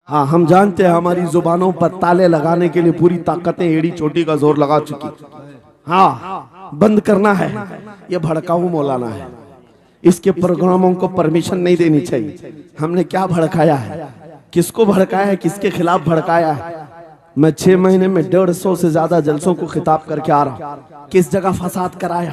हाँ, हम जानते हैं हमारी जुबानों पर ताले लगाने के लिए पूरी ताकतें एड़ी चोटी का जोर लगा चुकी। हाँ, बंद करना है। ये भड़काऊ मौलाना है, इसके प्रोग्रामों को परमिशन नहीं देनी चाहिए। हमने क्या भड़काया है, किसको भड़काया है, किसके खिलाफ भड़काया है? मैं 6 महीने में 150 से ज्यादा जलसों को खिताब करके आ रहा हूँ। किस जगह फसाद कराया,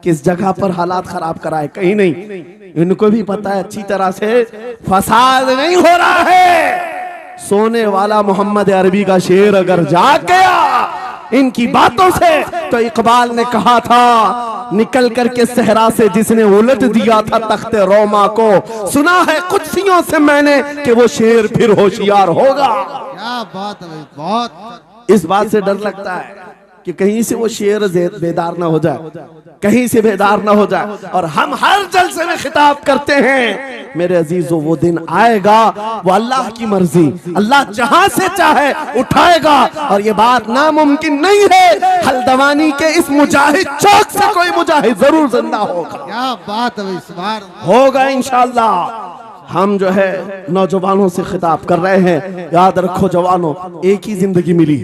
किस जगह पर हालात खराब कराए? कहीं नहीं। इनको भी पता है अच्छी तरह से फसाद नहीं हो रहा है। सोने वाला मोहम्मद अरबी का शेर अगर जाग गया इनकी बातों से, तो इकबाल ने कहा था निकल करके सहरा से जिसने उलट दिया था तख्ते रोमा को, सुना है कुदसियों से मैंने कि वो शेर फिर होशियार होगा। क्या बात है, बहुत। इस बात से डर लगता है कि कहीं से वो शेर बेदार ना हो जाए, कहीं से बेदार ना हो जाए। और हम हर जलसे में खिताब करते हैं मेरे अजीजों, वो दिन आएगा, वो अल्लाह की मर्जी, अल्लाह जहां से चाहे उठाएगा। और ये बात नामुमकिन नहीं है, हल्द्वानी के इस मुजाहिद चौक से कोई मुजाहिद जरूर जिंदा होगा। क्या बात है, इस बार होगा इंशाअल्लाह। हम जो है नौजवानों से खिताब कर रहे हैं, याद रखो जवानों, एक ही जिंदगी मिली,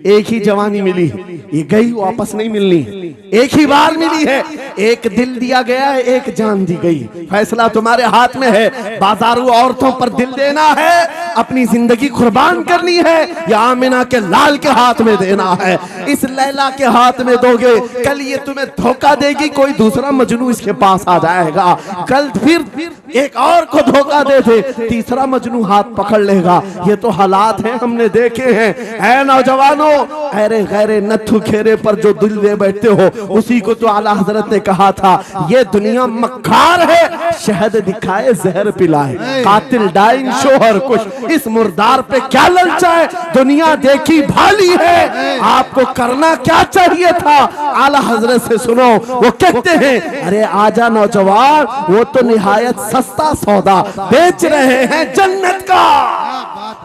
एक ही जवानी मिली, ये गई वापस नहीं मिलनी, एक ही बार मिली है। एक दिल दिया गया है, एक जान दी गई। फैसला तुम्हारे हाथ में है। बाजारू औरतों पर दिल देना है, अपनी जिंदगी कुर्बान करनी है, या आमिना के लाल के हाथ में देना है। इस लैला के हाथ में दोगे, कल ये तुम्हें धोखा देगी, कोई दूसरा मजनू इसके पास आ जाएगा। कल फिर एक और को धोखा दे दे, तीसरा मजनू हाथ पकड़ लेगा। ये तो हालात हैं, हमने देखे हैं। ऐ नौजवानों, अरे गैरे नथु खेरे पर जो दिल दे बैठते हो, उसी को तो आला हजरत ने कहा था, ये दुनिया मक्कार है, शहद दिखाए जहर पिलाए, कातिल डाइन शोहर कुछ, इस मुर्दार पे क्या ललचाए, दुनिया देखी भाली है, आपको करना क्या चाहिए था? आला हजरत से सुनो, वो कहते हैं, अरे आजा नौजवान, वो तो निहायत सस्ता सौदा बेच रहे हैं जन्नत का,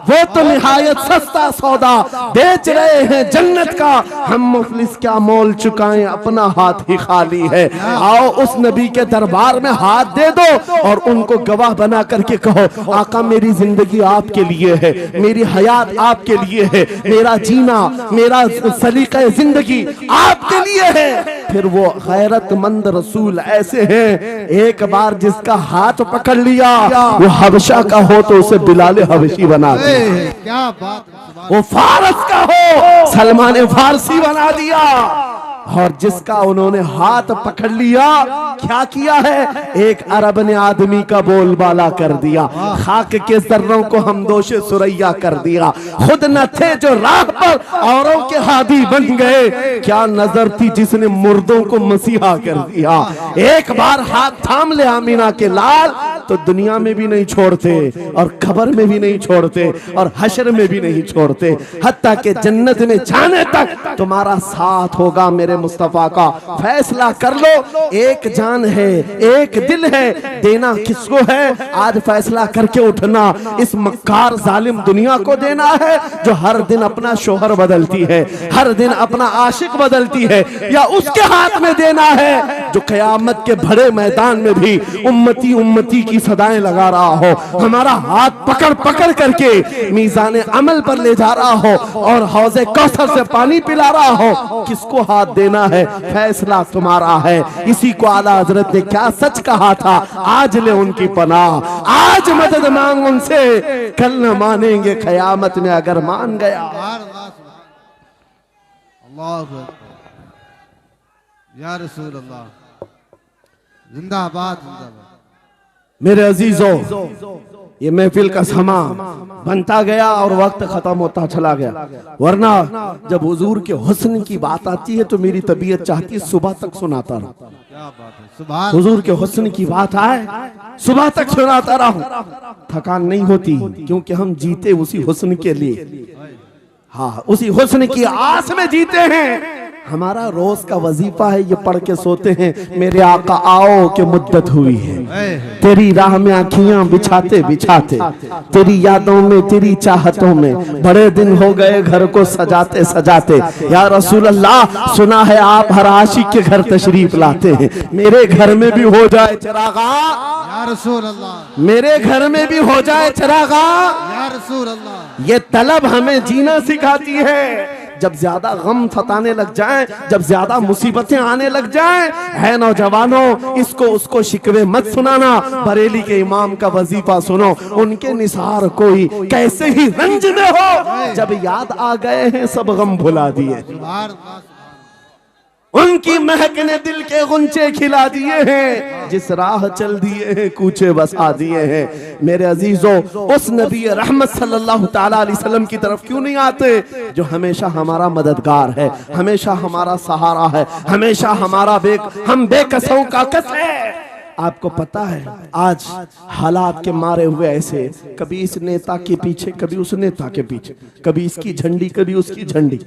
वो तो निहायत सस्ता सौदा बेच रहे हैं जन्नत का। हम मुफलिस क्या मोल चुकाएं, अपना हाथ ही खाली है। आओ उस नबी के दरबार में हाथ दे दो और उनको गवाह बना करके कहो, आका मेरी जिंदगी आपके लिए है, मेरी हयात आपके लिए है, मेरा जीना, मेरा सलीका जिंदगी आपके लिए है। फिर वो गैरतमंद रसूल ऐसे हैं, एक बार जिसका हाथ पकड़ लिया, वो हबशा का हो तो उसे बिलाले हबशी बना दिया। क्या बात, वो फारस का हो, सलमान फारसी बना दिया। और जिसका उन्होंने हाथ पकड़ लिया, क्या किया है? एक अरब ने आदमी का बोलबाला कर दिया, खाक के जर्रों को हमदोशे सुरैया कर दिया। खुद न थे जो राह पर औरों के हादी बन गए, क्या नजर थी जिसने मुर्दों को मसीहा कर दिया। एक बार हाथ थाम ले आमीना के लाल, तो दुनिया में भी नहीं छोड़ते, और खबर में भी नहीं छोड़ते, और हशर में भी नहीं छोड़ते, हत्ता के जन्नत में जाने तक तुम्हारा साथ होगा। मेरे मुस्तफा का फैसला कर लो, एक जान है, एक दिल है, देना किसको है? आज फैसला करके उठना, इस मक्कार जालिम दुनिया को देना है जो हर दिन अपना शोहर बदलती है, हर दिन अपना आशिक बदलती है, या उसके हाथ में देना है जो कयामत के बड़े मैदान में भी उम्मती उम्मती की सदाएं लगा रहा हो, हमारा हाथ पकड़ पकड़ करके मीज़ान अमल पर ले जा रहा हो और हौज़े कौसर से पानी पिला रहा हो। किसको हाथ देना है? फैसला तुम्हारा है। इसी को आला हजरत ने क्या सच कहा था, आज ले उनकी पनाह, आज मदद मांग उनसे, कल न मानेंगे कयामत में अगर मान गया। अल्लाह या रसूल अल्लाह, जिंदाबाद जिंदाबाद। मेरे अजीजों, ये महफिल का समा बनता गया और वक्त खत्म होता चला गया, वरना जब हुजूर के हुस्न की बात आती है तो मेरी तबीयत चाहती है सुबह तक सुनाता रहूं। क्या बात है, सुभान। हुजूर के हुस्न की बात आए, सुबह तक सुनाता रहूं, थकान नहीं होती, क्योंकि हम जीते उसी हुस्न के लिए। हाँ, उसी हुस्न की आस में जीते हैं। हमारा रोज का वजीफा है, ये पढ़ के सोते हैं, मेरे आका आओ के मुद्दत हुई है, तेरी राह में आँखियां बिछाते बिछाते, तेरी यादों में, तेरी चाहतों में, बड़े दिन हो गए घर को सजाते सजाते। या रसूल अल्लाह, सुना है आप हर आशिक के घर तशरीफ लाते हैं, मेरे घर में भी हो जाए चिरागा, या रसूल अल्लाह, मेरे घर में भी हो जाए चिरागा। या रसूल अल्लाह। ये तलब हमें जीना सिखाती है। जब ज्यादा गम सताने लग जाएं, जब ज्यादा मुसीबतें आने लग जाएं, है नौजवानों, इसको उसको शिकवे मत सुनाना, बरेली के इमाम का वजीफा सुनो, उनके निसार कोई कैसे ही रंज में हो, जब याद आ गए हैं सब गम भुला दिए, सुभान अल्लाह। उनकी महक ने दिल के गुंचे खिला दिए हैं, जिस राह चल दिए हैं कूचे बसा दिए हैं। मेरे अजीजों, उस नबी रहमत सल्लल्लाहु ताला अलैहि वसल्लम की तरफ क्यों नहीं आते, जो हमेशा हमारा मददगार है, हमेशा हमारा सहारा है, हमेशा हमारा हम बेकसों का कस है। आपको पता है आज हालात के मारे हुए ऐसे, कभी इस नेता के पीछे, कभी उस नेता के पीछे, कभी इसकी झंडी, कभी उसकी झंडी,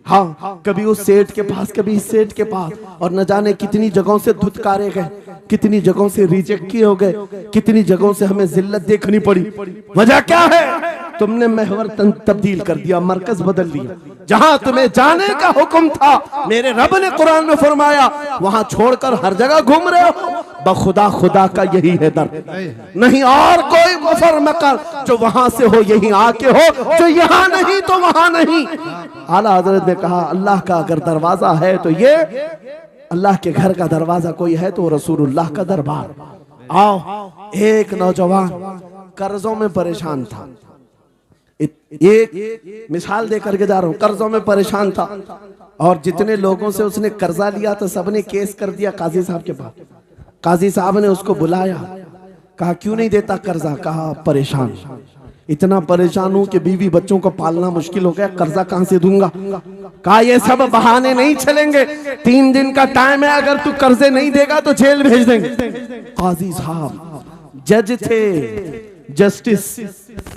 हाँ, कभी उस सेठ के पास, कभी इस सेठ के पास, और न जाने कितनी जगहों से धुतकारे गए, कितनी जगहों से रिजेक्ट किए हो गए, कितनी जगहों से हमें जिल्लत देखनी पड़ी। वजह क्या है? तुमने महवर तब्दील कर दिया, मरकज बदल दिया। जहां तुम्हें जाने का हुक्म था, मेरे रब ने कुरान में फरमाया, वहां छोड़कर हर जगह घूम रहे हो। बखुदा खुदा का यही है दर, नहीं और कोई मुफर मकर, जो वहां से हो यहीं आके हो, जो यहाँ नहीं तो वहां नहीं। आला हजरत ने कहा, अल्लाह का अगर दरवाजा है तो ये अल्लाह के घर का दरवाजा कोई है तो रसूलुल्लाह का दरबार। आओ, एक नौजवान कर्जों में परेशान था, एक मिसाल दे करके जा रहा हूं, कर्जों में परेशान था, और जितने लोगों से उसने कर्जा लिया तो सबने केस कर दिया काजी साहब के पास। काजी साहब ने उसको बुलाया, कहा क्यों नहीं देता कर्जा? कहा परेशान, इतना परेशान हूं कि बीवी बच्चों को पालना मुश्किल हो गया, कर्जा कहां से दूंगा? कहा ये सब बहाने नहीं चलेंगे, 3 दिन का टाइम है, अगर तू कर्जे नहीं देगा तो जेल भेज देंगे। काजी साहब जज थे, जस्टिस,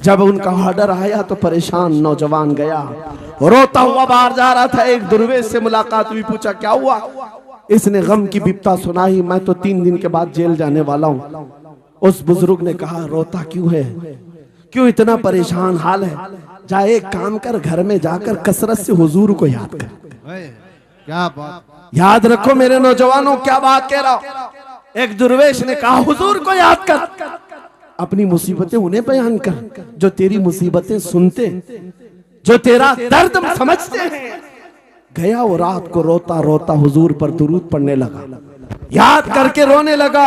जब उनका ऑर्डर आया तो परेशान नौजवान गया, रोता हुआ बाहर जा रहा था। एक दुर्वेश से मुलाकात हुई, पूछा क्या हुआ? इसने गम की बिपता सुनाई, मैं तो 3 दिन के बाद जेल जाने वाला हूं। उस बुजुर्ग ने कहा, रोता क्यों है, क्यों इतना परेशान हाल है? जा एक काम कर, घर में जाकर कसरत से हुजूर को याद कर। क्या बात, याद रखो मेरे नौजवानों, क्या बात कह रहा हूं। एक दुर्वेश ने कहा, हुजूर को याद कर, अपनी मुसीबतें उन्हें बयान कर जो तेरी मुसीबतें सुनते, जो तेरा दर्द समझते हैं। गया वो रात को रोता रोता हुजूर पर दुरूद पढ़ने लगा, याद करके रोने लगा।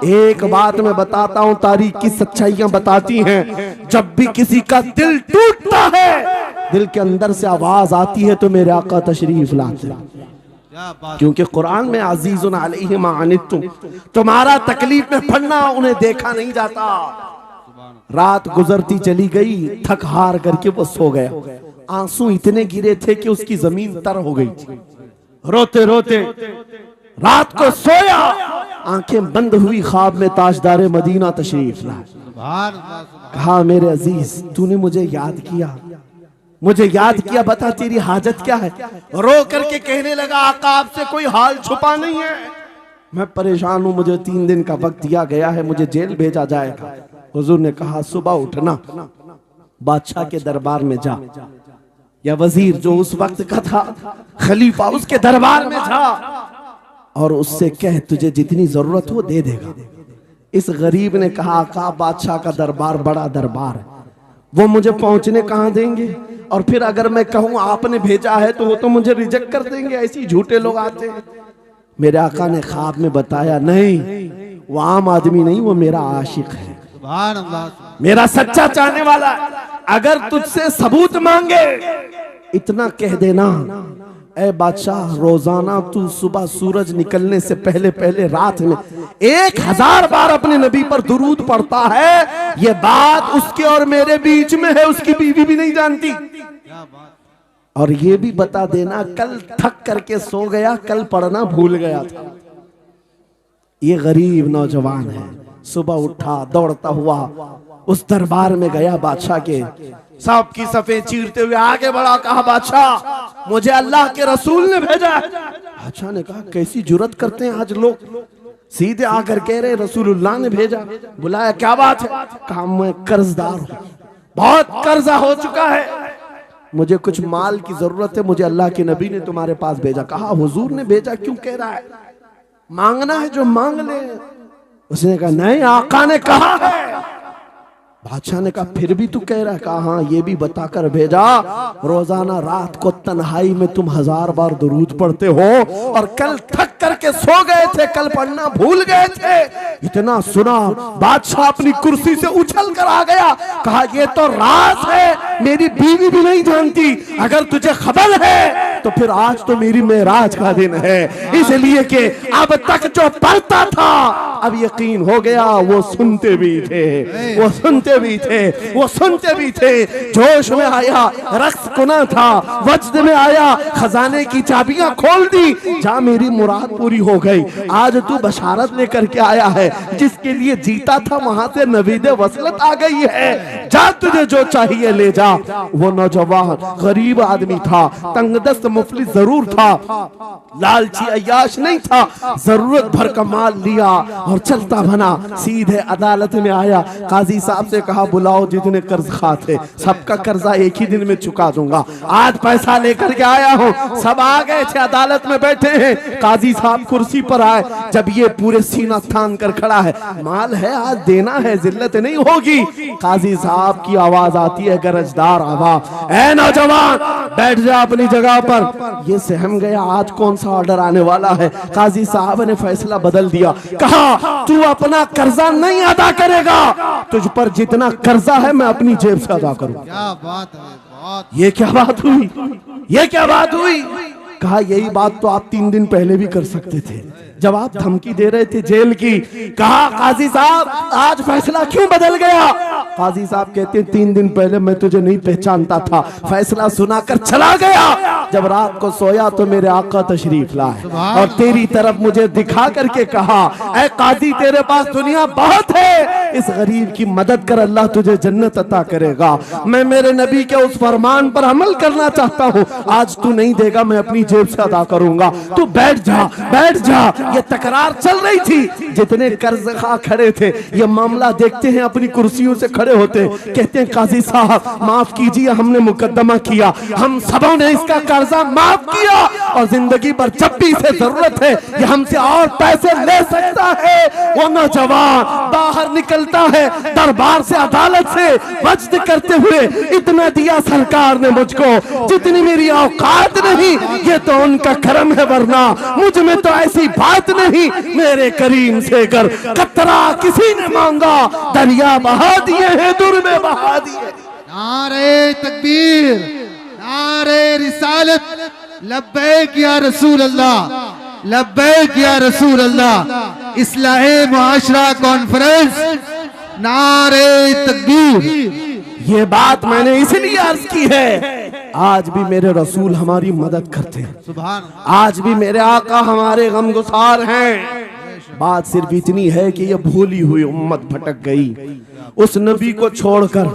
एक बात मैं बताता हूं, तारीख की सच्चाइयां बताती हैं, जब भी किसी का दिल टूटता है, दिल के अंदर से आवाज आती है तो मेरे आका तशरीफ लाते हैं। क्योंकि कुरान में अजीजुन अलैहि मा अनित्तुम, तुम्हारा तकलीफ में पड़ना उन्हें देखा नहीं जाता। रात गुजरती चली गई, थक हार करके वो सो गया। आंसू इतने गिरे थे कि उसकी जमीन तर हो गई। रोते रोते रात को सोया, आंखें बंद हुई, ख्वाब में ताजदार मदीना तशरीफ लाए। कहा मेरे अजीज, तूने मुझे याद किया, मुझे याद किया, बता तेरी हाजत क्या है? रो करके कहने लगा, आका आपसे कोई हाल छुपा नहीं है, मैं परेशान हूं, मुझे 3 दिन का वक्त दिया गया है, मुझे जेल भेजा जाएगा। हुजूर ने कहा, सुबह उठना, बादशाह के दरबार में जा, या वजीर जो उस वक्त का था, खलीफा, उसके दरबार में जा और उससे कह तुझे जितनी जरूरत हो दे देगा। इस गरीब ने कहा, आका बादशाह का दरबार बड़ा दरबार है, वो मुझे पहुंचने कहां देंगे, और फिर अगर मैं कहूं आपने भेजा है तो वो तो मुझे रिजेक्ट कर देंगे, ऐसे झूठे लोग आते हैं। मेरे आका ने ख्वाब में बताया, नहीं वो आम आदमी नहीं, वो मेरा आशिक है, मेरा सच्चा चाहने वाला है। अगर तुझसे सबूत मांगे, इतना कह देना, ऐ बादशाह, रोजाना तू सुबह सूरज निकलने से पहले पहले रात में 1000 बार अपने नबी पर दुरूद पढ़ता है। ये बात उसके और मेरे बीच में है, उसकी बीवी भी नहीं जानती। और ये भी बता देना, कल थक करके सो गया, कल पढ़ना भूल गया था। ये गरीब नौजवान है, सुबह उठा, दौड़ता हुआ उस दरबार में गया बादशाह के, सबकी सफेद चीरते हुए आगे बढ़ा, कहा बादशाह मुझे अल्लाह के रसूल ने भेजा है। बादशाह ने कहा कैसी जुर्रत करते हैं आज लोग, सीधे आकर कह रहे रसूलुल्लाह ने भेजा। बुलाया, क्या बात है? कहा मैं कर्जदार हूं, बहुत कर्जा हो चुका है, मुझे कुछ माल की जरूरत है, मुझे अल्लाह के नबी ने तुम्हारे पास भेजा। कहा हुजूर ने भेजा, क्यों कह रहा है? मांगना है जो मांग ले। उसने कहा नहीं, आका ने कहा है। बादशाह ने कहा फिर भी तू कह रहा है? कहा हाँ, ये भी बताकर भेजा रोजाना रात को तन्हाई में तुम 1000 बार दुरूद पढ़ते हो, और कल थक करके सो गए थे, कल पढ़ना भूल गए थे। इतना सुना बादशाह अपनी कुर्सी से उछल कर आ गया। कहा ये तो राज है, मेरी बीवी भी नहीं जानती, अगर तुझे खबर है तो फिर आज तो मेरी मेराज का दिन है, इसलिए कि अब तक जो पढ़ता था अब यकीन हो गया वो सुनते भी थे, वो सुनते भी थे, वो सुनते भी थे। जोश में आया, रक्स कुना था, वज्द में आया, खजाने की चाबियां खोल दी, जा मेरी मुराद पूरी हो गई। आज तू बशारत लेकर के आया है, जिसके लिए जीता था वहां से नवीद वसलत आ गई है, जा तुझे जो चाहिए ले जा। वो नौजवान गरीब आदमी था, तंगदस्त मुफलिस जरूर था, लालची अय्याश नहीं था, जरूरत भर का माल लिया और चलता बना, सीधे अदालत में आया। काजी साहब से कहा बुलाओ जितने कर्ज खा थे, सबका कर्जा एक ही दिन में चुका दूंगा, आज पैसा लेकर के आया हूँ। सब आ गए थे, अदालत में बैठे हैं। काजी साहब कुर्सी पर आए, जब ये पूरे सीना थान कर खड़ा है, माल है आज देना है, जिल्लत नहीं होगी। काजी साहब की आवाज आती है, गरजदार आवाज, ऐ नौजवान बैठ जा अपनी जगह पर। ये सहम गया, आज कौन सा ऑर्डर आने वाला है। काजी साहब ने फैसला बदल दिया, कहा तू अपना कर्जा नहीं अदा करेगा, तुझ पर जितना कर्जा है मैं अपनी जेब से अदा करूं। क्या बात है, बहुत। ये क्या बात हुई, ये क्या बात हुई? कहा यही बात तो आप 3 दिन पहले भी कर सकते थे, जब आप धमकी दे रहे थे जेल की। कहा काजी साहब आज फैसला क्यों बदल गया? काजी साहब कहते 3 दिन पहले मैं तुझे नहीं पहचानता था, फैसला सुनाकर चला गया, जब रात को सोया तो मेरे आका तशरीफ लाए और तेरी तरफ मुझे दिखा करके कहा, ऐ काजी तेरे पास दुनिया बहुत है, इस गरीब की मदद कर, अल्लाह तुझे जन्नत अता करेगा। मैं मेरे नबी के उस फरमान पर अमल करना चाहता हूँ, आज तू नहीं देगा मैं अपनी जेब से अदा करूंगा, तू बैठ जा, बैठ जा। ये तकरार चल रही थी, जितने कर्ज खा खड़े थे ये मामला देखते हैं, अपनी कुर्सियों से खड़े होते, कहते हैं काजी साहब माफ कीजिए, हमने मुकदमा किया, हम सबों ने इसका कर्जा माफ किया, और जिंदगी भर जब भी इसे जरूरत है ये हमसे और पैसे ले सकता है। वो नौजवान बाहर निकलता है दरबार से, अदालत से, वज्द करते हुए, इतना दिया सरकार ने मुझको जितनी मेरी औकात नहीं, ये तो उनका करम है, वरना मुझ में तो ऐसी बात नहीं, मेरे करीम से कर कतरा किसी ने मांगा, दरिया बहा दिए हैं, दुर में बहा दिए। नारे तकबीर, नारे रिसालत, लब्बैक या रसूल अल्लाह, लब्बैक या रसूल अल्लाह। इस्लाहे मुआशरा कॉन्फ्रेंस, नारे तकबीर। ये बात मैंने इसलिए अर्ज की है, आज भी मेरे रसूल हमारी मदद करते हैं, सुभान, आज भी मेरे आका हमारे गमगुसार हैं। बात सिर्फ इतनी है कि ये भूली हुई उम्मत भटक गई उस नबी को छोड़कर,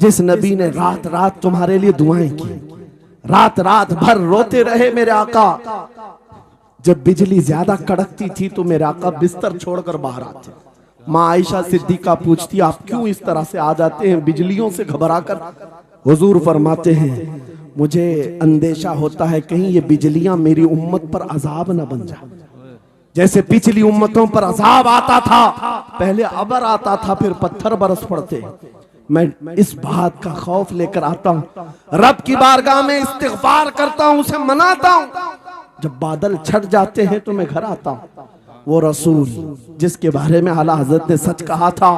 जिस नबी ने रात रात तुम्हारे लिए दुआएं की, रात रात भर रोते रहे मेरे आका। जब बिजली ज्यादा कड़कती थी तो मेरे आका बिस्तर छोड़कर बाहर आते। माँ आयशा सिद्दीका पूछती आप क्यों इस तरह से आ जाते हैं बिजलियों से घबरा कर? हुजूर फरमाते हैं मुझे अंदेशा होता है कहीं ये बिजलियां मेरी उम्मत पर अजाब न बन जाए, जैसे पिछली उम्मतों पर अजाब आता था, पहले अबर आता था फिर पत्थर बरस पड़ते। मैं इस बात का खौफ लेकर आता हूँ, रब की बारगाह में इस्तिग़फार करता हूँ, उसे मनाता हूँ। जब बादल छट जाते हैं तो मैं घर आता हूँ। वो रसूल जिसके बारे में आला हजरत ने सच कहा था,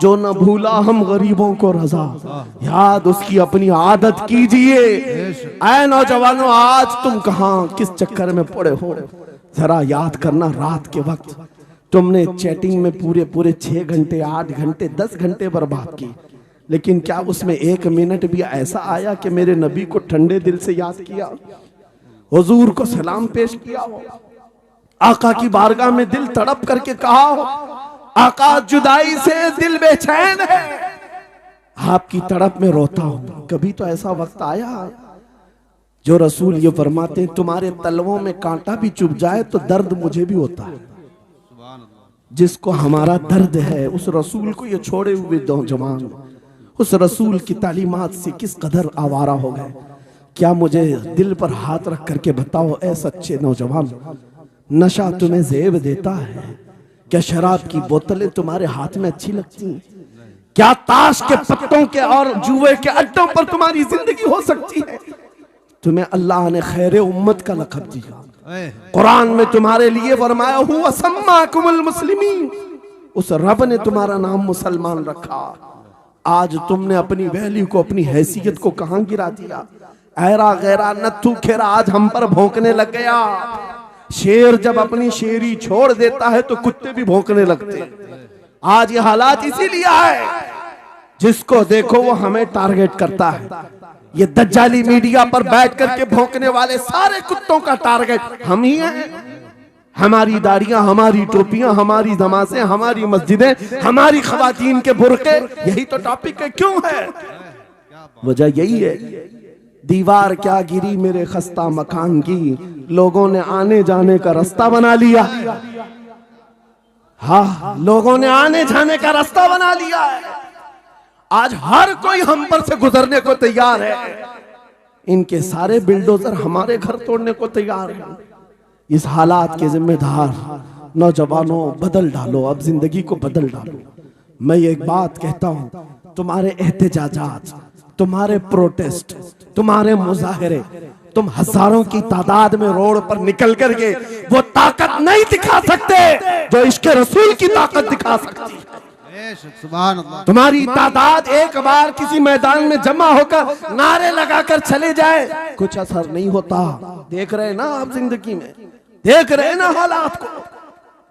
जो न भूला हम गरीबों को रजा, याद उसकी अपनी आदत कीजिए। ऐ नौजवानों आज तुम कहाँ किस चक्कर में पड़े हो, जरा याद करना। रात के वक्त तुमने चैटिंग में पूरे पूरे 6 घंटे 8 घंटे 10 घंटे बर्बाद की, लेकिन क्या उसमें 1 मिनट भी ऐसा आया कि मेरे नबी को ठंडे दिल से याद किया, हुजूर को सलाम पेश किया हो, आका की बारगाह में दिल तड़प करके कहा हो, आका जुदाई से दिल बेचैन है, आपकी तड़प में रोता हूं। कभी तो ऐसा वक्त आया जो रसूल ये फरमाते हैं तुम्हारे तलवों में कांटा भी चुभ जाए तो दर्द मुझे भी होता है। जिसको हमारा दर्द है उस रसूल को ये छोड़े हुए नौजवान उस रसूल की तालीमात से किस कदर आवारा हो गए। क्या मुझे दिल पर हाथ रख करके बताओ ऐ सच्चे नौजवान, नशा तुम्हें जेब देता है? क्या शराब की बोतलें तुम्हारे हाथ में अच्छी लगती हैं? क्या ताश के पत्तों के और जुए के अड्डों पर तुम्हारी जिंदगी हो सकती है? तुम्हें अल्लाह ने खैर उम्मत का लक़ब दिया। कुरान में तुम्हारे लिए फरमाया हुआ सम्माकुमुल मुस्लिमीन, उस रब ने तुम्हारा नाम मुसलमान रखा। आज तुमने अपनी वैल्यू को, अपनी हैसियत को कहां गिरा दिया? ऐरा गैरा नत्थू खेरा आज हम पर भौंकने लग गया। शेर जब अपनी शेरी छोड़ देता है तो कुत्ते भी भौंकने लगते हैं। आज ये हालात इसीलिए है, जिसको देखो वो हमें टारगेट करता है। ये दज्जाली मीडिया पर बैठ करके भौंकने वाले सारे कुत्तों का टारगेट हम ही हैं। हमारी दाढ़ियां, हमारी टोपियां, हमारी नमाज़ें, हमारी मस्जिदें, हमारी खवातीन के बुर्के, यही तो टॉपिक है। क्यों है? वजह यही है, दीवार क्या गिरी मेरे खस्ता मकान की, लोगों ने आने जाने का रास्ता बना लिया। हाँ, लोगों ने आने जाने का रास्ता बना लिया है। आज हर कोई हम पर से गुजरने को तैयार है। इनके सारे बिल्डोजर हमारे घर तोड़ने को तैयार हैं। इस हालात के जिम्मेदार नौजवानों बदल डालो, अब जिंदगी को बदल डालो। मैं एक बात कहता हूं, तुम्हारे एहतजाजात, तुम्हारे प्रोटेस्ट, तुम्हारे मुजाहरे, तुम हजारों की तादाद में रोड पर निकल करके वो ताकत नहीं दिखा सकते जो इश्क रसूल की ताकत दिखा सकती है। तुम्हारी तादाद एक बार किसी मैदान में जमा होकर नारे लगाकर चले जाए, कुछ असर नहीं होता। देख रहे ना आप जिंदगी में, देख रहे ना हालात को।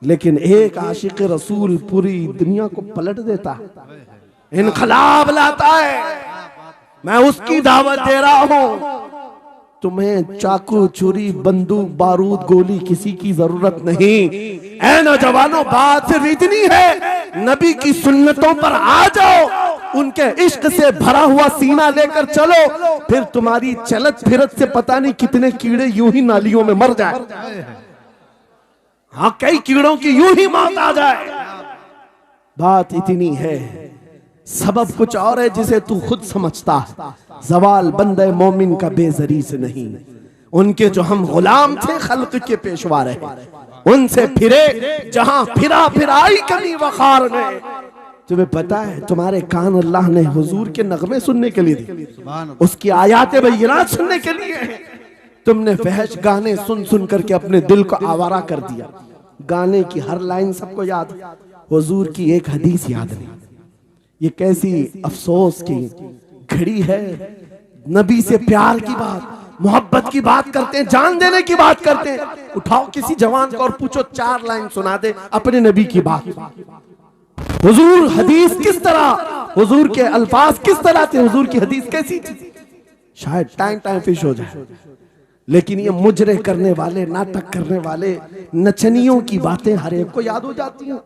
लेकिन एक आशिक रसूल पूरी दुनिया को पलट देता है, इनकलाब लाता है। मैं उसकी दावत दे रहा हूं। तुम्हें चाकू, छुरी, बंदूक, बारूद, गोली किसी की जरूरत नहीं। ऐ नौजवानों, बात सिर्फ इतनी है, नबी की सुन्नतों पर आ जाओ, उनके इश्क से भरा हुआ सीना लेकर चलो, फिर तुम्हारी चलत फिरत से पता नहीं कितने कीड़े यूं ही नालियों में मर जाए। हाँ, कई कीड़ों की यूं ही मौत आ जाए। बात इतनी है, सबब कुछ और है जिसे तू खुद समझता है। जवाल बंदे मोमिन का बेजरी से नहीं, उनके जो हम गुलाम थे खल्क के पेशवा रहे, उनसे फिरे जहां फिरा फिराई कमी वखार में। तुम्हें पता है, तुम्हारे कान अल्लाह ने हुजूर के नगमे सुनने के लिए दिए, उसकी आयात बय्यिनात सुनने के लिए है। तुमने फहश गाने सुन सुन करके अपने दिल को आवारा कर दिया। गाने की हर लाइन सबको याद, हुजूर की एक हदीस याद नहीं। ये कैसी अफसोस की घड़ी है। नबी से प्यार की बात, मोहब्बत की बात करते हैं, जान देने की बात करते हैं। उठाओ किसी जवान को और पूछो 4 लाइन सुना दे अपने नबी की बात। हुजूर हदीस किस तरह, हुजूर के अल्फाज किस तरह थे, हुजूर की हदीस कैसी थी, शायद टाइम फिश हो जाए। लेकिन ये मुजरे करने वाले, नाटक करने वाले नचनियों की बातें हर एक को याद हो जाती हैं।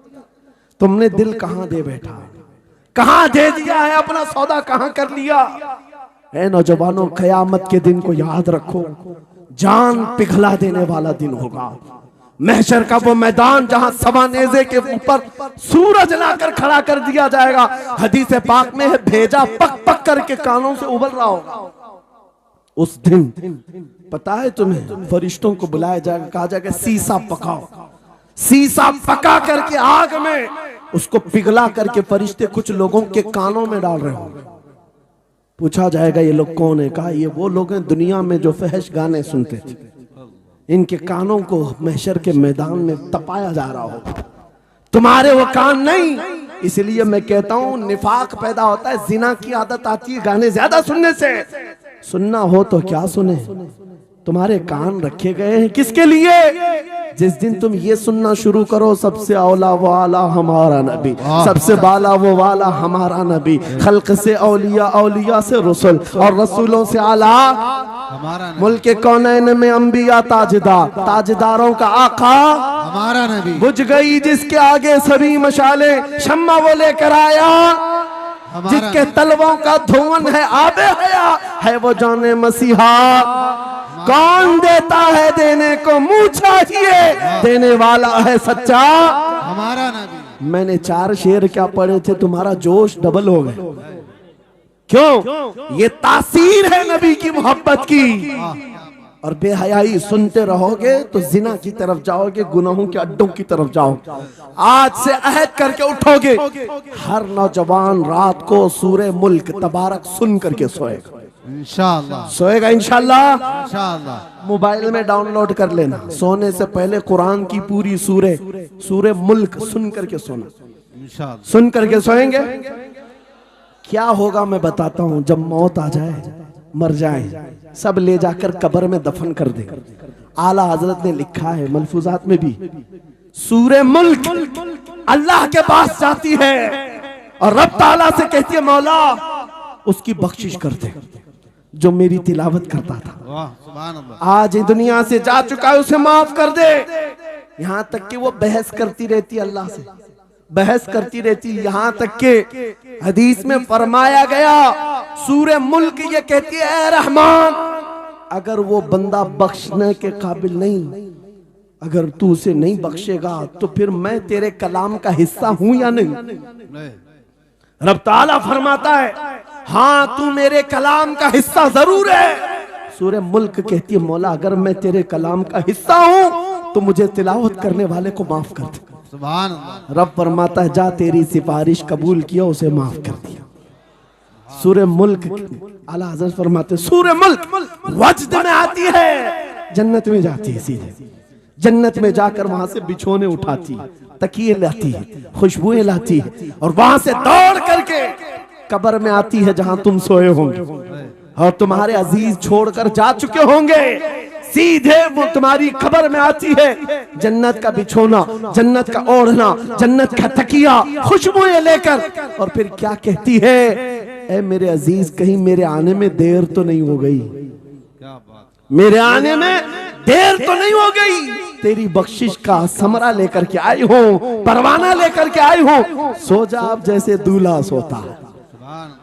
तुमने दिल कहां दे बैठा, कहां दे दिया है, अपना सौदा कहां कर लिया है। नौजवानों, कयामत के दिन को याद रखो, जान पिघला देने वाला दिन होगा। महशर का वो मैदान जहां सवानेजे के ऊपर सूरज लाकर खड़ा कर दिया जाएगा। हदीस पाक में है, भेजा पक पक करके कानों से उबल रहा होगा। उस दिन पता है तुम्हें, फरिश्तों को बुलाया जाएगा, कहा जाएगा सीसा पकाओ। सीसा पका करके आग में उसको पिघला करके फरिश्ते कुछ लोगों के कानों में डाल रहे होंगे। पूछा जाएगा ये लोग कौन है? कहा ये वो लोग हैं दुनिया में जो फहश गाने सुनते थे, इनके कानों को महशर के मैदान में तपाया जा रहा होगा। तुम्हारे वो कान नहीं। इसलिए मैं कहता हूं, निफाक पैदा होता है, जिना की आदत आती है गाने ज्यादा सुनने से। सुनना हो तो क्या सुने, तुम्हारे कान रखे गए हैं किसके लिए? जिस दिन तुम ये सुनना शुरू करो, सबसे औला वो आला हमारा नबी, सबसे बाला वो वाला हमारा नबी, खल्क से औलिया, औलिया से रसूल और रसूलों से आला हमारा नबी, मुल्क कौनैन में अंबिया ताजदार, ताजदारों का आका हमारा नबी। बुझ गई जिसके आगे सभी मशाले, शम्मा वो लेकर आया, जिसके तलवों का धुआं है आबे हया है वो जाने मसीहा। कौन देता है देने को मुंह चाहिए, देने वाला है सच्चा हमारा नबी। मैंने 4 शेर क्या पढ़े थे, तुम्हारा जोश डबल हो गए। क्यों? ये तासीर है नबी की मोहब्बत की। और बेहयाई सुनते रहोगे तो जिना की तरफ जाओगे, गुनाहों के अड्डों की तरफ जाओगे। आज से अहद करके उठोगे, हर नौजवान रात को सूरे मुल्क तबारक सुन करके सोएगा इंशाअल्लाह, सोएगा इंशाअल्लाह। इंशाअल्लाह। मोबाइल में डाउनलोड कर लेना, सोने से पहले कुरान की पूरी सूरे मुल्क सुन करके सोना, इंशाअल्लाह। सुन करके सोएंगे। क्या होगा मैं बताता हूं, जब मौत आ जाए, मर जाए, सब ले जाकर कब्र में दफन कर दे। आला हजरत ने लिखा है मलफूजात में भी, सूरे मुल्क अल्लाह के पास जाती है और रब ताला से कहती है मौला उसकी बख्शिश कर दे जो मेरी तिलावत करता था, वाह सुभान अल्लाह। आज दुनिया से जा चुका है, उसे माफ कर दे। यहां तक कि वो बहस करती रहती अल्लाह से, बहस करती रहती, यहां तक के हदीस में फरमाया गया सूरे मुल्क ये कहती है ए रहमान, अगर वो बंदा बख्शने के काबिल नहीं, अगर तू उसे नहीं बख्शेगा तो फिर मैं तेरे कलाम का हिस्सा हूं या नहीं। रब ताला फरमाता है हाँ तू मेरे कलाम का हिस्सा जरूर है। सूरे मुल्क कहती है मौला अगर मैं तेरे कलाम का हिस्सा हूं तो मुझे तिलावत करने वाले को माफ कर दे। सुभान अल्लाह। रब फरमाता है जा तेरी सिफारिश कबूल किया, उसे माफ कर दिया। सूरे मुल्क आला हज़रत फरमाते सूरे मुल्क वजद में आती है, जन्नत में जाती है, सीधे जन्नत में जाकर वहां से बिछोने उठाती है, तकिए लाती है, खुशबुएं लाती है और वहां से दौड़ करके कब्र में आती है जहां तुम सोए होंगे और तुम्हारे अजीज छोड़कर जा चुके होंगे। सीधे वो तुम्हारी खबर में आती है, जन्नत का बिछोना, जन्नत का ओढ़ना, जन्नत का तकिया, खुशबुएं लेकर, और फिर क्या कहती है ए मेरे अजीज कहीं मेरे आने में देर तो नहीं हो गई, क्या बात, मेरे आने में देर तो नहीं हो गई, तेरी बख्शिश का समरा लेकर के आई हूँ, परवाना लेकर के आई हूँ। सो जा आप जैसे दूल्हा सोता है,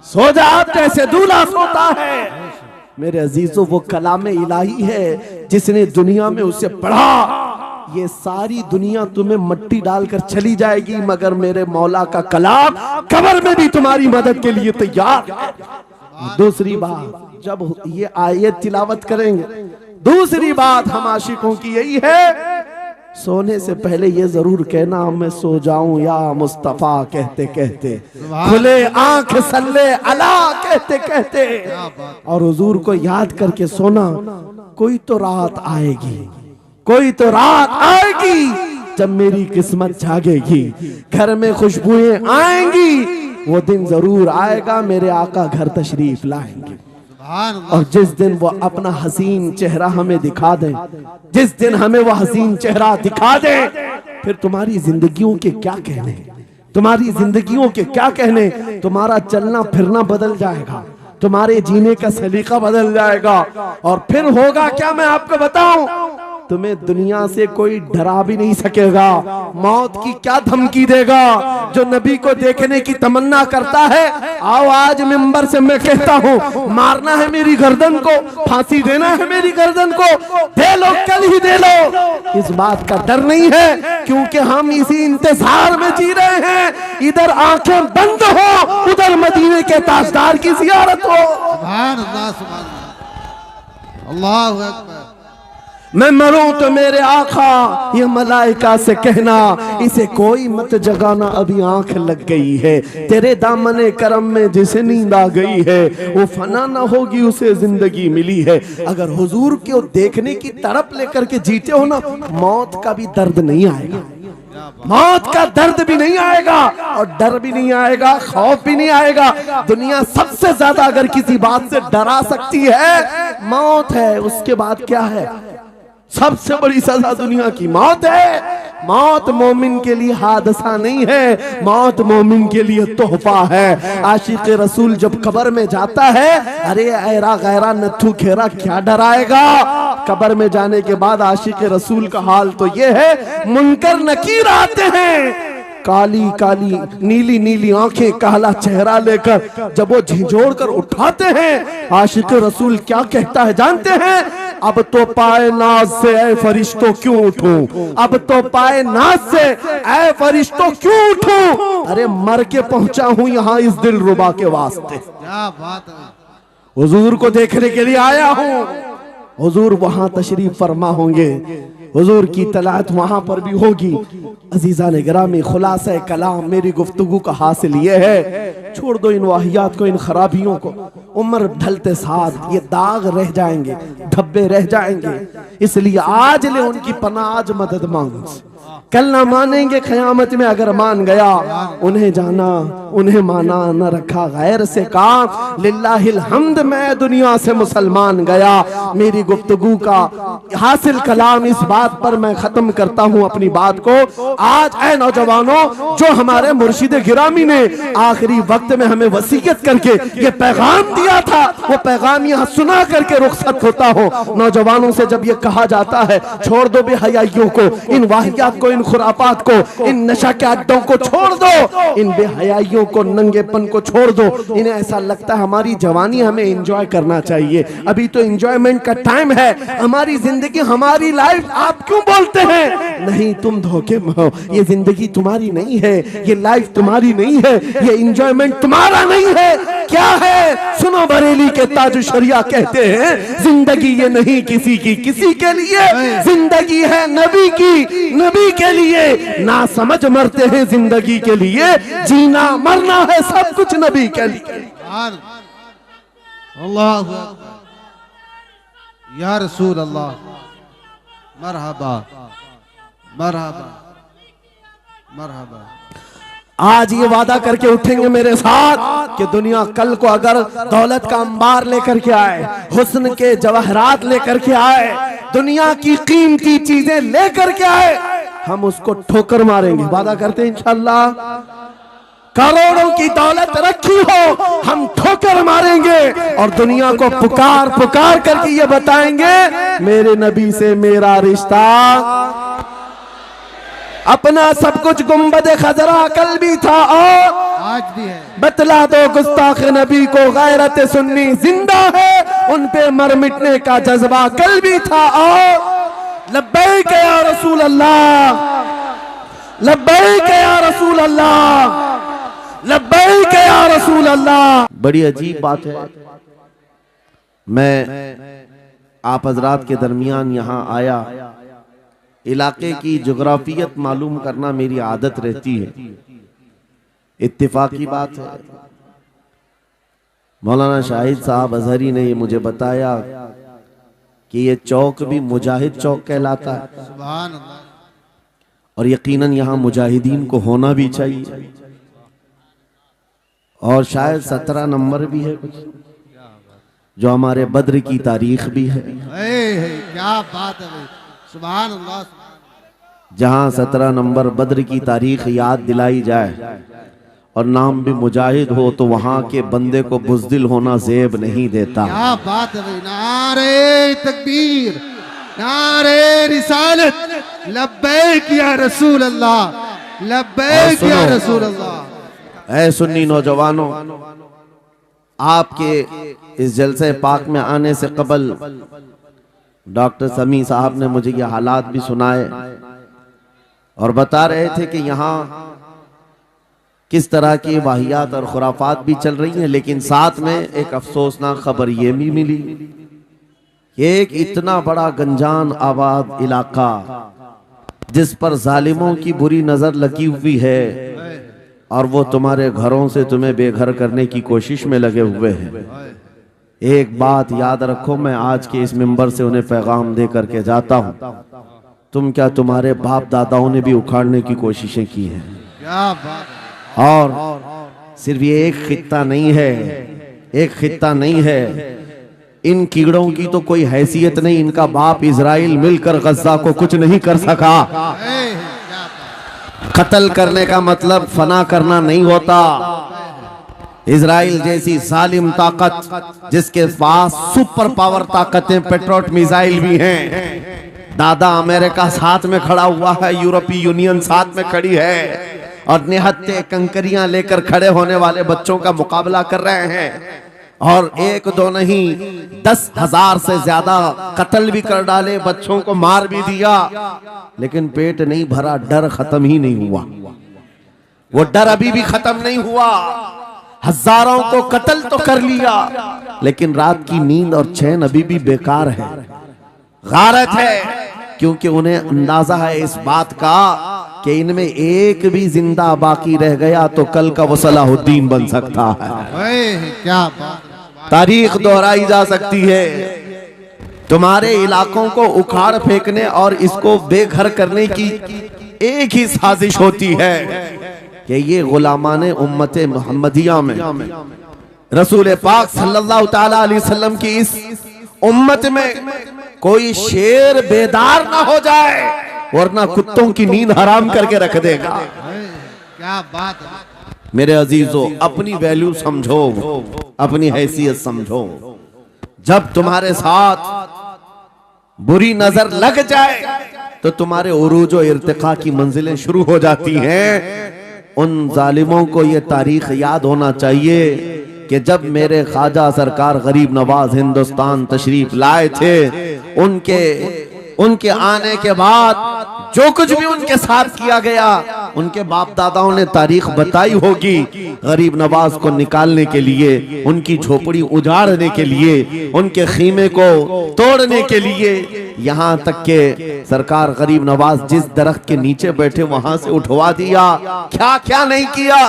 सो जा आप जैसे दूल्हा सोता है। मेरे अजीजों वो कलाम इलाही है जिसने दुनिया में उसे पढ़ा, ये सारी दुनिया तुम्हें मट्टी डालकर चली जाएगी मगर मेरे मौला का कलाम कब्र में भी तुम्हारी मदद के लिए तैयार है। दूसरी बात जब ये आयत तिलावत करेंगे, दूसरी बात हम आशिकों की यही है सोने से पहले ये जरूर कहना मैं सो जाऊं या मुस्तफा कहते कहते, खुले आंख सल्ले अला कहते कहते, और हुजूर को याद करके सोना। कोई तो रात आएगी, कोई तो रात आएगी जब मेरी किस्मत जागेगी, घर में खुशबुएं आएंगी, वो दिन जरूर आएगा मेरे आका घर तशरीफ लाएंगे। और जिस दिन वो अपना हसीन चेहरा हमें दिखा दे, जिस दिन हमें वो हसीन चेहरा दिखा दे, फिर तुम्हारी जिंदगियों के क्या कहने, तुम्हारी जिंदगियों के क्या कहने, तुम्हारा चलना फिरना बदल जाएगा, तुम्हारे जीने का सलीका बदल जाएगा। और फिर होगा क्या मैं आपको बताऊं, तुम्हें दुनिया से कोई डरा भी नहीं सकेगा। मौत की क्या धमकी देगा? जो नबी को देखने की तमन्ना करता है, आओ आज मिंबर से मैं कहता हूँ, मारना है मेरी गर्दन को, फांसी देना है मेरी गर्दन को, दे लो कल ही दे लो। इस बात का डर नहीं है क्योंकि हम इसी इंतजार में जी रहे हैं, इधर आंखें बंद हो, उधर मदीने के ताजदार की जियारत हो। सुभान अल्लाह, सुभान अल्लाह, अल्लाहु अकबर। मैं मरूं तो मेरे आका ये मलाइका से कहना, इसे कोई मत जगाना अभी आंख लग गई है, तेरे दामने करम में जिसे नींद आ गई है वो फना ना होगी उसे जिंदगी मिली है। अगर हुजूर को देखने की तड़प लेकर के जीते हो ना, मौत का भी दर्द नहीं आएगा, मौत का दर्द भी नहीं आएगा और डर भी नहीं आएगा, खौफ भी नहीं आएगा। दुनिया सबसे ज्यादा अगर किसी बात से डरा सकती है मौत है, उसके बाद क्या है? सबसे बड़ी सजा दुनिया की मौत है। मौत मोमिन के लिए हादसा नहीं है, मौत मोमिन के लिए तोहफा है। आशिक रसूल जब कब्र में जाता है, अरे ऐरा गैरा नथु खेरा क्या डराएगा? कब्र में जाने के बाद आशिक रसूल का हाल तो ये है, मुनकर नकीर आते हैं, काली काली नीली नीली आंखें, काला चेहरा लेकर जब वो झिझोड़ कर उठाते हैं, आशिक रसूल क्या कहता है जानते हैं? अब तो पाए नाज से ऐ फरिश्तों क्यों उठूं, अब तो पाए नाज से ऐ फरिश्तों क्यों उठूं, अरे मर के पहुंचा हूं यहां इस दिल रुबा के वास्ते। क्या बात है। हुजूर को देखने के लिए आया हूं। हुजूर वहां तशरीफ फरमा होंगे, हुजूर की तलात वहां पर भी होगी। अजीजा ने गिरामी, खुलासा कलाम मेरी गुफ्तगू का हासिल ये है, छोड़ दो इन वाहियात को, इन खराबियों को। उम्र ढलते साथ ये दाग रह जाएंगे, धब्बे रह जाएंगे, इसलिए आज ले उनकी पनाह, आज मदद मांगो। कल ना मानेंगे क़यामत में, अगर मान गया उन्हें जाना उन्हें माना, न रखा गैर से काम। लिल्लाहिल हम्द, मैं दुनिया से मुसलमान गया। मेरी गुफ्तगू का हासिल कलाम इस बात पर मैं खत्म करता हूँ अपनी बात को। आज ऐ नौजवानों, जो हमारे मुर्शिद गिरामी ने आखिरी वक्त में हमें वसीयत करके ये पैगाम दिया था, वो पैगाम यहाँ सुना करके रुखसत होता हो। नौजवानों से जब ये कहा जाता है छोड़ दो बेहयाइयों को, इन वाहियात को, इन खुरापात को, इन नशा के अड्डों को छोड़ दो, इन बेहयाइयों को, नंगेपन को छोड़ दो। इन्हें ऐसा लगता है हमारी जवानी हमें एंजॉय करना चाहिए, अभी तो एंजॉयमेंट का टाइम है, हमारी जिंदगी हमारी लाइफ आप क्यों बोलते हैं? नहीं, तुम धोखे में हो, ये जिंदगी तुम्हारी नहीं है, ये लाइफ तुम्हारी नहीं है, ये एंजॉयमेंट तुम्हारा नहीं है। क्या है? सुनो, बरेली के ताज शरिया कहते हैं जिंदगी ये नहीं किसी की किसी के लिए, जिंदगी है नबी की नबी के लिए। ना समझ मरते हैं जिंदगी के लिए, जीना मरना है सब कुछ नबी के लिए। अल्लाह या रसूल अल्लाह, मरहबा मरहबा मरहबा। आज ये वादा करके उठेंगे मेरे साथ कि दुनिया कल को अगर दौलत का अंबार लेकर के आए, हुस्न के जवाहरात लेकर के आए, दुनिया की कीमती चीजें लेकर के आए, हम उसको ठोकर मारेंगे। वादा करते हैं इंशाअल्लाह। करोड़ों की दौलत रखी हो, हम ठोकर मारेंगे और दुनिया को पुकार पुकार करके ये बताएंगे मेरे नबी से मेरा रिश्ता, अपना सब कुछ गुंबद खजरा कल भी था और आज भी है। बतला दो गुस्ताख नबी को गैरत सुन्नी जिंदा है, उन पे मर मिटने का जज्बा कल भी था और लब्बैक या रसूल अल्लाह, लब्बैक या रसूल अल्लाह, लब्बैक या रसूल अल्लाह। बड़ी अजीब बात है, मैं आप हजरात के दरमियान यहाँ आया, इलाके की जोग्राफियत मालूम करना मेरी आदत रहती है। इत्तेफाकी बात है, मौलाना शाहिद साहब अजहरी ने ये मुझे बताया कि ये चौक भी मुजाहिद चौक कहलाता है, सुभान अल्लाह। और यकीनन यहाँ मुजाहिदीन को होना भी चाहिए, और शायद 17 नंबर भी है कुछ, जो हमारे बद्र की तारीख भी है। क्या बात है भाई, सुभान अल्लाह। जहां 17 नंबर बद्र की तारीख याद दिलाई जाए और नाम भी मुजाहिद हो, तो वहां के बंदे को बुज़दिल होना ज़ेब नहीं देता। क्या बात है भाई, नारे तकबीर, नारे रिसालत, लब्बैक या रसूल अल्लाह, लब्बैक या रसूल अल्लाह। ऐ सुन्नी नौजवानों, आपके इस जलसे पाक में आने से कबल डॉक्टर समी साहब ने मुझे ये हालात भी सुनाए और बता रहे थे कि यहाँ किस तरह की वाहियात और खुराफात भी चल रही हैं, लेकिन साथ में एक अफसोसनाक खबर ये भी मिली कि एक इतना बड़ा गंजान आबाद इलाका जिस पर जालिमों की बुरी नजर लगी हुई है और वो तुम्हारे घरों से तुम्हें बेघर करने की कोशिश में लगे हुए हैं। एक बात याद रखो, मैं आज के इस मिंबर से उन्हें पैगाम दे करके जाता हूँ, तुम क्या तुम्हारे बाप दादाओं ने भी उखाड़ने की कोशिशें की हैं। क्या बात। और सिर्फ ये एक खित्ता नहीं है, एक खित्ता नहीं है, इन कीड़ों की तो कोई हैसियत नहीं, इनका बाप इजराइल मिलकर गज्जा को कुछ नहीं कर सका। कत्ल करने का मतलब फना करना नहीं होता। इजराइल जैसी जालिम ताकत जिसके पास सुपर पावर ताकतें, पेट्रोट मिसाइल भी हैं, दादा अमेरिका साथ में खड़ा हुआ है, यूरोपीय यूनियन साथ में खड़ी है, और निहत्ते कंकरियां लेकर खड़े होने वाले बच्चों का मुकाबला कर रहे हैं, और एक दो नहीं 10,000 से ज्यादा कत्ल भी कर डाले, बच्चों को मार भी दिया, लेकिन पेट नहीं भरा, डर खत्म ही नहीं हुआ। वो डर अभी भी खत्म नहीं हुआ। हजारों को कत्ल तो कर लिया, लेकिन रात की नींद और चैन अभी भी बेकार है, गारत है, क्योंकि उन्हें अंदाजा है इस बात का कि इनमें एक भी जिंदा बाकी रह गया तो कल का वो सलाहुद्दीन बन सकता है। क्या बात, तारीख दोहराई जा सकती है। तुम्हारे इलाकों को उखाड़ फेंकने और इसको बेघर करने की एक ही साजिश होती है कि ये गुलामाने उम्मते मुहम्मदिया में रसूल पाक सल्लल्लाहु ताला अलैहि वसल्लम की इस उम्मत में कोई शेर बेदार ना हो जाए, वरना कुत्तों की नींद हराम करके रख देगा। क्या बात है। मेरे अजीजों, अपनी वैल्यू समझो, अपनी हैसियत समझो। जब तुम्हारे साथ बुरी नजर लग जाए तो तुम्हारे उरूज और इर्तिका की मंजिलें शुरू हो जाती हैं। उन जालिमों को ये तारीख याद होना चाहिए कि जब मेरे ख्वाजा सरकार गरीब नवाज हिंदुस्तान तशरीफ लाए थे, उनके आने के बाद जो कुछ भी उनके साथ किया गया, उनके बाप दादाओं ने तारीख बताई होगी। गरीब नवाज को निकालने के लिए, उनकी झोपड़ी उजाड़ने के लिए, उनके खीमे को तोड़ने के लिए, यहाँ तक के सरकार गरीब नवाज जिस दरख्त के नीचे बैठे वहां से उठवा दिया, क्या क्या नहीं किया।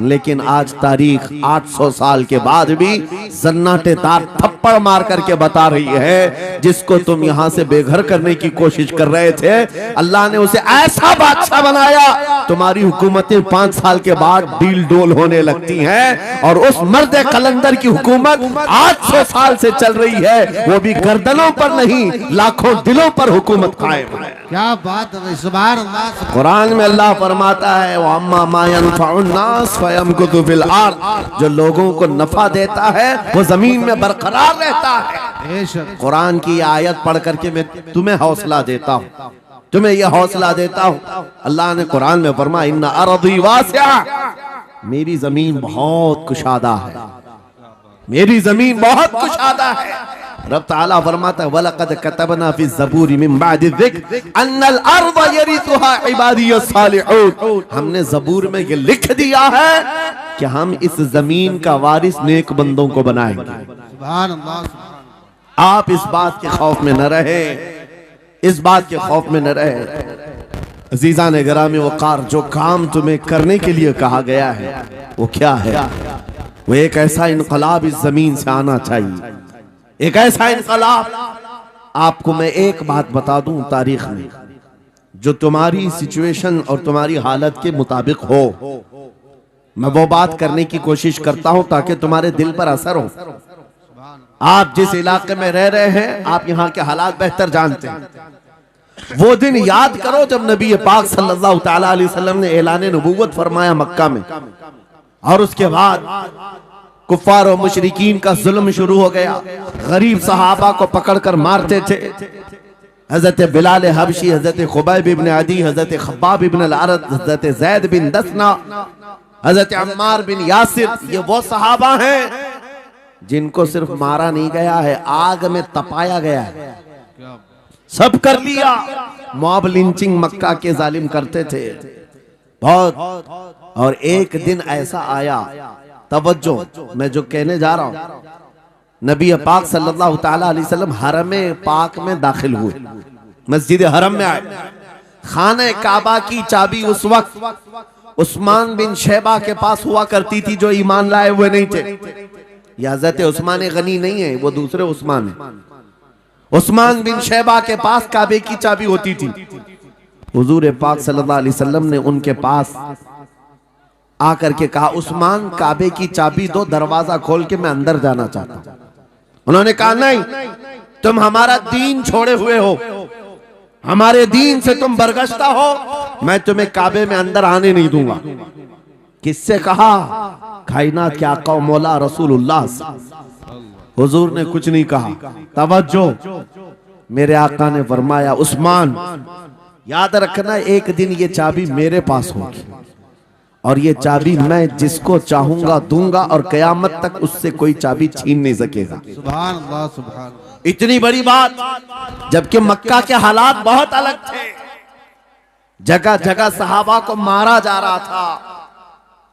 लेकिन आज तारीख 800 साल के बाद भी सन्नाटेदार थप्पड़ मार करके बता रही है, जिसको तुम यहाँ से बेघर करने की कोशिश कर रहे थे, अल्लाह ने उसे ऐसा बादशाह बनाया। तुम्हारी हुकूमतें 5 साल के बाद डील डोल होने लगती हैं, और उस मर्द कलंदर की हुकूमत 800 साल से चल रही है, वो भी गर्दनों पर नहीं, लाखों दिलों पर हुकूमत कायम है। क्या बात है। सुभान अल्लाह। कुरान में अल्लाह फरमाता है, वो अम्मा मा यनफउन्नास फयमकुतु फिल अर्द, जो लोगों को नफा देता है वो जमीन में बरकरार रहता है। कुरान की आयत पढ़ करके मैं तुम्हें हौसला देता हूँ, तुम्हें यह हौसला देता हूँ। अल्लाह ने कुरान में फरमाया, इन्ना अर्दी वासिआ, मेरी जमीन बहुत कुशादा है, मेरी जमीन बहुत कुशादा है। रब ताला फरमाता है, वलक़द कतबना फी ज़बूरी मिन बादि ज़िक्र अन्नल अर्द यरिथुहा इबादियस सालिहून, हमने ज़बूर में ये लिख दिया है कि हम इस जमीन का वारिस नेक बंदों को बनाएंगे। सुभान अल्लाह। आप इस बात के खौफ में न रहे, इस बात के खौफ में न रहे। अजीज़ान गिरामी वक़ार, जो काम तुम्हें करने के लिए कहा गया है वो क्या है? वो एक ऐसा इनकलाब इस जमीन से आना चाहिए, एक ऐसा इनकलाब। आपको मैं एक बात बता दूं, तारीख में जो तुम्हारी सिचुएशन और तुम्हारी हालत के मुताबिक हो, मैं वो बात करने की कोशिश करता हूं ताकि तुम्हारे दिल पर असर हो। आप जिस इलाके में रह रहे हैं, आप यहाँ के हालात बेहतर जानते हैं। वो दिन याद करो जब नबी पाक सल्लल्लाहु ताला अलैहि वसल्लम ने ऐलान नबूवत फरमाया मक्का में, और उसके बाद कुफ्फार और मुशरिकीन का जुल्म शुरू हो गया। गरीब सहाबा को पकड़कर मारते थे। हजरत बिलाल हबशी, हजरत खुबैब इब्न अदी, हजरत खब्बाब इब्न अल-अरद, हजरत जैद बिन दसना, हजरत अम्मार बिन यासिर, ये वो सहाबा हैं जिनको सिर्फ मारा नहीं गया है, आग में तपाया गया है। सब कर लिया। मॉब लिंचिंग मक्का के जालिम करते थे बहुत। और एक दिन ऐसा आया, तवज्जो, मैं जो कहने जा रहा हूं, नबी पाक सल्लल्लाहु ताला अलैहि वसल्लम हरम पाक में दाखिल हुए, मस्जिद हरम में आए। खाने काबा की चाबी उस वक्त उस्मान बिन शैबा के पास हुआ करती थी, जो ईमान लाए हुए नहीं थे। यह हज़रत उस्मान गनी नहीं है, वो दूसरे उस्मान है। उस्मान बिन शैबा के पास काबे की चाबी होती थी। हुजूर पाक सल्लल्लाहु अलैहि वसल्लम ने उनके पास आकर के कहा, उस्मान काबे की चाबी दो, दरवाजा खोल के मैं अंदर जाना चाहता हूं। उन्होंने कहा, नहीं, तुम हमारा दीन छोड़े हुए हो, हमारे दीन से तुम बरगश्ता हो, मैं तुम्हें काबे में अंदर आने नहीं दूंगा। किससे कहा? कायनात के आका मौला रसूलुल्लाह। हुजूर ने कुछ नहीं कहा। तवज्जो, मेरे आका ने फरमाया, उस्मान याद रखना, एक दिन ये चाबी मेरे पास होगी, और ये चाबी मैं जिसको चाहूंगा दूंगा और कयामत तक उससे कोई चाबी छीन नहीं सकेगा। सुभान अल्लाह सुभान अल्लाह। इतनी बड़ी बात, जबकि मक्का के हालात बहुत अलग थे। जगह जगह सहाबा को मारा जा रहा था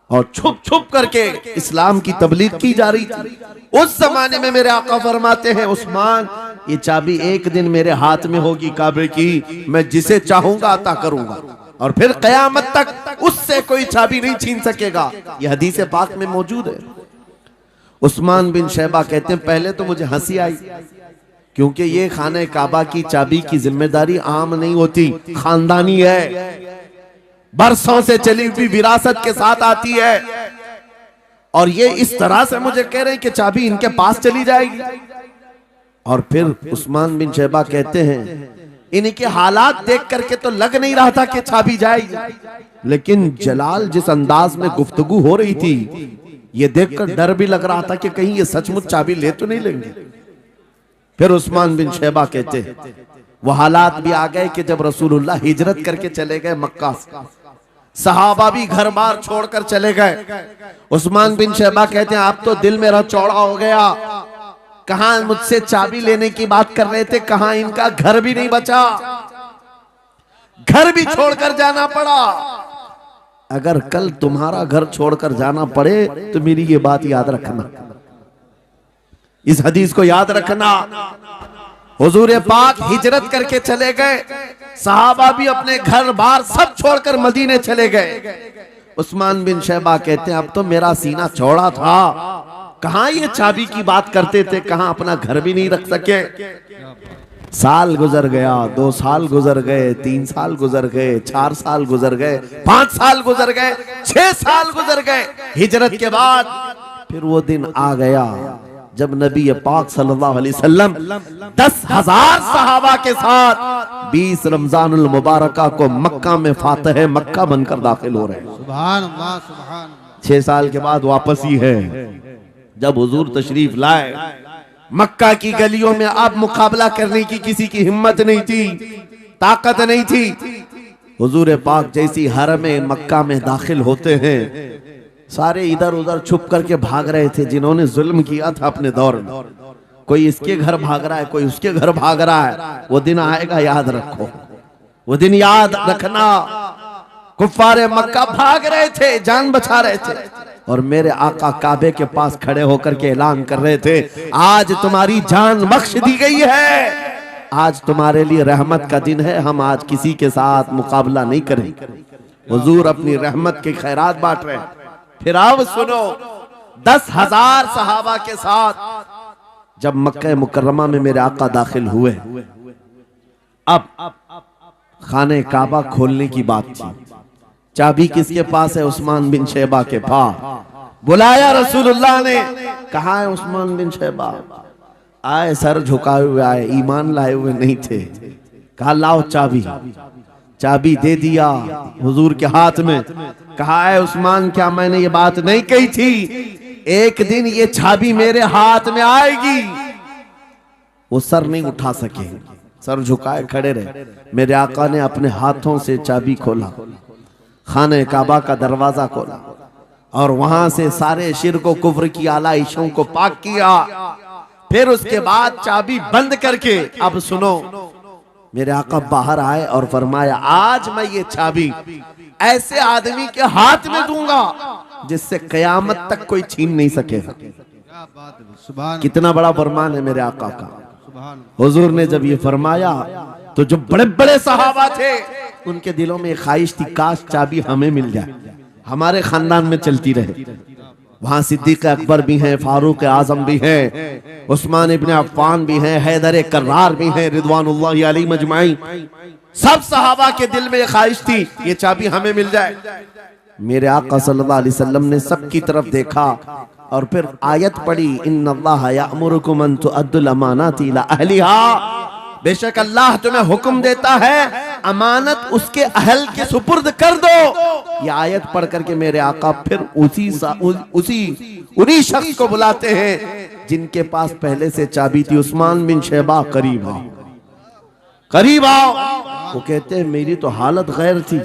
और छुप छुप करके इस्लाम की तबलीग की जा रही थी। उस जमाने में मेरे आका फरमाते हैं, उस्मान ये चाबी एक दिन मेरे हाथ में होगी काबे की, मैं जिसे चाहूंगा अता करूंगा और फिर कयामत तक उससे कोई चाबी नहीं छीन सकेगा। यह हदीस पाक में मौजूद है। उस्मान बिन शैबा कहते हैं, पहले तो मुझे हंसी आई, क्योंकि ये खाने काबा की चाबी की जिम्मेदारी आम नहीं होती, खानदानी है, बरसों से चली हुई विरासत के साथ आती है। और ये इस तरह से मुझे कह रहे हैं कि चाबी इनके पास चली जाएगी। और फिर उस्मान बिन शैबा कहते हैं, इनके हालात देख करके तो लग नहीं रहा था कि चाबी जाएगी, लेकिन जलाल जिस अंदाज में गुफ्तगू हो रही थी, ये देखकर डर भी लग रहा था कि कहीं ये सचमुच चाबी ले तो नहीं लेंगे। फिर उस्मान बिन शैबा कहते हैं, वो हालात भी आ गए कि जब रसूलुल्लाह हिजरत करके चले गए मक्का से, सहाबा भी घर बार छोड़कर चले गए। उस्मान बिन शैबा कहते हैं, आप तो दिल मेरा चौड़ा हो गया, कहां मुझसे चाबी लेने की बात कर रहे थे, कहां इनका घर भी नहीं बचा, घर भी छोड़कर जाना पड़ा। अगर कल तुम्हारा घर छोड़कर जाना पड़े तो मेरी ये बात याद रखना, इस हदीस को याद रखना। हुजूर पाक हिजरत करके चले गए, सहाबा भी अपने घर बार सब छोड़कर मदीने चले गए। उस्मान बिन शैबा कहते हैं, अब तो मेरा सीना चौड़ा था, कहां ये चाबी की बात करते थे, कहां अपना घर भी नहीं रख सके। साल गुजर गया, 2 साल गुजर गए, 3 साल गुजर गए, 4 साल गुजर गए, 5 साल गुजर गए, 6 साल गुजर गए। हिजरत के बाद फिर वो दिन आ गया जब नबी पाक सल्लल्लाहु अलैहि वसल्लम 10,000 सहाबा के साथ 20 रमजानुल मुबारका को मक्का में फातह मक्का बनकर दाखिल हो रहे हैं। सुभान अल्लाह सुभान अल्लाह। 6 साल के बाद वापस ही है, जब हुजूर तशरीफ लाए। मक्का की गलियों में अब मुकाबला करने की किसी की हिम्मत नहीं थी, ताकत नहीं थी। हुजूर पाक जैसी हरम मक्का में दाखिल होते हैं, सारे इधर उधर छुप करके भाग रहे थे जिन्होंने जुल्म किया था अपने दौर में। कोई इसके घर भाग रहा है, कोई उसके घर भाग रहा है। वो दिन आएगा, याद रखो, वो दिन याद रखना। कुफ्फारे मक्का भाग रहे थे, जान बचा रहे थे, और मेरे आका काबे के पास खड़े होकर के ऐलान कर रहे थे, आज तुम्हारी जान बख्श दी गई है, आज तुम्हारे लिए रहमत का दिन है, हम आज किसी के साथ मुकाबला नहीं करेंगे। हुजूर अपनी रहमत के खैरात बांट रहे हैं। फिर अब सुनो, 10,000 सहाबा के साथ जब मक्का मुकर्रमा में मेरे आका दाखिल हुए, अब खाने काबा खोलने की बात थी। चाबी किसके पास है? उस्मान बिन शैबा के पास। बुलाया रसूलुल्लाह ने, कहा है उस्मान बिन शैबा? आए, सर झुकाए हुए आए, ईमान लाए हुए नहीं थे। कहा लाओ चाबी। चाबी दे दिया हुजूर के हाथ में। कहा है उस्मान, क्या मैंने ये बात नहीं कही थी, एक दिन ये चाबी मेरे हाथ में आएगी? वो सर नहीं उठा सके, सर झुकाए खड़े रहे। मेरे आका ने अपने हाथों से चाबी खोला, खाने काबा का दरवाजा खोला, और वहां से सारे शिर्क को, कुफ्र की आलाइशों को पाक किया। फिर उसके बाद चाबी बंद करके, अब सुनो, मेरे आका बाहर आए और फरमाया, आज मैं ये चाबी ऐसे आदमी के हाथ में दूंगा जिससे कयामत तक कोई छीन नहीं सकेगा। क्या बात है, सुभान कितना बड़ा फरमान है मेरे आका का। सुभान। हुजूर ने जब ये फरमाया तो जो बड़े बड़े सहाबा थे उनके दिलों में ख्वाहिश थी, काश चाबी हमें मिल जाए, हमारे खानदान में चलती रहे। वहां सिद्दीक अकबर भी हैं, फारूक आजम भी हैं, उस्मान इब्ने अफ्फान भी हैं, हैदर कर्रार भी हैं, रिदवानुल्लाहि अलैहि मजमाइन। सब सहाबा के दिल में ख्वाहिश थी ये चाबी हमें मिल जाए। मेरे आका सल्लल्लाहु अलैहि वसल्लम ने सबकी तरफ देखा और फिर आयत पढ़ी, इन्नल्लाह यअमुरुकुम अन तुअद्दुल अमानाति इला अहलिहा। बेशक अल्लाह तुम्हें हुक्म देता है अमानत उसके अहल के सुपुर्द कर दो। ये आयत पढ़ करके मेरे आका फिर उन्हीं शख्स को बुलाते हैं जिनके पास पहले से चाबी थी। उस्मान बिन शैबा, करीब आओ, करीब आओ। वो कहते हैं मेरी तो हालत गैर थी,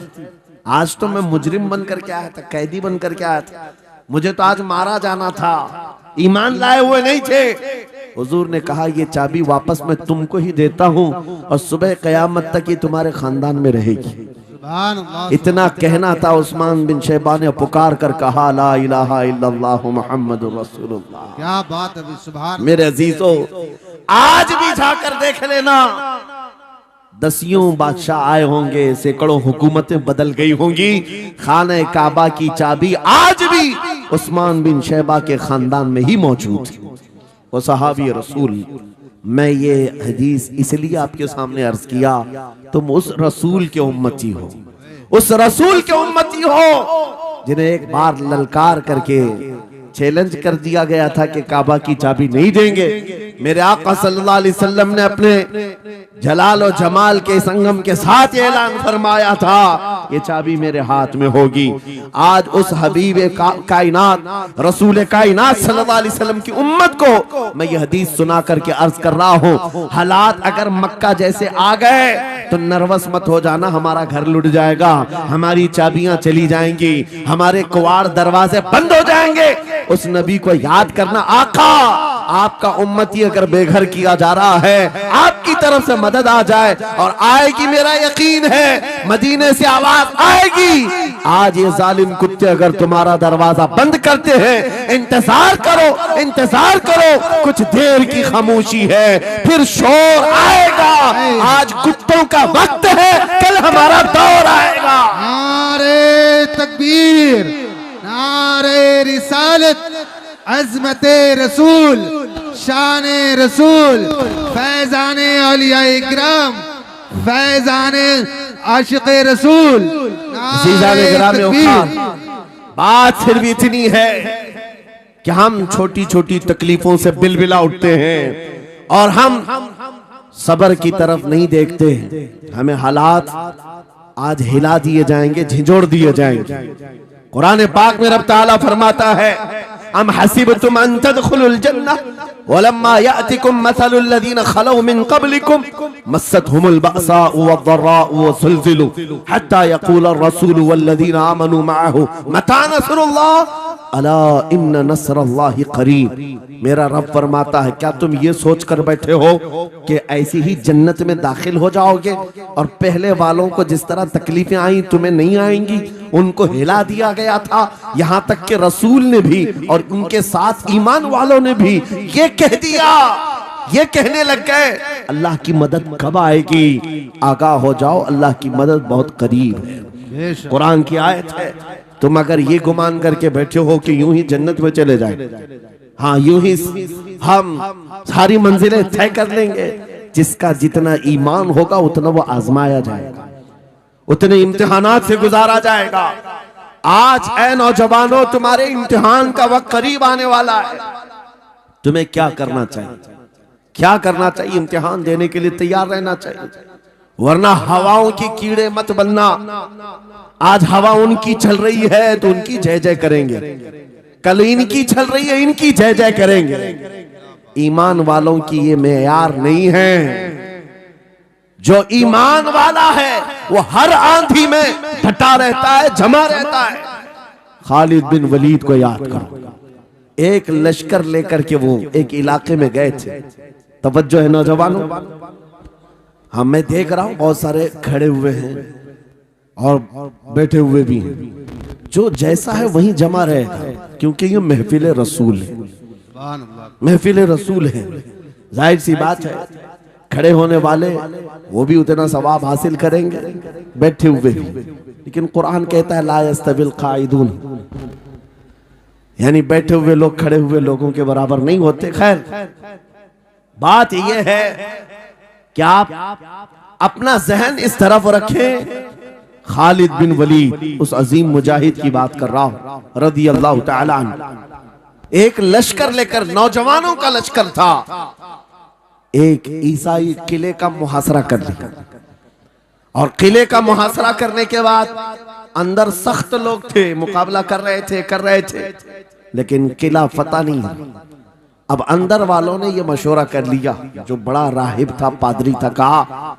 आज तो मैं मुजरिम बन करके आया था, कैदी बन करके आया था, मुझे तो आज मारा जाना था, ईमान लाए हुए नहीं थे। हुजूर ने कहा ये चाबी वापस मैं तुमको ही देता हूँ और सुबह कयामत तक ये तुम्हारे खानदान में रहेगी। सुभान अल्लाह। इतना कहना था, उस्मान बिन शैबा ने पुकार कर कहा ला इलाहा इल्लल्लाह मुहम्मदुर रसूलुल्लाह। क्या बात है, सुभान। मेरे अजीजों, आज भी जाकर देख लेना, दसियों बादशाह आए होंगे, सैकड़ों हुकूमतें बदल गई होंगी, खाने काबा की चाबी आज भी उस्मान बिन शैबा के खानदान में ही मौजूद है। वो सहाबी रसूल। मैं ये हदीस इसलिए आपके सामने अर्ज किया, तुम उस रसूल के उम्मती हो, उस रसूल के उम्मती हो जिन्हें एक बार ललकार करके चैलेंज कर दिया गया था कि काबा की चाबी नहीं देंगे। मेरे आका सल्लल्लाहु अलैहि वसल्लम ने अपने जलाल और जमाल के संगम के साथ ऐलान फरमाया था ये चाबी मेरे हाथ में होगी। आज उस हबीब कायनात रसूल कायनात सल्लल्लाहु अलैहि वसल्लम की उम्मत को मैं ये हदीस सुना करके अर्ज कर रहा हूँ, हालात अगर मक्का जैसे आ गए तो नर्वस मत हो जाना, हमारा घर लुट जाएगा, हमारी चाबियां चली जाएंगी, हमारे कुवाड़ दरवाजे बंद हो जाएंगे। उस नबी को याद करना, आका आपका उम्मती अगर बेघर किया जा रहा है, आपकी तरफ से मदद आ जाए और आएगी, मेरा यकीन है मदीने से आवाज आएगी। आज ये जालिम कुत्ते अगर तुम्हारा दरवाजा बंद करते हैं, इंतजार करो, इंतजार करो, कुछ देर की खामोशी है, फिर शोर आएगा। आज कुत्तों का वक्त है, कल हमारा दौर आएगा। नारे तकबीर, नारे रिसालत, अज़मते रसूल, शाने रसूल, फैजाने औलिया इकराम, फैजाने आशिक़े रसूल। बात सिर्फ इतनी है कि हम छोटी छोटी तकलीफों से बिलबिला उठते हैं और हम सबर की तरफ नहीं देखते। हमें हालात आज हिला दिए जाएंगे, झिझोड़ दिए जाएंगे। कुरान पाक में रब ताला फरमाता है, अम हसिबतुम अन तदखुलुल जन्नह वलम्मा यातिकुम मसलुल लज़ीना खलौ मिन क़ब्लिकुम मस्सतहुमुल बअसाउ वद्दर्राउ वज़ुलज़िलू हत्ता यक़ूल अर्रसूल वल्लज़ीना आमनू मअहु मता नस्रुल्लाह अला इन्न नस्रल्लाहि क़रीब। मेरा रब फरमाता है, क्या तुम ये सोच कर बैठे हो कि ऐसी ही जन्नत में दाखिल हो जाओगे और पहले वालों को जिस तरह तकलीफें आई तुम्हें नहीं आएंगी? उनको हिला दिया गया था, यहाँ तक कि रसूल ने भी और उनके साथ ईमान वालों ने भी ये कह दिया, ये कहने लग गए अल्लाह की मदद कब आएगी? आगाह हो जाओ, अल्लाह की मदद बहुत करीब है। कुरान की आयत है। तुम अगर ये गुमान करके बैठे हो कि यूं ही जन्नत में चले जाए, हाँ यूं ही हम सारी मंजिलें तय कर लेंगे, जिसका जितना ईमान होगा उतना वो आजमाया जाएगा, उतने इम्तिहानात से गुजारा जाएगा। आज ऐ नौजवानों, तुम्हारे इम्तिहान का वक्त करीब आने वाला है। तुम्हें क्या करना चाहिए? क्या करना चाहिए? इम्तिहान देने के लिए तैयार रहना चाहिए, वरना हवाओं की कीड़े मत बनना। आज हवा उनकी चल रही है तो उनकी जय जय करेंगे, कल इनकी चल रही है इनकी जय जय करेंगे। ईमान वालों की ये मेयार नहीं है। जो ईमान वाला है वो हर आंधी में डटा रहता है, जमा रहता है। खालिद बिन वलीद को याद करो, एक लश्कर लेकर के वो एक इलाके में गए थे। तवज्जो है नौजवानों, हाँ मैं देख रहा हूं बहुत सारे खड़े हुए हैं और बैठे हुए भी हैं। जो जैसा है वहीं जमा रहेगा, क्योंकि ये महफिल रसूल है, महफिल रसूल है। जाहिर सी बात है, खड़े होने वाले वो भी उतना सवाब हासिल करेंगे, बैठे हुए भी। लेकिन कुरान कहता है ला यस्तविल काइदून, यानी बैठे हुए लोग खड़े हुए लोगों के बराबर नहीं होते। खैर, बात यह है कि आप अपना जहन इस तरफ रखें। खालिद बिन वलीद, उस अजीम मुजाहिद की बात कर रहा हूं रज़ी अल्लाह तआला अन्हु। एक लश्कर लेकर, नौजवानों का लश्कर था, एक ईसाई किले का मुहासरा कर लिया। और किले का मुहासरा करने के बाद अंदर सख्त लोग थे, मुकाबला कर रहे थे, लेकिन किला फतह नहीं हुआ। अब अंदर वालों ने यह मशवरा कर लिया, जो बड़ा राहिब था, पादरी था, कहा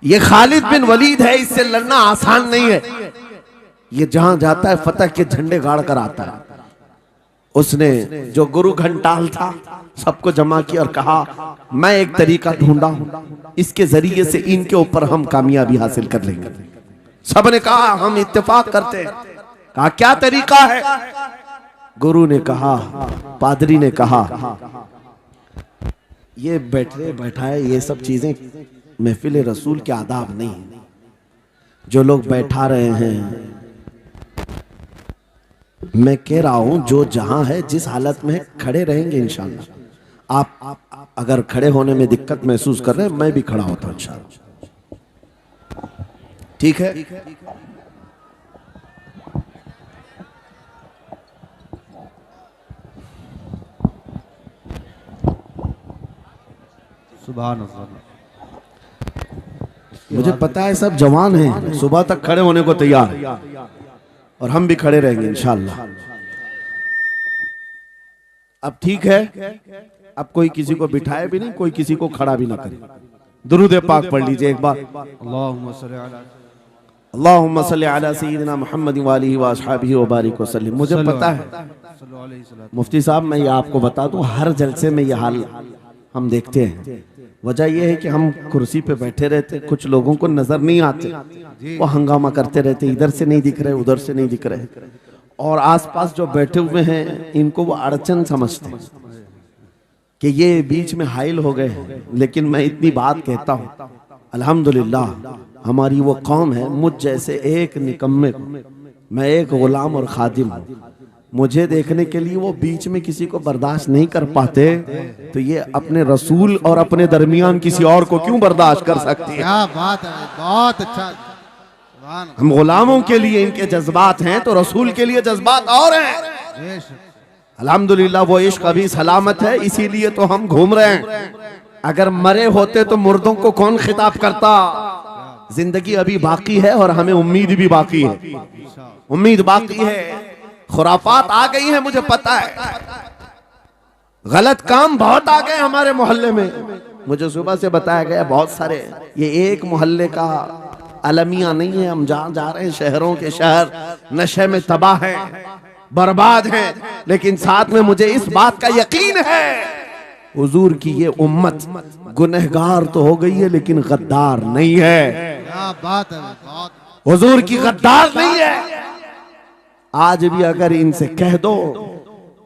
ये खालिद बिन वलीद है, इससे लड़ना आसान नहीं है, ये जहां जाता है फतह के झंडे गाड़ कर आता है। उसने जो गुरु घंटाल था सबको जमा किया और कहा मैं एक तरीका ढूंढा हूं, इसके जरिए से इनके ऊपर हम कामयाबी हासिल कर लेंगे। सबने कहा हम इत्तेफाक करते हैं। कहा क्या तरीका है? गुरु ने कहा, पादरी ने कहा ये बैठाए ये सब चीजें महफिल रसूल के आदाब नहीं। जो लोग बैठा रहे हैं, मैं कह रहा हूं जो जहां है जिस हालत में है खड़े रहेंगे इंशाअल्लाह। आप अगर खड़े होने में दिक्कत महसूस कर रहे हैं, मैं भी खड़ा होता हूं इंशाअल्लाह। ठीक है? सुभान अल्लाह। मुझे पता है सब जवान हैं, सुबह तक खड़े होने को तैयार हैं और हम भी खड़े रहेंगे इंशाअल्लाह। अब ठीक है, अब कोई किसी को बिठाए भी नहीं, कोई किसी को खड़ा भी ना करे। दुरूद पाक पढ़ लीजिए एक बार। अल्लाहुम्मा सल्ली अला सय्यिदिना मुहम्मद व आलिहि व अस्हाबिहि व बारिक वसल्लम। मुझे पता है मुफ्ती साहब, मैं ये आपको बता दूं, हर जलसे में ये हाल हम देखते हैं। वजह यह है कि हम कुर्सी पे बैठे रहते, कुछ लोगों को नजर नहीं आते, वो हंगामा करते रहते, इधर से नहीं दिख रहे, उधर से नहीं दिख रहे, और आसपास जो बैठे हुए हैं इनको वो अड़चन समझते हैं कि ये बीच में हाइल हो गए हैं। लेकिन मैं इतनी बात कहता हूँ, अल्हम्दुलिल्लाह हमारी वो कौम है, मुझ जैसे एक निकम्मे को, मैं एक गुलाम और खादिम हूँ, मुझे देखने के लिए वो बीच में किसी को बर्दाश्त नहीं कर पाते, तो ये अपने रसूल और अपने दरमियान किसी और को क्यों बर्दाश्त कर सकती है? क्या बात है, बहुत अच्छा। हम गुलामों के लिए इनके जज्बात हैं तो रसूल के लिए जज्बात और हैं। अल्हम्दुलिल्लाह वो इश्क अभी सलामत है, इसीलिए तो हम घूम रहे हैं। अगर मरे होते तो मुर्दों को कौन खिताब करता? जिंदगी अभी बाकी है और हमें उम्मीद भी बाकी है, उम्मीद बाकी है। खुराफात आ गई है, मुझे पता है, गलत काम बहुत आ गए हमारे मोहल्ले में। मुझे सुबह से बताया गया बहुत सारे, ये एक मोहल्ले का अलमिया नहीं है, हम जहां जा रहे हैं शहरों के शहर नशे में तबाह हैं, बर्बाद हैं। लेकिन साथ में मुझे इस बात का यकीन है, हुजूर की ये उम्मत गुनहगार तो हो गई है लेकिन गद्दार नहीं है। क्या बात है, बहुत। हुजूर की गद्दार नहीं है। आज भी अगर इनसे कह दो,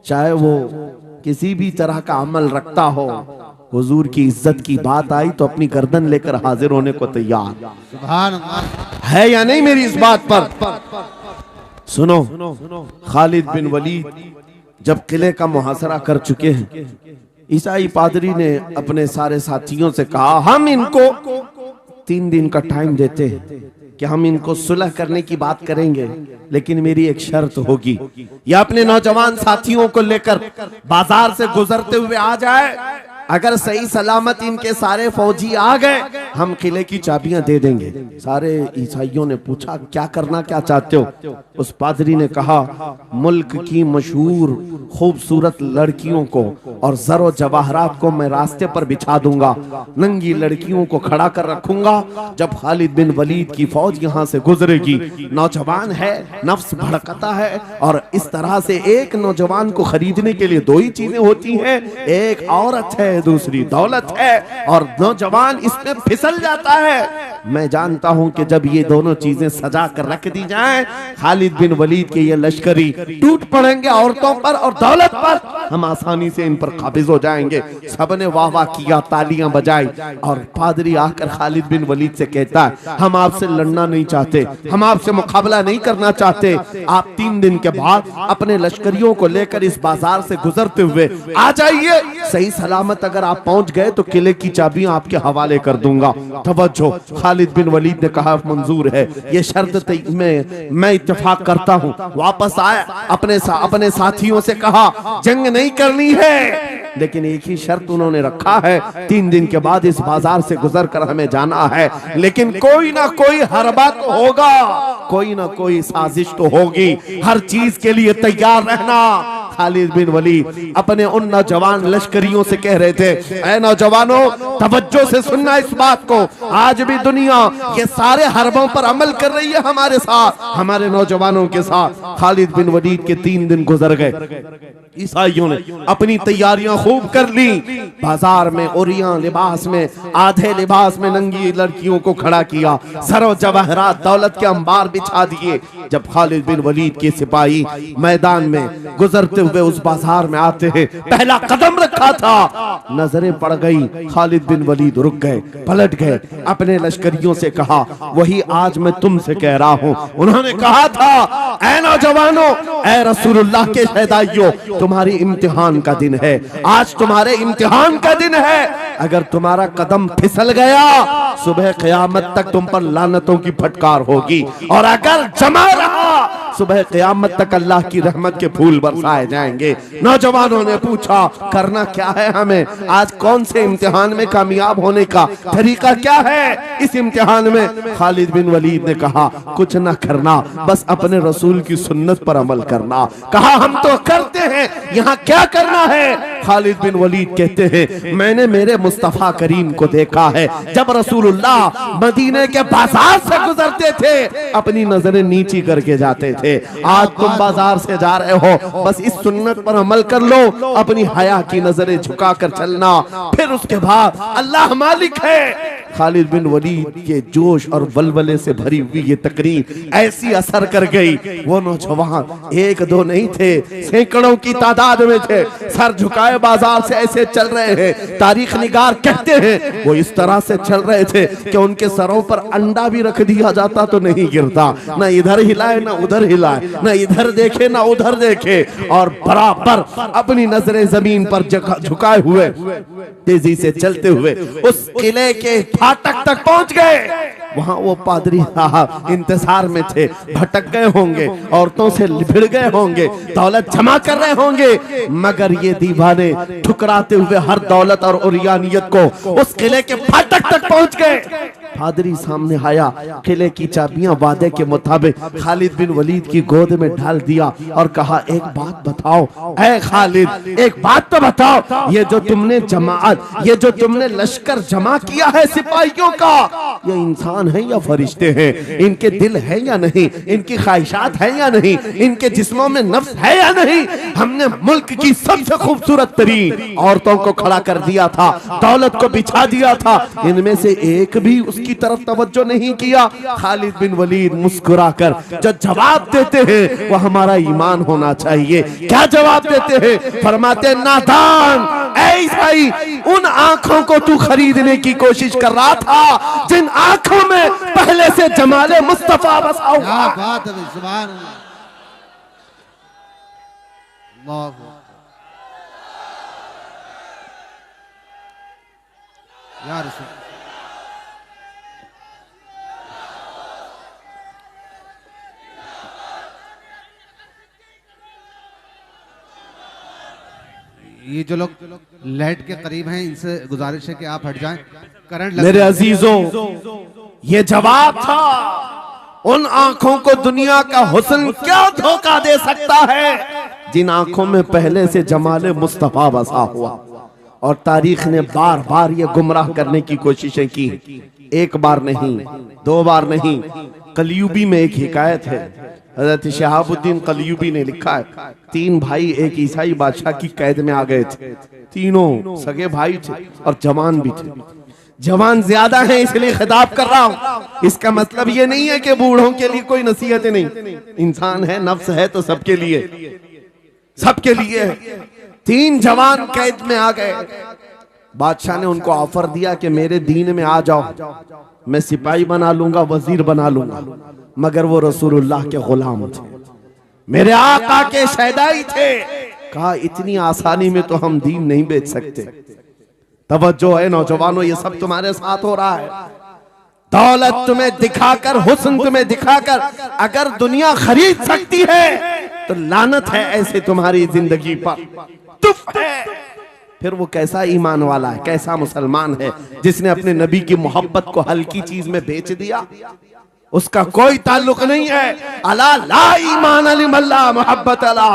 चाहे वो किसी भी तरह का अमल रखता हो, हुजूर की इज्जत की बात आई तो अपनी गर्दन लेकर हाजिर होने को तैयार सुभान अल्लाह है या नहीं मेरी इस बात पर? सुनो, खालिद बिन वलीद जब किले का मुहासरा कर चुके हैं, ईसाई पादरी ने अपने सारे साथियों से कहा हम इनको 3 दिन का टाइम देते हैं कि हम इनको सुलह करने की बात करेंगे, लेकिन मेरी एक शर्त होगी, या अपने नौजवान साथियों को लेकर बाजार से गुजरते हुए आ जाए, अगर सही सलामत इनके सारे फौजी आ गए हम किले की चाबियां दे देंगे। सारे ईसाइयों ने पूछा क्या करना, क्या चाहते हो? उस पादरी ने कहा मुल्क की मशहूर खूबसूरत लड़कियों को और जरो जवाहरात को मैं रास्ते पर बिछा दूंगा, नंगी लड़कियों को खड़ा कर रखूंगा, जब खालिद बिन वलीद की फौज यहाँ से गुजरेगी, नौजवान है, नफ्स भड़कता है, और इस तरह से एक नौजवान को खरीदने के लिए 2 ही चीजें होती हैं, एक औरत है, दूसरी दौलत है, और नौजवान इसमें फिसल जाता है। मैं जानता हूं कि जब ये दोनों चीजें सजा कर रख दी जाएं, खालिद बिन वलीद के ये लश्करी टूट पड़ेंगे औरतों पर और दौलत पर, हम आसानी से इन पर काबिज हो जाएंगे। सबने वाह वाह किया, तालियां बजाई, और पादरी आकर खालिद बिन वलीद से कहता है हम आपसे लड़ना नहीं चाहते, हम आपसे मुकाबला नहीं करना चाहते, आप 3 दिन के बाद अपने लश्करियों को लेकर इस बाजार से गुजरते हुए आ जाइए, सही सलामत अगर आप पहुंच गए तो किले की चाबियां आपके हवाले कर दूंगा। तवज्जो, खालिद बिन वलीद ने कहा मंजूर है, ये शर्त मैं इत्तेफाक करता हूं। वापस आया, अपने साथियों से कहा जंग नहीं करनी है, लेकिन एक ही शर्त उन्होंने रखा है, 3 दिन के बाद इस बाजार से गुजर कर हमें जाना है, लेकिन कोई ना कोई हरबा तो होगा, कोई ना कोई साजिश तो होगी, हर चीज के लिए तैयार रहना। खालिद बिन वलीद अपने उन नौजवान लश्करियों से कह रहे थे, ऐ नौजवानों तवज्जो से सुनना इस बात को, आज भी दुनिया ये सारे हरबों पर अमल कर रही है हमारे साथ, हमारे नौजवानों के साथ। खालिद बिन वलीद के 3 दिन गुजर गए, ईसाइयों ने अपनी तैयारियां खूब कर ली, बाजार में उरिया लिबास में, आधे लिबास में नंगी लड़कियों को खड़ा किया, सरो जवाहरात दौलत के अंबार बिछा दिए। जब खालिद बिन वलीद के सिपाही मैदान में गुजरते हुए उस बाजार में आते हैं, पहला कदम रखा था, नजरें पड़ गई, खालिद बिन वलीद रुक गए, पलट गए, अपने लश्करियों से कहा, वही आज मैं तुमसे कह रहा हूं। उन्होंने कहा था, ऐ नौजवानों, ऐ रसूलुल्लाह के शहदाइयों, तुम्हारी इम्तिहान का दिन है, आज तुम्हारे इम्तिहान का दिन है। अगर तुम्हारा कदम फिसल गया, सुबह क़यामत तक तुम पर लानतों की फटकार होगी, और अगर जमा रहा, सुबह क़यामत तक अल्लाह की रहमत के फूल बरसाए जाएंगे। नौजवानों ने पूछा, करना क्या है हमें, आज कौन से इम्तिहान में कामयाब होने का तरीका क्या है इस इम्तिहान में? खालिद बिन वलीद ने कहा, कुछ ना करना, बस अपने रसूल की सुन्नत पर अमल करना। कहा, हम तो करते हैं, यहाँ क्या करना है? खालिद बिन वलीद कहते हैं, मैंने मेरे मुस्तफा करीम को देखा है, जब रसूलुल्लाह मदीने के बाजार से गुजरते थे अपनी नजरें नीची करके जाते थे। आज तुम बाजार से जा रहे हो, बस इस सुन्नत पर अमल कर लो, अपनी हया की नजरें झुकाकर चलना, फिर उसके बाद अल्लाह मालिक है। खालिद बिन वलीद के जोश और वलवले से भरी हुई ये तकरीर ऐसी असर कर गई, वो नौजवान एक दो नहीं थे, सैकड़ों की तादाद में थे, सर झुकाए बाजार से ऐसे चल रहे हैं। तारीख निगार कहते हैं वो इस तरह से चल रहे थे कि उनके सरों पर अंडा भी रख दिया जाता तो नहीं गिरता, न इधर हिलाए न उधर हिलाए, न इधर देखे न उधर देखे, और बराबर अपनी नजरें जमीन पर झुकाए हुए तेजी से चलते हुए उस किले के फाटक तक पहुंच गए। वहां वो पादरी साहब इंतजार में थे, भटक गए होंगे, औरतों से लिपट गए होंगे, दौलत जमा कर रहे होंगे, मगर ये दीवाने ठुकराते हुए हर दौलत और उरियानियत को उस किले के फाटक तक पहुंच गए। पादरी सामने आया, किले की चाबियां वादे के मुताबिक खालिद बिन वलीद की गोद में डाल दिया और कहा, एक बात बताओ ऐ खालिद, एक बात तो बताओ, ये जो तुमने जमात, ये जो तुमने लश्कर जमा किया है सिपाहियों का, ये इंसान है या फरिश्ते हैं? इनके दिल है या नहीं? इनकी ख्वाहिशात है या नहीं? इनके जिस्मों में नफ्स है या नहीं? हमने मुल्क की सबसे खूबसूरत तरीन औरतों को खड़ा कर दिया था, दौलत को बिछा दिया था, इनमें से एक भी उसकी तरफ तवज्जो नहीं किया। खालिद बिन वलीद मुस्कुराकर जो जवाब देते हैं वो हमारा ईमान होना चाहिए। क्या जवाब देते हैं? फरमाते, नादान, ऐ ईसाई, उन आंखों को तू खरीदने की कोशिश कर रहा था जिन आंखों में पहले से जमाले मुस्तफा बसा हुआ। क्या बात है, सुभान अल्लाह। या रसूल, ये जो लोग लाइट के करीब हैं इनसे गुजारिश है कि आप हट जाएं, करंट लग। मेरे अजीजों, ये जवाब था, उन आंखों को दुनिया का हुस्न क्या धोखा दे सकता है जिन आंखों में पहले से जमाले मुस्तफा बसा हुआ। और तारीख ने बार बार ये गुमराह करने की कोशिशें की, एक बार नहीं, 2 बार नहीं। कलयुबी में एक हिकायत है, हजरत शहाबुद्दीन कलयुबी ने लिखा है, 3 भाई एक ईसाई बादशाह की कैद में आ गए थे, तीनों सगे भाई थे और जवान भी थे। जवान ज्यादा है इसलिए खिताब कर रहा हूं, इसका मतलब ये नहीं है कि बूढ़ों के लिए कोई नसीहतें नहीं, इंसान है, नफ्स है तो सबके लिए, सबके लिए। 3 जवान कैद में आ गए, बादशाह ने उनको ऑफर दिया कि मेरे दीन में आ जाओ, मैं सिपाही बना लूंगा, वजीर बना लूंगा, मगर वो रसूलुल्लाह के गुलाम थे, मेरे आका के शहदाई थे। कहा, इतनी आसानी में तो हम दीन नहीं बेच सकते। तवज्जो है नौजवानों, ये सब तुम्हारे साथ हो रहा है, दौलत तुम्हें दिखाकर, हुस्न तुम्हें दिखाकर अगर दुनिया खरीद सकती है तो लानत है ऐसे तुम्हारी जिंदगी पर, तुफ है। फिर वो कैसा ईमान वाला है, कैसा मुसलमान है जिसने अपने नबी की मोहब्बत को हल्की चीज में बेच दिया? उसका कोई ताल्लुक नहीं है। अला ला ईमान लिमल्ला मोहब्बत अला,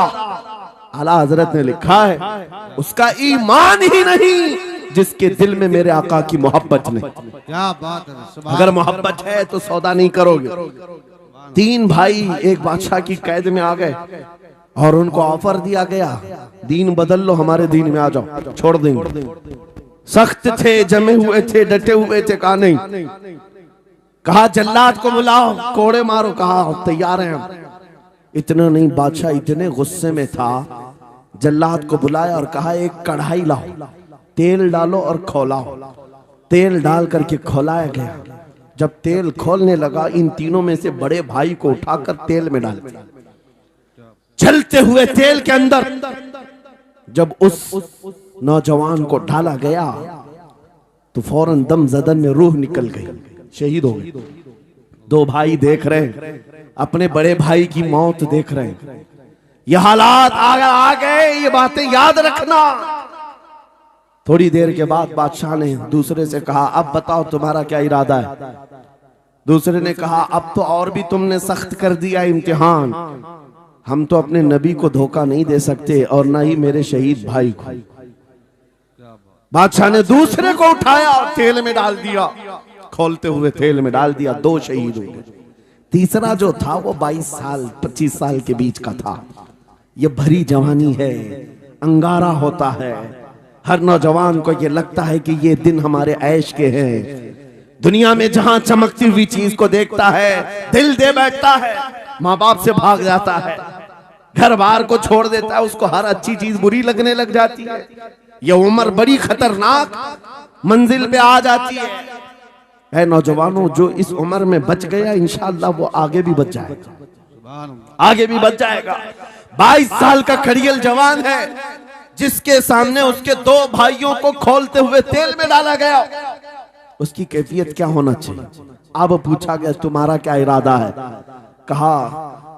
आला हजरत ने लिखा है उसका ईमान ही नहीं जिसके दिल में मेरे आका की मोहब्बत नहीं। क्या बात है, अगर मोहब्बत है तो सौदा नहीं करोगे। 3 भाई एक बादशाह की कैद में आ गए और उनको ऑफर दिया गया, दीन बदल लो, हमारे दीन में आ जाओ, छोड़ देंगे। सख्त थे, जमे हुए थे, डटे हुए थे, कहा नहीं। कहा जल्लाद को बुलाओ, कोड़े मारो, कहा तैयार हैं हम। इतना नहीं, बादशाह इतने गुस्से में था, जल्लाद को बुलाया और कहा एक कढ़ाई लाओ, तेल डालो और खौलाओ। तेल डाल करके खौलाया गया। जब तेल खोलने लगा, इन तीनों में से बड़े भाई को उठाकर तेल में डाल दिया। जलते हुए तेल के अंदर जब उस नौजवान को डाला गया तो फौरन दम जदन में रूह निकल गई, शहीद हो गए। 2 भाई देख रहे हैं, अपने बड़े भाई की मौत देख रहे हैं। ये हालात आ गए, ये बातें याद रखना। थोड़ी देर के बाद बादशाह ने दूसरे से कहा अब बताओ तुम्हारा क्या इरादा है। दूसरे ने कहा अब तो और भी तुमने सख्त कर दिया इम्तिहान, हम तो अपने नबी को धोखा नहीं दे सकते और ना ही मेरे शहीद भाई को। बादशाह ने दूसरे को उठाया और तेल में डाल दिया, खोलते हुए तेल में डाल दिया, 2 शहीद हो गए। तीसरा जो था वो 22 साल 25 साल के बीच का था। ये भरी जवानी है, अंगारा होता है। हर नौजवान को ये लगता है कि ये दिन हमारे ऐश के हैं। दुनिया में जहां चमकती हुई चीज को देखता है दिल दे बैठता है, माँ बाप से भाग जाता है, घर बार को छोड़ देता है, उसको हर अच्छी चीज बुरी लगने लग जाती है। ये उम्र बड़ी खतरनाक मंजिल पे आ जाती है। ऐ नौजवानों, जो इस उम्र में बच गया इंशाअल्लाह वो आगे भी बच जाएगा, आगे भी बच जाएगा। 22 साल का खड़ियल जवान है जिसके सामने उसके 2 भाइयों को खोलते हुए तेल में डाला गया। उसकी कैफियत क्या होना चाहिए? अब पूछा गया तुम्हारा क्या इरादा है? कहा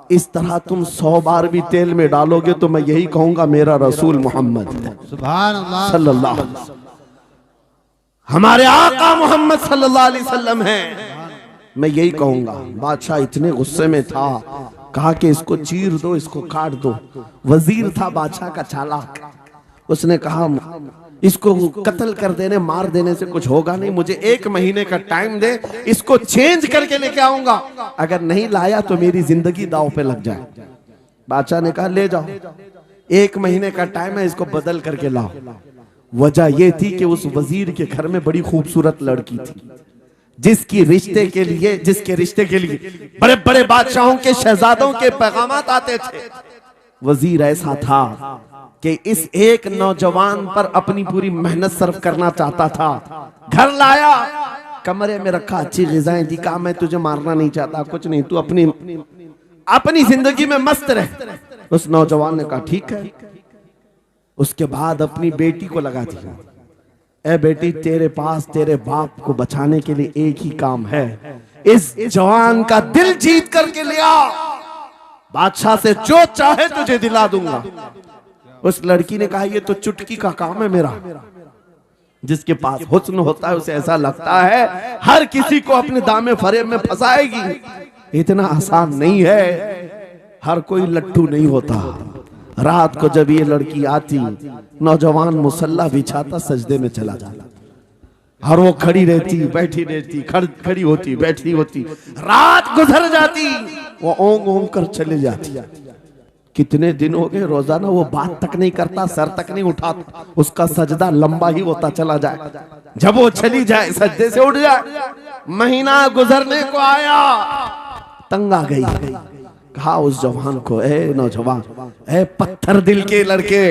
इस तरह तुम 100 बार भी तेल में डालोगे तो मैं यही कहूंगा मेरा रसूल मोहम्मद सुभान अल्लाह सल्लल्लाहु अलैहि वसल्लम, हमारे आका मोहम्मद सल्लल्लाहु अलैहि वसल्लम है, मैं यही कहूंगा। बादशाह इतने गुस्से में था, कहा कि इसको चीर दो, इसको काट दो। वजीर था बादशाह का चालाक, उसने कहा इसको कत्ल कर देने मार देने से कुछ होगा नहीं, मुझे 1 महीने का टाइम दे, इसको चेंज करके लेके आऊंगा, अगर नहीं लाया तो मेरी जिंदगी दांव पे लग जाए। बादशाह ने कहा ले जाओ, 1 महीने का टाइम है, इसको बदल करके लाओ। वजह यह थी कि उस वजीर के घर में बड़ी खूबसूरत लड़की थी जिसके रिश्ते के लिए बड़े बड़े बादशाहों के शहजादों के पैगामात आते थे। वजीर ऐसा था कि इस एक नौजवान पर अपनी पूरी मेहनत सर्व करना चाहता था। घर लाया, कमरे में रखा, अच्छी ग़िज़ाएं दी, कहा मैं तुझे मारना नहीं चाहता, कुछ नहीं, तू अपनी जिंदगी में मस्त रह। उस नौजवान ने कहा ठीक है। उसके बाद अपनी बेटी को लगा दिया, ए बेटी तेरे पास तेरे बाप को बचाने के लिए एक ही काम है, इस जवान का दिल जीत करके ले आ, बादशाह से जो चाहे तुझे दिला दूंगा। उस लड़की ने कहा ये तो चुटकी का काम है मेरा। जिसके पास हुस्न होता है उसे ऐसा लगता है हर किसी को अपने दामे फरेब में फंसाएगी। इतना आसान नहीं है, हर कोई लट्टू नहीं होता। रात को जब ये लड़की आती, नौजवान मुसल्ला बिछाता, सजदे में चला जाता, और वो खड़ी रहती बैठी रहती, खड़ी होती बैठी होती, रात गुजर जाती, वो ओंग ओंग कर चले जाती। कितने दिन हो गए, रोजाना वो बात तक नहीं करता, सर तक नहीं उठाता, उसका सजदा लंबा ही होता चला जाए। जब वो चली जाए सजदे से उठ जाए। महीना गुजरने को आया, तंग आ गई, कहा उस जवान को, ए नौजवान, ए पत्थर दिल के लड़के,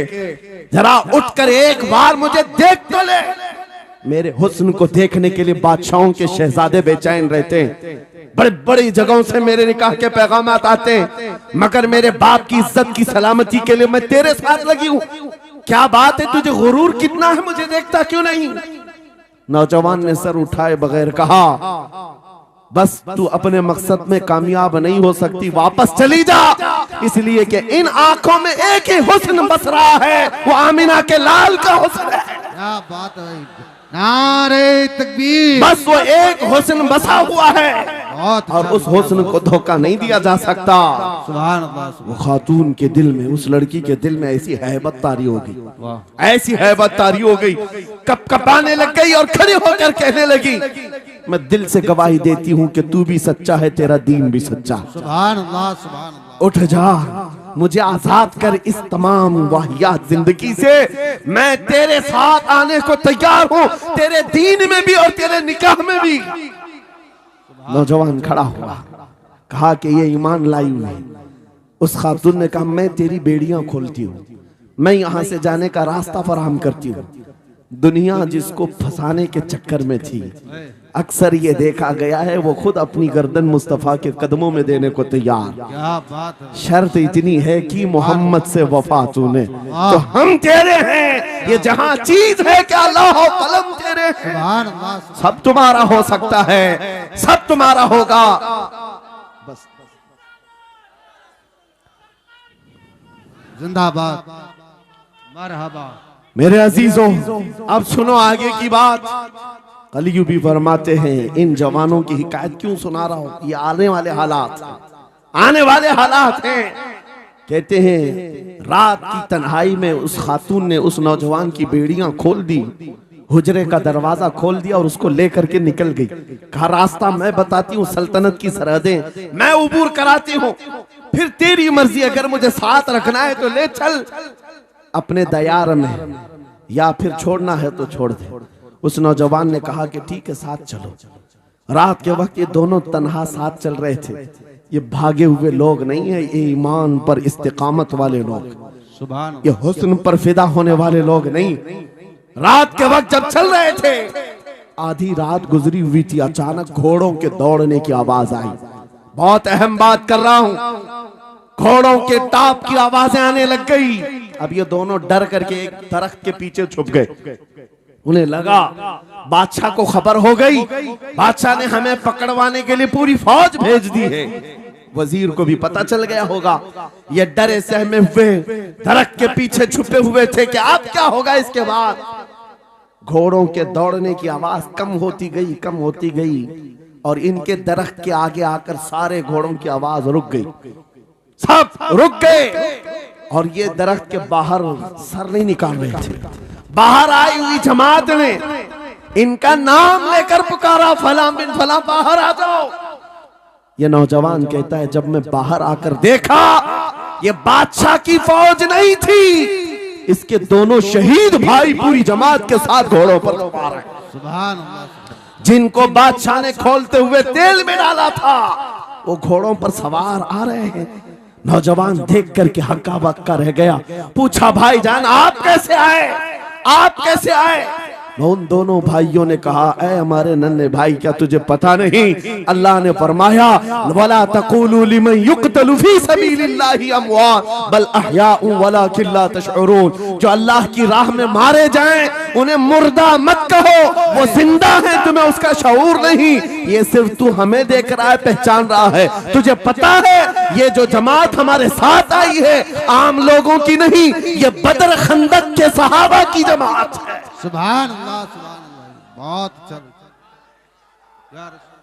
जरा उठकर एक बार मुझे देख तो ले। मेरे हुस्न को देखने के लिए बादशाहों के शहजादे बेचैन रहते हैं, बड़े बड़ी जगहों से मेरे निकाह के पैगामात आते हैं, मगर मेरे बाप की इज्जत की सलामती के लिए मैं तेरे साथ लगी हूँ। क्या बात है, तुझे गुरूर कितना है, मुझे देखता क्यों नहीं? नौजवान ने सर उठाए बगैर कहा, बस तू अपने मकसद में कामयाब नहीं हो सकती, वापस चली जा, इसलिए कि इन आंखों में एक ही हुस्न बस रहा है, वो आमिना के लाल का हुस्न है। क्या बात है, नारे तकबीर, बस वो एक हुस्न बसा हुआ है। बहुत और उस हुस्न को धोखा नहीं दिया जा सकता। सुभान अल्लाह, वो खातून के दिल में, उस लड़की के दिल में ऐसी हैबत तारी हो गई, ऐसी हैबत तारी हो गई, कपकपाने लग गई और खड़े होकर कहने लगी, मैं दिल से गवाही देती हूँ कि तू भी सच्चा है, तेरा दीन भी सच्चा। सुभान अल्लाह, सुभान अल्लाह। उठ जा, मुझे आजाद कर इस तमाम वाहियात जिंदगी से, मैं तेरे साथ आने को तैयार हूँ, तेरे दीन में भी और तेरे निकाह में भी। नौजवान खड़ा हुआ, कहा कि ये ईमान लाई हुई। उस खातून ने कहा, मैं तेरी बेड़ियां खोलती हूँ, मैं यहाँ से जाने का रास्ता फराहम करती हूँ। दुनिया जिसको फंसाने के चक्कर में थी, अक्सर ये देखा गया है वो खुद अपनी गर्दन मुस्तफा के कदमों में देने को तैयार। क्या बात है। शर्त इतनी है कि मोहम्मद से वफा तूने, तो हम तेरे हैं। ये जहां चीज है कि अल्लाह कलम तेरे हैं। सुभान अल्लाह, सब तुम्हारा हो सकता है, सब तुम्हारा होगा। बस जिंदाबाद, मरहबा। मेरे अजीजों, अब सुनो आगे की बात। कलियू भी फरमाते हैं, इन जवानों की हिकायत क्यों सुना रहा हूं, ये आने वाले हालात, आने वाले हालात हैं। कहते हैं रात की तन्हाई में उस खातून ने उस नौजवान की बेड़ियां खोल दी, हुजरे का दरवाजा खोल दिया और उसको लेकर के निकल गई। कहा, रास्ता मैं बताती हूँ, सल्तनत की सरहदें मैं उबूर कराती हूँ, फिर तेरी मर्जी, अगर मुझे साथ रखना है तो ले चल अपने दयार में, या फिर छोड़ना है तो छोड़ दे। उस नौजवान ने कहा कि ठीक है, साथ चलो। रात के वक्त ये दोनों तन्हा साथ चल रहे थे। ये भागे हुए लोग नहीं है, ये ईमान पर इस्तिकामत वाले लोग, सुभान, ये हुस्न पर फिदा होने वाले लोग नहीं। रात के वक्त जब चल रहे थे, आधी रात गुजरी हुई थी, अचानक घोड़ों के दौड़ने की आवाज आई। बहुत अहम बात कर रहा हूं, घोड़ों के टाप की आवाजें आने लग गई। अब ये दोनों डर करके एक दरख्त के पीछे छुप गए। उन्हें लगा बादशाह को खबर हो गई, बादशाह ने हमें पकड़वाने के लिए पूरी फौज भेज दी है। वजीर को भी पता चल गया होगा। ये डरे सहमे हुए दरख्त के पीछे छुपे हुए थे कि अब क्या होगा इसके बाद। घोड़ों के दौड़ने की आवाज कम होती गई, कम होती गई, और इनके दरख्त के आगे आकर सारे घोड़ों की आवाज रुक गई, सब रुक गए। और ये दरख्त के बाहर सर नहीं निकाल रहे थे। बाहर आई हुई जमात ने इनका नाम लेकर पुकारा, फलां बिन फलां बाहर आ जाओ। ये नौजवान कहता है, जब मैं बाहर आकर देखा, ये बादशाह की फौज नहीं थी, इसके दोनों शहीद भाई पूरी जमात के साथ घोड़ों पर सवार हैं। सुभान अल्लाह। जिनको बादशाह ने खोलते हुए तेल में डाला था, वो घोड़ों पर सवार आ रहे हैं। नौजवान देख करके हक्का बक्का रह गया। पूछा, भाईजान आप कैसे आए, आप कैसे आए? उन दोनों भाइयों ने कहा, ऐ हमारे नन्हे भाई, क्या तुझे पता नहीं, अल्लाह ने फरमाया, वला तक़ूलू लिमन युक़तलु फी सबीलिल्लाहि अमवात बल अहयाउ वलाकिन ला तशउरून। जो अल्लाह की राह में मारे जाएं, उन्हें मुर्दा मत कहो, वो जिंदा है, तुम्हें उसका शऊर नहीं। ये सिर्फ तू हमें देख रहा है, पहचान रहा है। तुझे पता है ये जो जमात हमारे साथ आई है, आम लोगों की नहीं, ये बदर खंदक के सहाबा की जमात है। सुभान अल्लाह, सुभान अल्लाह। बहुत अच्छा या रसूल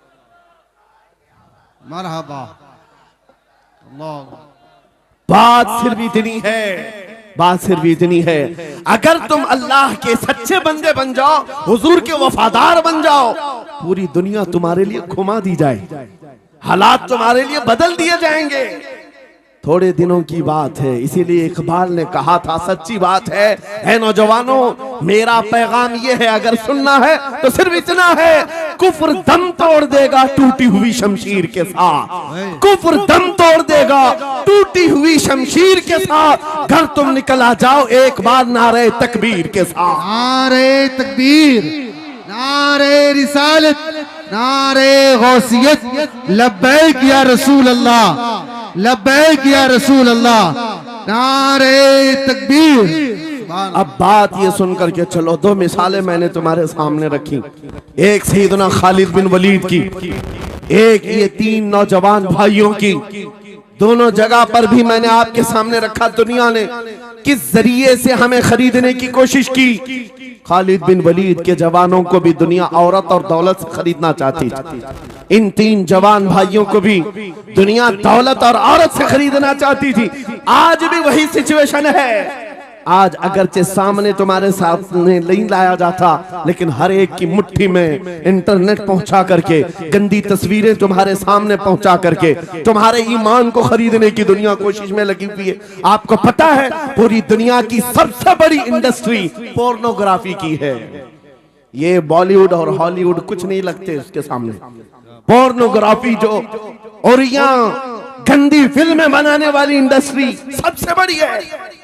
अल्लाह, मरहबा। अल्लाह। बात सिर्फ इतनी है, बात सिर्फ इतनी है, अगर तुम अल्लाह के सच्चे बंदे बन जाओ, हुजूर के वफादार बन जाओ, पूरी दुनिया तुम्हारे लिए घुमा दी जाए, हालात तुम्हारे लिए बदल दिए जाएंगे। थोड़े दिनों की बात है, इसीलिए इकबाल ने कहा था, सच्ची बात है नौजवानों, मेरा पैगाम ये है, अगर सुनना है तो सिर्फ इतना है, कुफ्र दम तोड़ देगा टूटी हुई शमशीर के साथ, कुफ्र दम तोड़ देगा टूटी हुई शमशीर के साथ। घर तुम निकल आ जाओ एक बार नारे तकबीर के साथ। नारे तकबीर, नारे रिसालत, नारे गौसियत, लब्बैक या रसूल अल्लाह, लब्बैक या रसूल अल्लाह, नारे तकबीर। अब बात ये सुनकर के चलो, दो मिसालें मैंने तुम्हारे सामने रखी, एक सैयदना खालिद बिन वलीद की, एक ये तीन नौजवान भाइयों की। दोनों जगह पर भी मैंने आपके सामने रखा, दुनिया ने किस जरिए से हमें खरीदने की कोशिश की। खालिद बिन वलीद के जवानों को भी दुनिया औरत और दौलत से खरीदना चाहती थी। इन 3 जवान भाइयों को भी दुनिया दौलत और औरत से खरीदना चाहती थी। आज भी वही सिचुएशन है। आज अगरचे सामने तुम्हारे सामने नहीं लाया जाता, लेकिन हर एक की मुट्ठी में इंटरनेट पहुंचा करके, गंदी तस्वीरें तुम्हारे सामने पहुंचा करके तुम्हारे ईमान को खरीदने की दुनिया कोशिश में लगी हुई है। आपको पता है पूरी दुनिया की सबसे बड़ी इंडस्ट्री पोर्नोग्राफी की है। ये बॉलीवुड और हॉलीवुड कुछ नहीं लगते उसके सामने। पोर्नोग्राफी जो और गंदी फिल्में बनाने वाली इंडस्ट्री सबसे बड़ी है।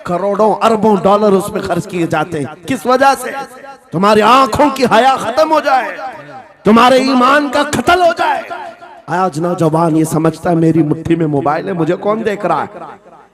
करोड़ों अरबों डॉलर उसमें खर्च किए जाते हैं। किस वजह से? तुम्हारी आंखों की हया खत्म हो जाए, तुम्हारे ईमान का कत्ल हो जाए। आज नौजवान ये समझता है मेरी मुट्ठी में मोबाइल है, मुझे कौन देख रहा है।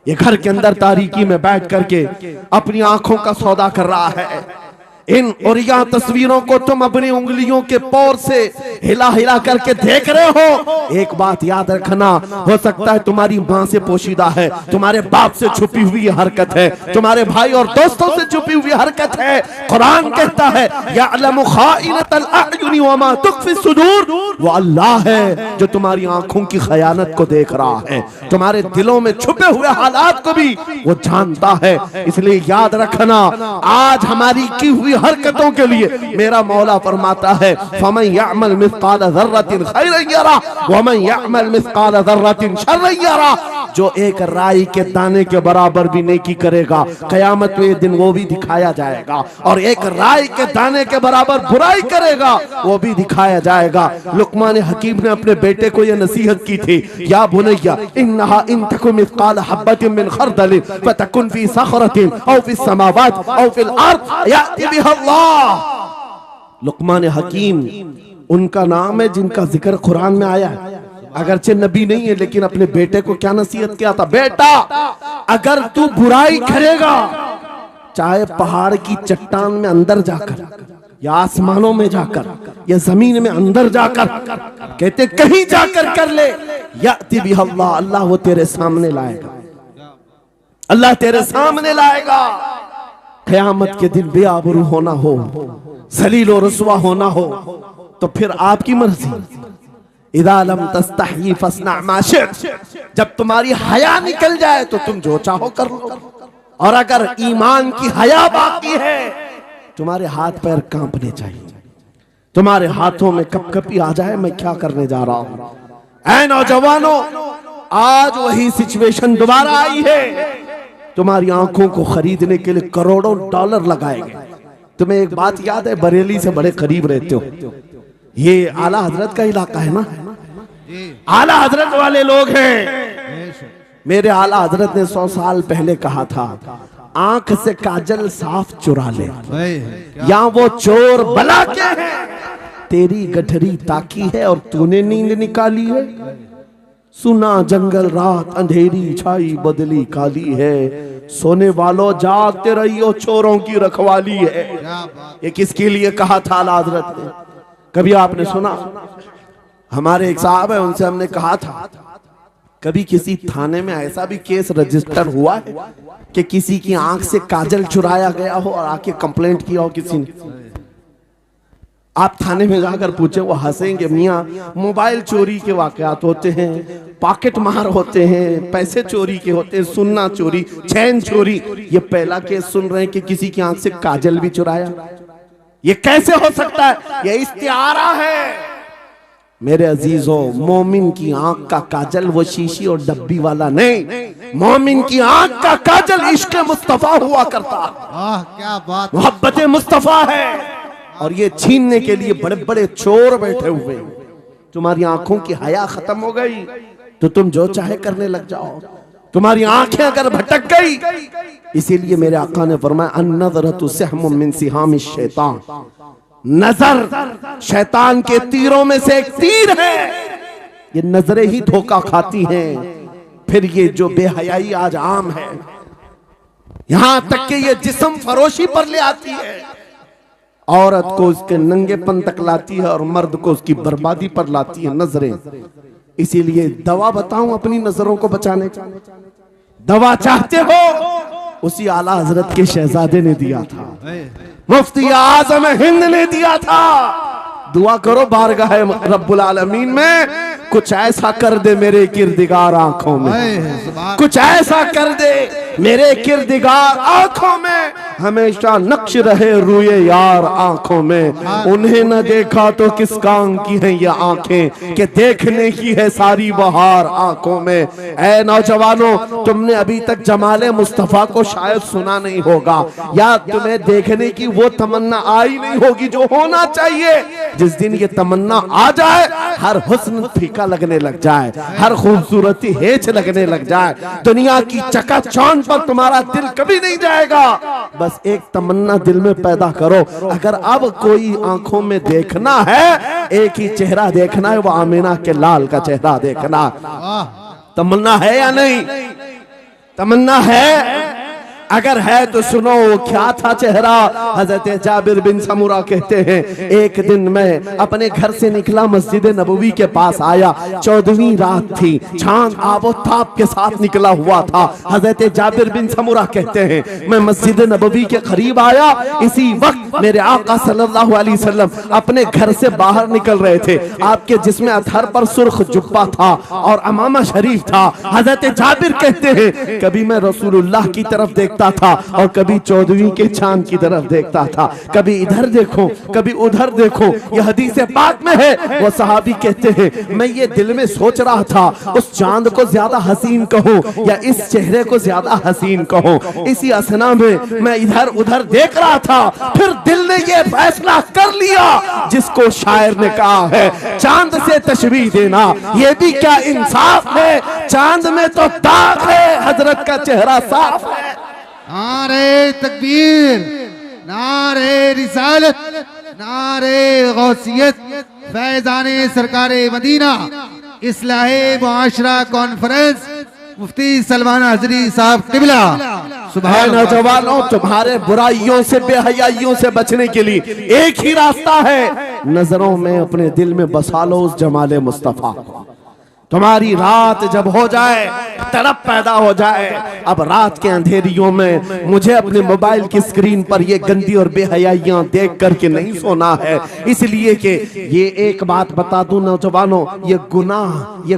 ये घर के अंदर तारीकी में बैठ करके अपनी आंखों का सौदा कर रहा है। इन और यह तस्वीरों को तुम अपनी उंगलियों के पौर से हिला हिला करके देख रहे हो। एक बात याद रखना, हो सकता है तुम्हारी माँ से पोशीदा है, तुम्हारे बाप से छुपी हुई हरकत है, तुम्हारे भाई और दोस्तों से छुपी हुई हरकत है। कुरान कहता है यअलमु खाइनतल अयुनि वमा तुख्फी सुदूर, वो अल्लाह है जो तुम्हारी आंखों की खयानत को देख रहा है, तुम्हारे दिलों में छुपे हुए हालात को भी वो जानता है। इसलिए याद रखना, आज हमारी की हुई हरकतों के लिए मेरा मौला फरमाता है फमन यअमल मिस्काल ज़र्रतिन खैरन यरा वमन यअमल मिस्काल ज़र्रतिन शर्रन यरा। जो एक राई के दाने के बराबर भी नेकी करेगा, कयामत में दिन वो भी दिखाया जाएगा, और एक राई के दाने के बराबर बुराई करेगा वो भी दिखाया जाएगा। लुकमान हकीम ने अपने बेटे को यह नसीहत की थी, या बुनैया इन्नहा इन तकु मिस्काल हब्बतिन मिन खरदलिन फतकुन फी सखरतिन औ फिस समावात औ फिल अर्द याति बिहा अल्लाह। लुकमान हकीम उनका नाम है जिनका जिक्र कुरान में आया है। अगरचे नबी नहीं है, लेकिन अपने बेटे को क्या नसीहत किया था, बेटा अगर तू बुराई करेगा, चाहे पहाड़ की चट्टान में अंदर जाकर या आसमानों में जाकर या जमीन में अंदर जाकर, कहते कहीं जाकर कर ले, याति बिहा अल्लाह, अल्लाह वो तेरे सामने लाएगा, अल्लाह तेरे सामने लाएगा। क़यामत के दिन बेआबरू होना हो, जलील और रुसवा होना हो, तो फिर आपकी मर्जी। इदा लम तस्तही फस्ना मा शि'त, जब तुम्हारी हया निकल जाए तो तुम जो चाहो कर लो। और अगर ईमान की हया बाकी है, तुम्हारे हाथ पैर कांपने चाहिए, तुम्हारे हाथों में कपकपी आ जाए मैं क्या करने जा रहा हूं। ऐ नौजवानों, आज वही सिचुएशन दोबारा आई है। तुम्हारी आंखों को खरीदने के लिए करोड़ों डॉलर लगाए गए। तुम्हें एक बात याद है, बरेली से बड़े करीब रहते हो, ये आला हजरत का इलाका है ना, आला हजरत वाले लोग हैं। मेरे आला हजरत ने 100 साल पहले कहा था, आंख से काजल साफ चुरा ले, या वो चोर बला के है, तेरी गठरी ताकी है और तूने नींद निकाली है। सुना जंगल रात अंधेरी छाई बदली काली है, सोने वालों जागते रहियो चोरों की रखवाली है। ये किसके लिए कहा था आला हजरत ने? कभी आपने सुना? हमारे एक साहब है, उनसे हमने कहा था, कभी किसी थाने में ऐसा भी केस रजिस्टर हुआ है कि किसी की आंख से काजल चुराया गया हो और आके कंप्लेंट किया हो किसी ने? आप थाने में जाकर पूछे, वो हंसेंगे। मियाँ, मोबाइल चोरी के वाकयात होते हैं, पॉकेट मार होते हैं, पैसे चोरी के होते हैं, सुन्ना चोरी, चैन चोरी। ये पहला केस सुन रहे हैं कि किसी की आंख से काजल भी चुराया। ये कैसे हो सकता है? ये इस्तिआरा है। मेरे अजीजों, मोमिन की आंख का काजल वो शीशी और डब्बी वाला नहीं, मोमिन की आंख का काजल इश्क मुस्तफा हुआ करता। क्या बात, मोहब्बत मुस्तफा है। और ये छीनने के लिए बड़े बड़े चोर बैठे हुए। तुम्हारी आंखों की हया खत्म हो गई तो तुम जो चाहे करने लग जाओ। तुम्हारी आंखें अगर भटक गई, इसीलिए मेरे आका ने फरमाया अन-नज़रतु सहमुम मिन सिहामिश शैतान, नजर शैतान के तीरों में से एक तीर है। ये नजरें ही धोखा खाती हैं। फिर ये जो बेहयाई आज आम है, यहां तक कि ये जिस्म फरोशी पर ले आती है, औरत को उसके नंगेपन तक लाती है और मर्द को उसकी बर्बादी पर लाती है नजरें। इसीलिए दवा बताऊं अपनी नजरों को बचाने का? दवा चाहते हो? उसी आला हजरत के शहजादे ने दिया था, मुफ्ती आजम हिंद ने दिया था। दुआ करो बारगाह रब्बुल आलमीन में कुछ ऐसा कर दे मेरे किरदिगार आंखों में, कुछ ऐसा कर दे मेरे किरदिगार आंखों में, हमेशा नक्श रहे रूए यार आंखों में। उन्हें न देखा तो किस काम की है ये आंखें कि देखने की है सारी बहार आंखों में। ऐ नौजवानों, तुमने अभी तक जमाले मुस्तफा को शायद सुना नहीं होगा, या तुम्हें देखने की वो तमन्ना आई नहीं होगी जो होना चाहिए। जिस दिन ये तमन्ना आ जाए, हर हुस्न फीका लगने लग जाए, हर खूबसूरती हेच लगने लग जाए, दुनिया की चकाचौंध पर तुम्हारा दिल कभी नहीं जाएगा। बस एक तमन्ना दिल में पैदा करो, अगर अब कोई आंखों में देखना है, एक ही चेहरा देखना है, वो आमीना के लाल का चेहरा देखना। तमन्ना है या नहीं? तमन्ना है? अगर है तो सुनो क्या था चेहरा। हजरत जाबिर बिन समूरा कहते हैं, एक दिन मैं अपने घर से निकला, मस्जिद नबवी के पास आया, 14वीं रात थी, चांद आबोताब के साथ निकला हुआ था। हजरत जाबिर बिन समूरा कहते हैं, मैं मस्जिद नबवी के करीब आया, इसी वक्त मेरे आका सल्लल्लाहु अलैहि वसल्लम अपने घर से बाहर निकल रहे थे। आपके जिस्म अतहर पर सुर्ख जुब्बा था और अमामा शरीफ था। हजरत जाबिर कहते हैं, कभी मैं रसूलुल्लाह की तरफ देखता था और कभी 14वीं के चांद की तरफ देखता था, कभी इधर देखो कभी उधर देखो। यह हदीस पाक में है। वो सहाबी कहते हैं, मैं ये दिल में सोच रहा था, उस चांद को ज्यादा हसीन कहूं या इस चेहरे को ज्यादा हसीन कहूं। इसी असना में मैं इधर उधर देख रहा था, फिर दिल ने ये फैसला कर लिया जिसको शायर ने कहा है, चांद से तशबीह देना ये भी क्या इंसाफ है, चांद में तो दाग है, हजरत का चेहरा साफ है। नारे तकबीर, नारे रिसालत, नारे गौसियत, फैजाने सरकारे मदीना, इस्लाहे मुआशरा कॉन्फ्रेंस, मुफ्ती सलमान हजरी साहब किबला। सुबह नौजवानों, तुम्हारे बुराइयों से बेहयाइयों से बचने के लिए एक ही रास्ता है, नजरों में अपने दिल में बसा लो उस जमाले मुस्तफा को। तुम्हारी रात जब हो जाए, तड़प पैदा हो जाए, अब रात के अंधेरियों में मुझे अपने मोबाइल की स्क्रीन पर ये गंदी और बेहयाइयां देख करके नहीं सोना है। इसलिए कि ये एक बात बता दूं नौजवानों, ये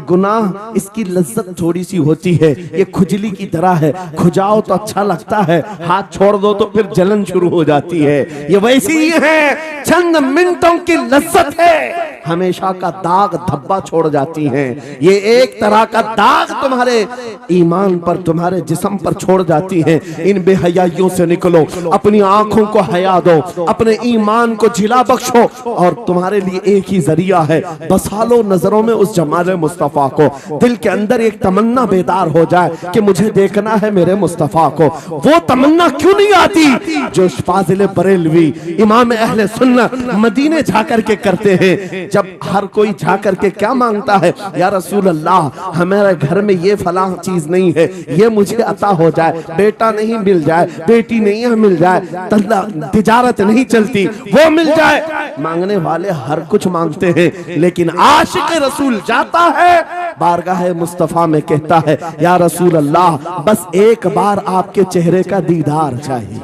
गुनाह इसकी लज्जत थोड़ी सी होती है, ये खुजली की तरह है, खुजाओ तो अच्छा लगता है, हाथ छोड़ दो तो फिर जलन शुरू हो जाती है। ये वैसी ही है, चंद मिनटों की लज्जत है, हमेशा का दाग धब्बा छोड़ जाती हैं। ये एक तरह का दाग तुम्हारे ईमान पर, तुम्हारे जिस्म पर छोड़ जाती हैं। इन बेहयाइयों से निकलो, अपनी आंखों को हया दो, अपने ईमान को जिला बख्शो, और तुम्हारे लिए एक ही जरिया है, बसा लो नजरों में उस जमाले मुस्तफा को। दिल के अंदर एक तमन्ना बेदार हो जाए कि मुझे देखना है मेरे मुस्तफा को। वो तमन्ना क्यों नहीं आती जो फाजिल बरेलवी इमाम अहले सुन्नत मदीने जाकर के करते हैं। जब हर कोई जाकर के क्या मांगता है, या रसूल अल्लाह हमारे घर में ये फलां चीज नहीं है, ये मुझे अता हो जाए, बेटा नहीं मिल जाए, बेटी नहीं मिल जाए, तिजारत नहीं चलती, वो मिल जाए। मांगने वाले हर कुछ मांगते हैं, लेकिन आशिक रसूल जाता है बारगाह मुस्तफा में, कहता है, या रसूल अल्लाह बस एक बार आपके चेहरे का दीदार चाहिए,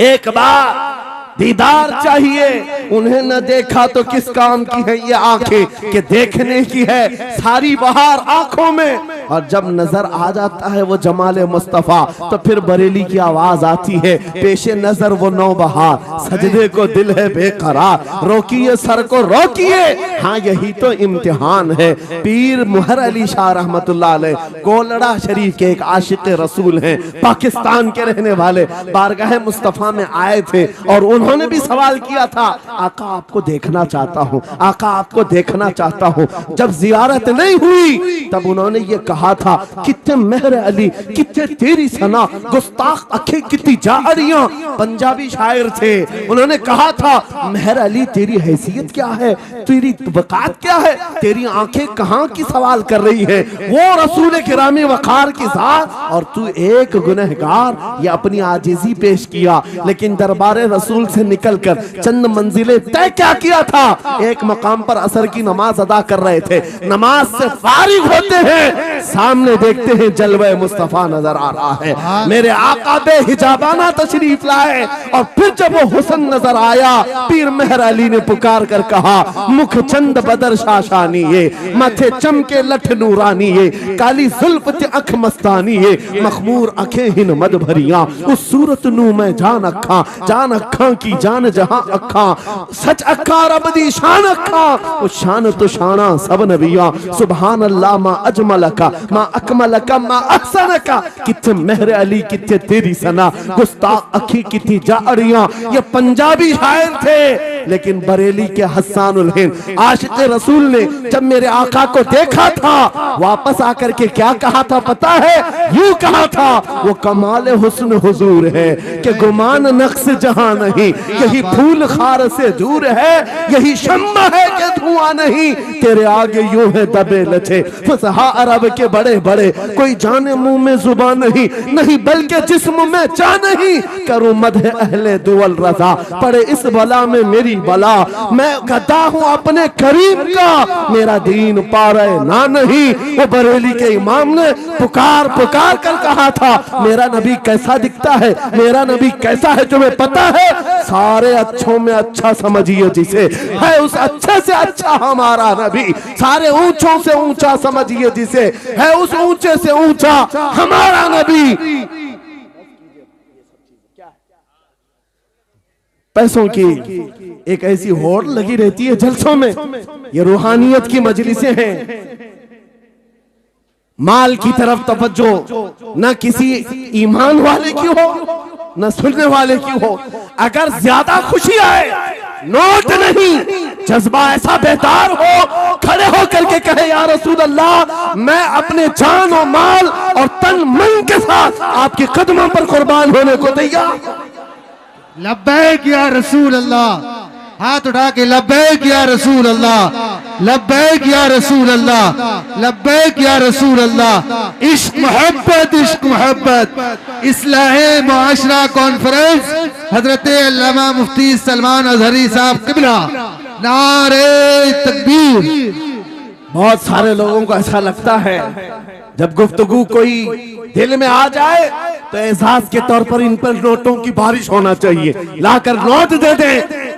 एक बार दीदार चाहिए। उन्हें न देखा तो किस काम की है ये आंखें कि देखने की है सारी बहार आंखों में। और जब नजर आ जाता है वो जमाले मुस्तफा, तो फिर बरेली की आवाज आती है, पेशे नजर वो नौबहार, सजदे को दिल है बेकरार, रोकिए सर को रोकिए, हाँ यही तो इम्तिहान है। पीर मुहर अली शाह रहमतुल्लाह अलैह गोलड़ा शरीफ के एक आशिक रसूल हैं, पाकिस्तान के रहने वाले, बारगाह मुस्तफा में आए थे और उन्होंने भी सवाल किया था, आका आपको देखना चाहता हूँ, आका आपको देखना चाहता हूँ। जब जियारत नहीं हुई तब उन्होंने ये कहा था, कितने मेहर अली, कितने तेरी सना, गुस्ताख अखे कितनी जारियां। पंजाबी शायर थे, उन्होंने कहा था, मेहर अली तेरी हैसियत क्या है, तेरी वकात क्या है, तेरी आंखें कहाँ की सवाल कर रही है, वो रसूल किरामी वकार की जात, और तू एक गुनहगार। ये अपनी आजिजी पेश किया, लेकिन दरबारे रसूल से निकलकर चंद मंजिलें तय क्या किया था। एक मकाम पर असर की नमाज अदा कर रहे थे, नमाज से फारिग होते हैं, सामने देखते हैं जलवे मुस्तफा नजर आ रहा है। मेरे आका बेहिजाबाना तशरीफ लाए और फिर जब वो हुस्न नजर आया, पीर मेहर अली ने पुकार कर कहा, मुख चंद बदर शाशानी ये, माथे चमके लठ नूरानी ये, काली जुल्फ ते अख मस्तानी ये, मखमूर अखें हिन मद भरिया, उस सूरत नू मैं जान अखा की जान जहां अखा, सच अखा रब दी शान अखा, उस शान तो शाना सब नबिया, सुभान अल्लाह मा अजमलका मा अकमलका मा अहसनका, किथे मेहर अली किथे तेरी सना, गुस्ताख अखी किथी जाड़ियां। ये पंजाबी शायर थे, लेकिन बरेली के हस्सानुल हिंद आशिक रसूल ने जब मेरे आका को देखा था, वापस आकर के क्या कहा था पता है? यूं कहा था, वो कमाल हुस्न हुजूर है कि गुमान नक्श जहां नहीं, यही फूल खार से दूर है, यही शम्मा है कि धुआं नहीं, तेरे आगे यूं है दबे लचे फसहा अरब के बड़े बड़े, कोई जाने मुंह में जुबान नहीं बल्कि जिस्म में जा नहीं, करूं मदह अहले दुवल रजा, पड़े इस बला में मेरी बला, मैं गदा हूं अपने करीम का, मेरा दीन पा रहे ना नहीं। वो बरेली के इमाम ने पुकार कर कहा था, मेरा नबी कैसा दिखता है, मेरा नबी कैसा है तुम्हें पता है? सारे अच्छों में अच्छा समझिए जिसे, है उस अच्छे से अच्छा हमारा नबी, सारे ऊंचों से ऊंचा समझिए जिसे, है उस ऊंचे से ऊंचा हमारा नबी। पैसों की एक ऐसी होड़ लगी रहती है जलसों में, ये रूहानियत की मजलिसें हैं, माल की तरफ तवज्जो न किसी ईमान वाले की हो न सुनने वाले की हो। अगर ज्यादा खुशी आए, नोट नहीं, जज्बा ऐसा बेदार हो, खड़े हो करके कहे या रसूल अल्लाह, मैं अपने जान और माल और तन मन के साथ आपके कदमों पर कुर्बान होने को तैयार। लब्बैक या रसूल अल्लाह, हाथ उठा के लब्बैक या रसूल अल्लाह, लब्बैक या रसूल अल्लाह, लब्बैक या रसूल अल्लाह। इश्क मोहब्बत इस्लाहे मुआशरा कॉन्फ्रेंस हजरत अल्लामा मुफ्ती सलमान अजहरी साहब किबला, नारे तकबीर। बहुत सारे लोगों को ऐसा लगता है जब गुफ्तगू कोई दिल में आ जाए तो एहसास के तौर पर इन पर नोटों की बारिश होना चाहिए, लाकर नोट दे दे।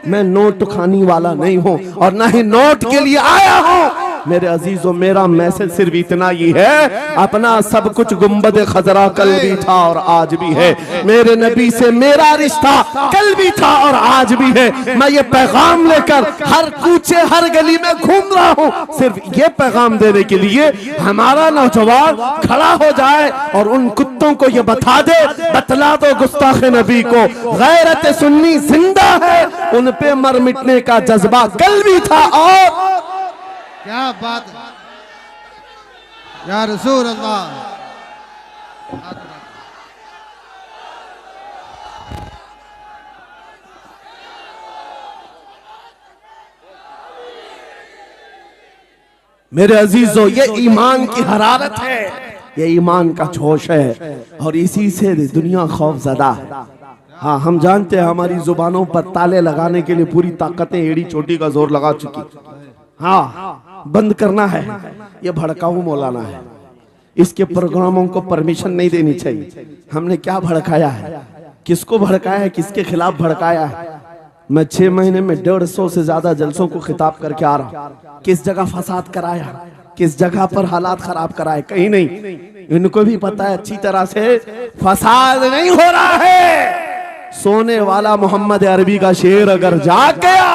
मैं नोट खानी वाला नहीं हूं और ना ही नोट के लिए आया हूं। मेरे अजीजों, मेरा मैसेज सिर्फ इतना ही है, अपना सब कुछ गुंबद खजरा कल भी था और आज भी है, मेरे नबी से मेरा रिश्ता कल भी था और आज भी है। मैं ये पैगाम लेकर हर कूचे हर गली में घूम रहा हूँ, सिर्फ ये पैगाम देने के लिए हमारा नौजवान खड़ा हो जाए और उन कुत्तों को ये बतला दो गुस्ताखे नबी को, गैरत सुन्नी जिंदा है, उन पे मर मिटने का जज्बा कल भी था और क्या बात या रसूल अल्लाह। मेरे अजीजों, ये ईमान की हरारत है, ये ईमान का जोश है और इसी से दुनिया खौफजदा है। हाँ, हम जानते हैं हमारी जुबानों पर ताले लगाने के लिए पूरी ताकतें एड़ी चोटी का जोर लगा चुकी। हाँ, बंद करना है, ये भड़काऊ मौलाना है, इसके प्रोग्रामों को परमिशन नहीं देनी चाहिए। हमने क्या भड़काया है, किसको भड़काया है, किसके खिलाफ भड़काया है? मैं 6 महीने में 150 से ज्यादा जलसों को खिताब करके आ रहा हूँ। किस जगह फसाद कराया, किस जगह पर हालात खराब कराए, कहीं नहीं। इनको भी पता है अच्छी तरह से फसाद नहीं हो रहा है। सोने वाला मोहम्मद अरबी का शेर अगर जाग गया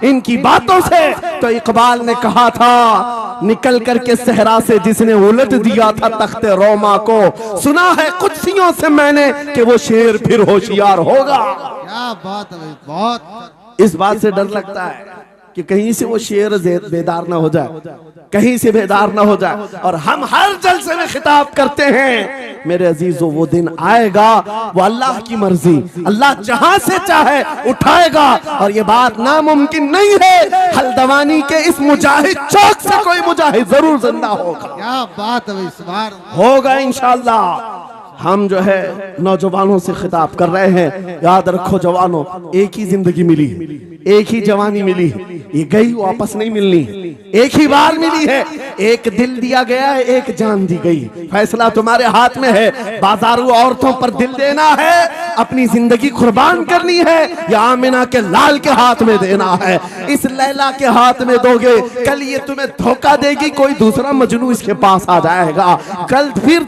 इनकी बातों से, तो इकबाल ने कहा था, निकल करके सहरा से जिसने उलट दिया था तख्ते रोमा को, सुना है कुत्सियों से मैंने कि वो शेर फिर होशियार होगा। क्या बात है, बहुत इस बात से डर लगता है कि कहीं से वो शेर बेदार ना हो जाए, कहीं से बेदार ना हो जाए। और हम हर जलसे में खिताब करते हैं, मेरे अजीजों, वो दिन आएगा, वो अल्लाह की मर्जी, अल्लाह जहां से चाहे उठाएगा और ये बात नामुमकिन नहीं है। हल्द्वानी के इस मुजाहिद चौक से कोई मुजाहिद जरूर जिंदा होगा। क्या बात है, इस बार होगा इंशाअल्लाह। हम जो है नौजवानों से खिताब कर रहे हैं, याद रखो जवानों, एक ही जिंदगी मिली है, एक ही जवानी मिली है, ये गई वापस नहीं मिलनी, एक ही बार मिली है। एक दिल दिया गया है, एक जान दी गई। फैसला तुम्हारे हाथ में है। बाजारू औरतों पर दिल देना है, अपनी जिंदगी कुर्बान करनी है, या आमिना के लाल के हाथ में देना है। इस लैला के हाथ में दोगे, कल ये तुम्हें धोखा देगी, कोई दूसरा मजनू इसके पास आ जाएगा। कल फिर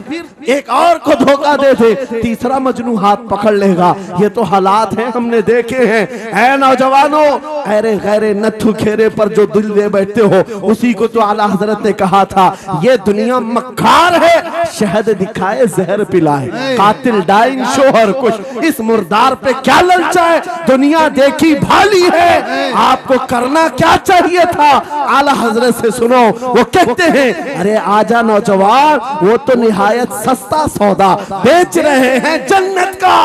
एक और को धोखा दे दे, तीसरा मजनू हाथ पकड़ लेगा। ये तो हालात हैं, हमने देखे हैं। ऐ नौजवानों, अरे गैरे नथु खेरे पर जो दिल दे बैठते हो, उसी को तो आला हजरत ने कहा था, ये दुनिया मक्कार है, शहद दिखाए जहर पिलाए, कातिल डाइन शोहर कुछ, इस मुर्दार पे क्या ललचाए, दुनिया देखी भाली है, आपको करना क्या चाहिए था। आला हजरत से सुनो, वो कहते हैं, अरे आजा नौजवान, वो तो निहायत सस्ता सौदा बेच रहे हैं जन्नत का,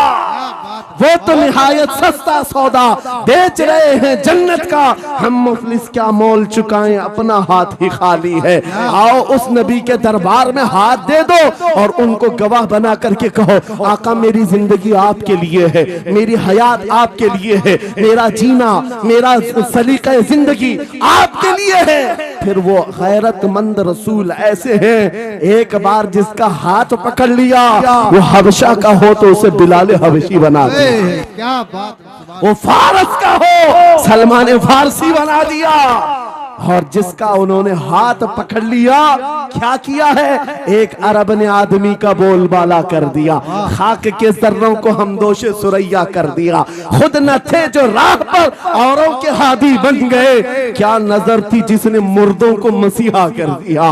वो तो निहायत सस्ता सौदा बेच रहे हैं जन्नत का। हम मुफलिस क्या मोल चुकाएं, अपना हाथ ही खाली है। आओ उस नबी के दरबार में हाथ दे दो और उनको गवाह बना करके कहो, आका मेरी जिंदगी आपके लिए है, मेरी हयात आपके लिए है, मेरा जीना, मेरा सलीका जिंदगी आपके लिए है। फिर वो गैरतमंद रसूल ऐसे हैं, एक बार जिसका हाथ पकड़ लिया, वो हबशा का हो तो उसे बिलाल हबशी बना दिया, क्या बात, वो फारस का हो सलमान फारसी बना दिया। और जिसका उन्होंने हाथ पकड़ लिया, क्या किया है, एक अरब ने आदमी का बोलबाला कर दिया, खाक के जर्रों को हमदोशे सुरैया कर दिया, खुद न थे जो राह पर औरों के हादी बन गए, क्या नजर थी जिसने मुर्दों को मसीहा कर दिया।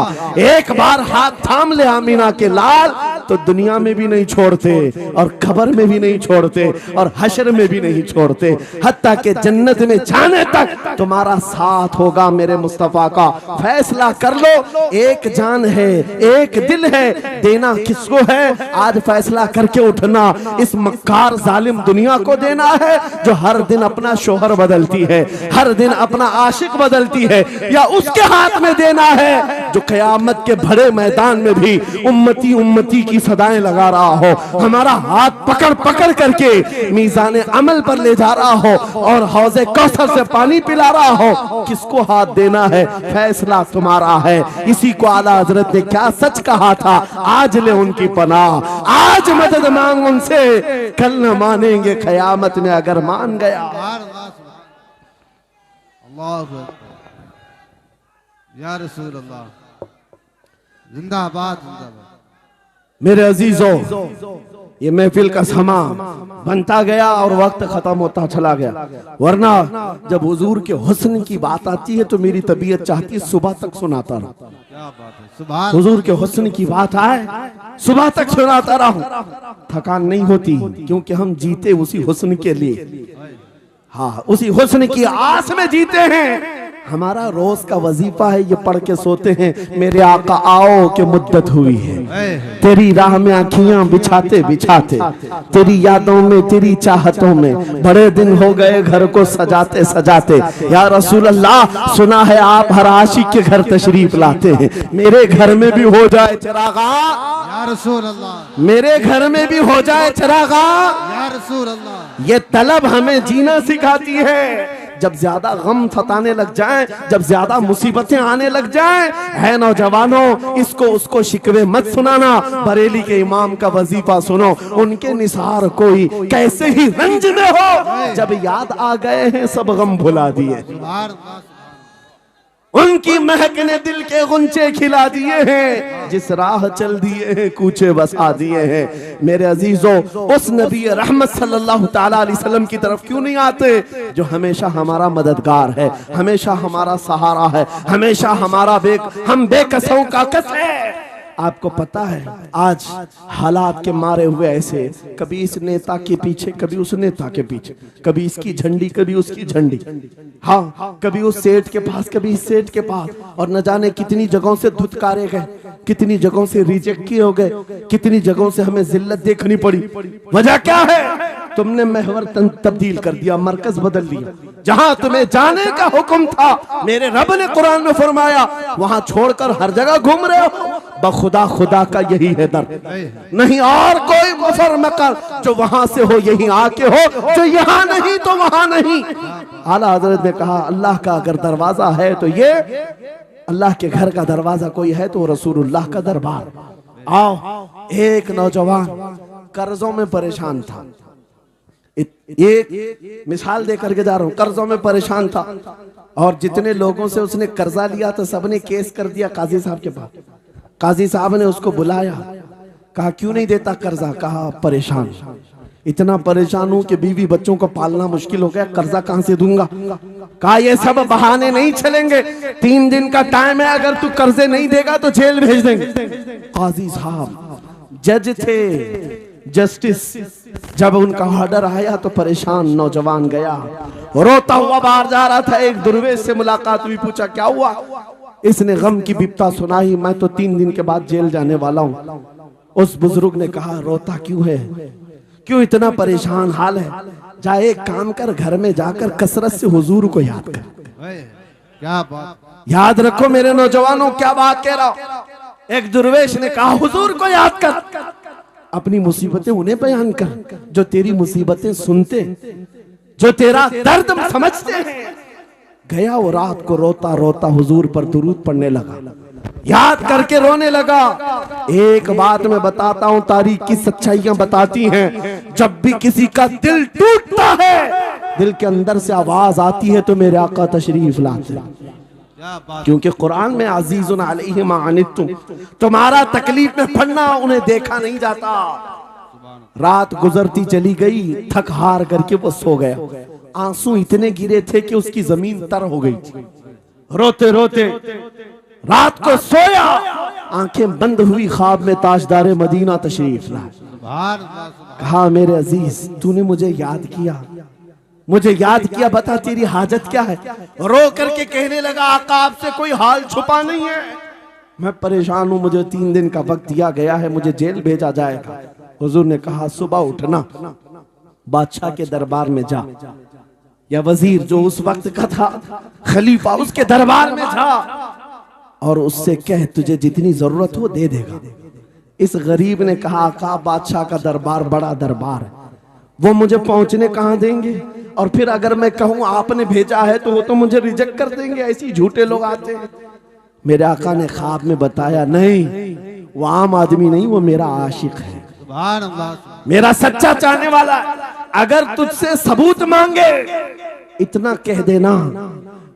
एक बार हाथ थाम ले आमीना के लाल तो दुनिया में भी नहीं छोड़ते और खबर में भी नहीं छोड़ते और हशर में भी नहीं छोड़ते, हत्ता के जन्नत में जाने तक तुम्हारा साथ होगा। मेरे मुस्तफा का फैसला कर लो, एक जान है, एक दिल है, देना किसको है, आज फैसला करके उठना। इस मक्कार जालिम दुनिया को देना है जो हर दिन अपना शोहर बदलती है, हर दिन अपना आशिक बदलती है, या उसके हाथ में देना है जो कयामत के बड़े मैदान में भी उम्मती उम्मती की सदाएं लगा रहा हो, हमारा हाथ पकड़ पकड़ करके मीज़ान अमल पर ले जा रहा हो और हौज़े कौसर से पानी पिला रहा हो। किसको हाथ देना है, फैसला तुम्हारा है। इसी को आला हजरत ने क्या सच कहा था, आज ले उनकी पनाह, आज मदद मांग उनसे, कल न मानेंगे कयामत में अगर मान गया। या रसूल अल्लाह, जिंदाबाद जिंदाबाद। मेरे अजीजों, ये महफिल का समा बनता गया और वक्त खत्म होता चला गया, वरना जब हुजूर के हुस्न की बात आती है तो मेरी तबीयत चाहती है सुबह तक सुनाता रहूं। क्या बात है, सुभान। हुजूर के हुस्न की बात आए सुबह तक सुनाता रहूं, थकान नहीं होती, क्योंकि हम जीते उसी हुस्न के लिए, हाँ उसी हुस्न की आस में जीते हैं। हमारा रोज का वजीफा है, ये पढ़ के सोते हैं, मेरे आका आओ कि मुद्दत हुई है, तेरी राह में आँखियां बिछाते बिछाते, तेरी यादों में, तेरी चाहतों में, बड़े दिन हो गए घर को सजाते सजाते। या रसूल अल्लाह, सुना है आप हर आशिक के घर तशरीफ लाते हैं, मेरे घर में भी हो जाए चिरागा, या रसूल अल्लाह, मेरे घर में भी हो जाए चिरागा, या रसूल अल्लाह। ये तलब हमें जीना सिखाती है। जब ज्यादा गम सताने लग जाएं, जब ज्यादा मुसीबतें आने लग जाएं, है नौजवानों, इसको उसको शिकवे मत सुनाना, बरेली के इमाम का वजीफा सुनो, उनके निसार कोई कैसे ही रंज में हो, जब याद आ गए हैं सब गम भुला दिए, उनकी महक ने दिल के गुंचे खिला दिए हैं, जिस राह चल दिए हैं कूचे बसा दिए हैं। मेरे अजीजों, उस नबी रहमत सल्लल्लाहु ताला अलैहि वसल्लम की तरफ क्यों नहीं आते जो हमेशा हमारा मददगार है, हमेशा हमारा सहारा है, हमेशा हमारा हम बेकसों का कस है। आपको पता है आज हालात के मारे हुए ऐसे, कभी इस नेता के पीछे, कभी उस नेता के पीछे, कभी इसकी झंडी कभी उसकी झंडी, हाँ कभी उस सेठ के पास कभी इस सेठ के पास, और न जाने कितनी जगहों से धुतकारे गए, कितनी जगहों से रिजेक्ट किए हो गए, कितनी जगहों से हमें जिल्लत देखनी पड़ी। वजह क्या है? तुमने महवर तब्दील कर दिया, मरकज बदल लिया। जहां तुम्हें जाने का हुक्म था, मेरे रब ने कुरान में फरमाया, वहां छोड़कर हर जगह घूम रहे हो। बखुदा खुदा का यही है दर, नहीं और कोई मुफर मकर, जो वहां से हो यही आके हो, जो यहाँ नहीं तो वहां नहीं। आला हजरत ने कहा, अल्लाह का अगर दरवाजा है तो ये अल्लाह के घर का दरवाजा कोई है तो रसूलुल्लाह का दरबार। आओ, एक नौजवान कर्जों में परेशान था। एक मिसाल देकर के जा रहा हूं, कर्जों में परेशान था और जितने लोगों से उसने कर्जा लिया तो सबने केस कर दिया काजी साहब के पास। काजी साहब ने उसको बुलाया, कहा क्यों नहीं देता कर्जा? कहा परेशान, इतना परेशान हूं कि बीवी बच्चों को पालना मुश्किल हो गया, कर्जा कहां से दूंगा? कहा ये सब बहाने नहीं चलेंगे, 3 दिन का टाइम है, अगर तू कर्जे नहीं देगा तो जेल भेज देंगे। काजी साहब जज थे, जस्टिस, जब उनका ऑर्डर आया तो परेशान नौजवान गया, रोता हुआ बाहर जा रहा था। एक दुर्वेश से मुलाकात हुई, पूछा क्या हुआ? इसने गम की बिपता सुनाई, मैं तो 3 दिन के बाद जेल जाने वाला हूं। उस बुजुर्ग ने कहा रोता क्यों है, क्यों इतना परेशान हाल है? जा एक काम कर, घर में जाकर कसरत से हुजूर को याद कर। क्या बात, याद रखो मेरे नौजवानों, क्या बात कह रहा हूं। एक दुर्वेश ने कहा हुजूर को याद कर, अपनी मुसीबतें उन्हें बयान कर जो तेरी मुसीबतें सुनते, जो तेरा दर्द समझते हैं। गया वो रात को रोता रोता हुजूर पर दुरूद पढ़ने लगा, याद करके रोने लगा। एक बात मैं बताता हूं, तारीख की सच्चाइयां बताती हैं, जब भी किसी का दिल टूटता है, दिल के अंदर से आवाज आती है तो मेरे आका तशरीफ लाते हैं। क्योंकि कुरान में अजीजुन अलैहि मा अनित्तुम, तुम्हारा तकलीफ में पड़ना उन्हें देखा नहीं जाता। रात गुजरती चली गई, थक हार करके वो सो गया। आंसू इतने गिरे थे कि उसकी जमीन तर हो गई थी। रोते रोते रात को सोया, आंखें बंद हुई, ख्वाब में ताजदारे मदीना तशरीफ लाए। कहा मेरे अजीज तूने मुझे याद किया, मुझे याद किया, बता तेरी हाजत क्या है? रो करके कहने लगा आका आपसे कोई हाल छुपा नहीं है, मैं परेशान हूं, मुझे 3 दिन का वक्त दिया गया है, मुझे जेल भेजा जाएगा। हुजूर ने कहा सुबह उठना, बादशाह के दरबार में जा, या वजीर जो उस वक्त का था, खलीफा, उसके दरबार में जा और उससे कह तुझे जितनी जरूरत हो दे देगा। इस गरीब ने कहा आका बादशाह का दरबार बड़ा दरबार है, वो मुझे पहुंचने कहां देंगे, और फिर अगर मैं कहूं आपने भेजा है तो वो तो मुझे रिजेक्ट कर देंगे, ऐसे ही झूठे लोग आते हैं। मेरे आका ने ख्वाब में बताया नहीं, वो आम आदमी नहीं, वो मेरा आशिक है, मेरा सच्चा चाहने वाला है। अगर तुझसे सबूत मांगे इतना कह देना,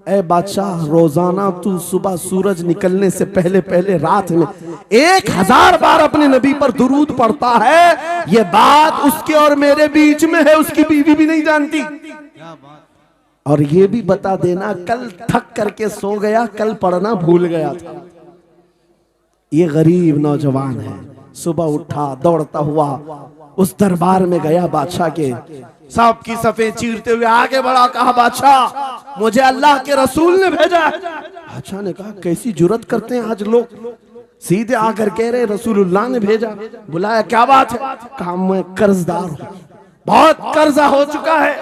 ऐ बादशाह रोजाना तू सुबह सूरज निकलने से पहले पहले रात में 1000 बार अपने नबी पर दुरूद पढ़ता है, ये बात उसके और मेरे बीच में है, उसकी बीवी भी नहीं जानती। और ये भी बता देना कल थक करके सो गया, कल पढ़ना भूल गया था। ये गरीब नौजवान है, सुबह उठा दौड़ता हुआ उस दरबार में गया, बादशाह के सब की सफेद चीरते हुए आगे बढ़ा, कहा बादशाह मुझे अल्लाह के रसूल ने भेजा है। बादशाह ने कहा कैसी जुर्रत करते हैं आज लोग, सीधे आकर कह रहे रसूलुल्लाह ने भेजा। बुलाया क्या बात है? कहा मैं कर्जदार हूं, बहुत कर्जा हो चुका है,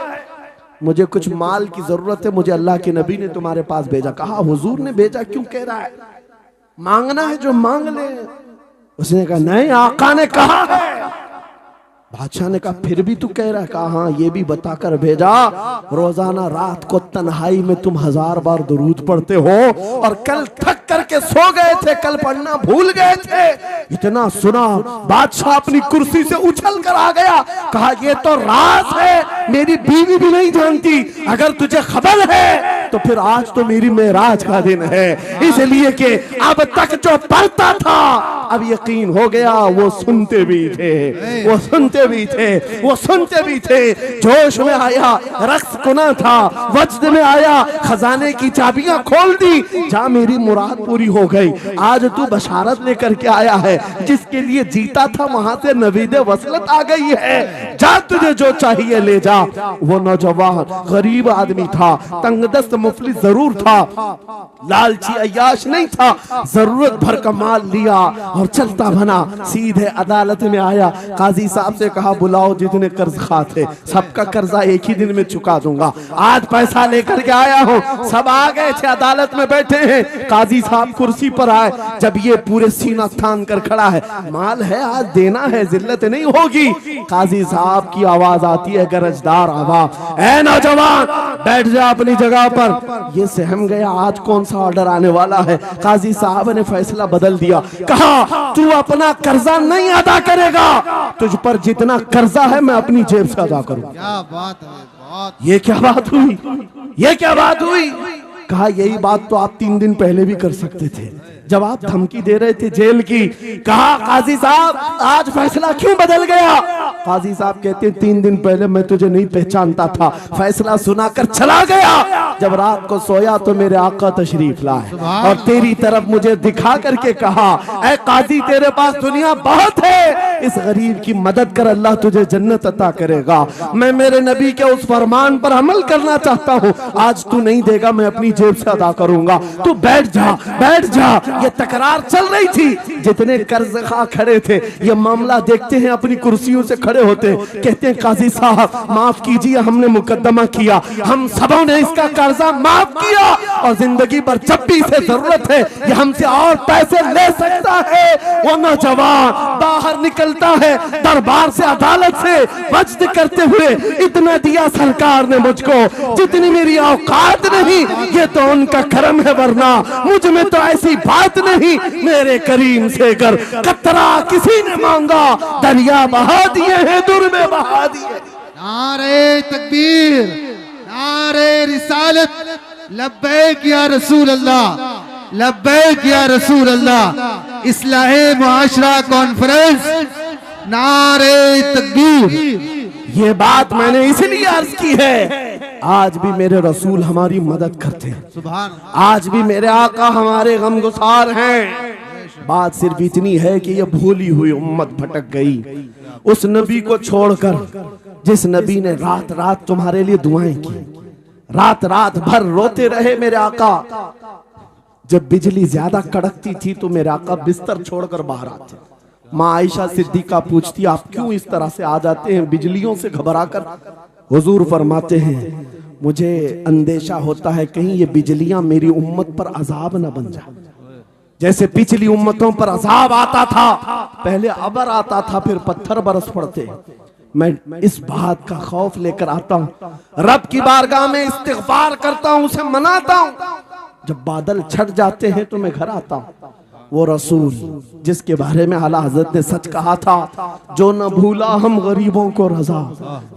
मुझे कुछ माल की जरूरत है, मुझे अल्लाह के नबी ने तुम्हारे पास भेजा। कहा हुजूर ने भेजा, क्यों कह रहा है? मांगना है जो मांग ले। उसने कहा नहीं आका ने कहा है। बादशाह ने कहा फिर भी तू कह रहा है? कहा हाँ ये भी बताकर भेजा, रोजाना रात को तन्हाई में तुम 1000 बार दुरूद पढ़ते हो, और कल थक करके सो गए थे, कल पढ़ना भूल गए थे। इतना सुना बादशाह अपनी कुर्सी से उछल कर आ गया, कहा ये तो राज है, मेरी बीवी भी नहीं जानती, अगर तुझे खबर है तो फिर आज तो मेरी मेराज का दिन है, इसलिए कि अब तक जो पढ़ता था अब यकीन हो गया, वो सुनते भी थे, वो सुनते भी थे, वो सुनते भी थे। जोश में आया, रक्स कुना था, वज्द में आया, खजाने की चाबियां खोल दी, जा मेरी मुराद पूरी हो गई। आज तू बशारत लेकर के आया है, जिसके लिए जीता था वहां से नवीद वसलत आ गई है, जा तुझे जो चाहिए ले जा। वो नौजवान गरीब आदमी था, तंगदस्त मुफलिस जरूर था, लालची अय्याश नहीं था, जरूरत भर का माल लिया और चलता बना, सीधे अदालत में आया। काजी साहब से कहा बुलाओ जितने कर्ज खा थे, सबका कर्जा एक ही दिन में चुका दूंगा, आज पैसा लेकर के आया हूँ। सब आ गए थे, अदालत में बैठे हैं, काजी साहब कुर्सी पर आए, जब ये पूरे सीना थान कर खड़ा है, माल है आज देना है, जिल्लत नहीं होगी। काजी साहब की आवाज आती है गरज समझदार आवाज, ऐ नौजवान बैठ जा अपनी जगह पर। ये सहम गया आज कौन सा ऑर्डर आने वाला है। काजी साहब ने फैसला बदल दिया, कहा तू अपना कर्जा नहीं अदा करेगा, तुझ पर जितना कर्जा है मैं अपनी जेब से अदा करूं। क्या बात है, बहुत। ये क्या बात हुई, ये क्या बात हुई। कहा यही बात तो आप 3 दिन पहले भी कर सकते थे जब आप धमकी दे रहे थे जेल की। कहा काजी साहब आज फैसला क्यों बदल गया। काजी साहब कहते 3 दिन पहले मैं तुझे नहीं पहचानता था, फैसला सुनाकर चला गया। जब रात को सोया तो मेरे आका तशरीफ लाए और तेरी तरफ मुझे दिखा करके कहा, ऐ काजी तेरे पास दुनिया बहुत है, इस गरीब की मदद कर, अल्लाह तुझे जन्नत अता करेगा। मैं मेरे नबी के उस फरमान पर अमल करना चाहता हूँ, आज तू नहीं देगा मैं अपनी जेब से अदा करूंगा, तू बैठ जा बैठ जा। ये तकरार चल रही थी। जितने कर्ज खा खड़े थे ये मामला देखते हैं अपनी कुर्सियों से खड़े होते, कहते हैं काजी साहब माफ कीजिए, हमने मुकदमा किया, हम सबों ने इसका कर्जा माफ किया और जिंदगी भर जब भी इसे जरूरत है ये हमसे और पैसे ले सकता है। वो नौजवान बाहर निकलता है दरबार से, अदालत से वज्द करते हुए, इतना दिया सरकार ने मुझको जितनी मेरी औकात नहीं, ये तो उनका करम है, वरना मुझ में तो ऐसी बात नहीं। मेरे करीम से कर कतरा किसी ने मांगा, दरिया बहा दिए हैं, दुर में बहा दिए। नारे तकबीर, नारे रिसालत, लब्बैक या रसूल अल्लाह, लब्बैक या रसूल अल्लाह। इस्लाहे मुआशरा कॉन्फ्रेंस, नारे तकबीर। ये बात मैंने इसलिए अर्ज की है, आज भी मेरे रसूल हमारी मदद करते हैं, सुभान, आज भी मेरे आका हमारे गमगुसार हैं। बात सिर्फ इतनी है कि ये भूली हुई उम्मत भटक गई उस नबी को छोड़कर जिस नबी ने रात रात तुम्हारे लिए दुआएं की, रात रात भर रोते रहे मेरे आका। जब बिजली ज्यादा कड़कती थी तो मेरे आका बिस्तर छोड़कर बाहर आते। माँ आयशा सिद्दीका पूछती आप क्यों इस तरह से आ जाते हैं बिजलियों से घबरा कर। हुजूर फरमाते हैं मुझे अंदेशा होता है कहीं ये बिजलियां मेरी उम्मत पर अजाब न बन जाए, जैसे पिछली उम्मतों पर अजाब आता था, पहले अबर आता था फिर पत्थर बरस पड़ते। मैं इस बात का खौफ लेकर आता हूँ, रब की बारगाह में इस्तिग़फार करता हूँ, उसे मनाता हूँ। जब बादल छट जाते हैं तो मैं घर आता हूँ। वो रसूल जिसके बारे में आला हज़रत ने सच कहा था, जो न भूला हम गरीबों को रजा,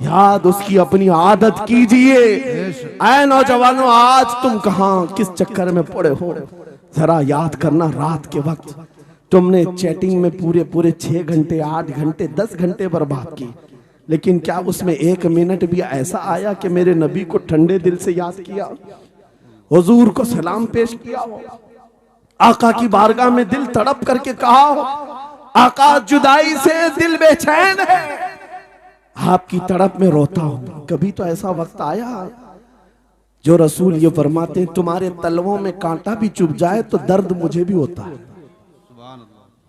याद उसकी अपनी आदत कीजिए। ऐ नौजवानों आज तुम कहां किस चक्कर में पड़े हो, जरा याद करना। रात के वक्त तुमने चैटिंग में पूरे पूरे 6 घंटे 8 घंटे 10 घंटे बर्बाद की, लेकिन क्या उसमें 1 मिनट भी ऐसा आया कि मेरे नबी को ठंडे दिल से याद किया, हुजूर को सलाम पेश किया हो, आका की बारगाह में दिल तड़प करके कहा हो, आका जुदाई से दिल बेचैन है, आपकी तड़प में रोता हूं। कभी तो ऐसा वक्त आया जो रसूल ये फरमाते तुम्हारे तलवों में कांटा भी चुभ जाए तो दर्द मुझे भी होता है।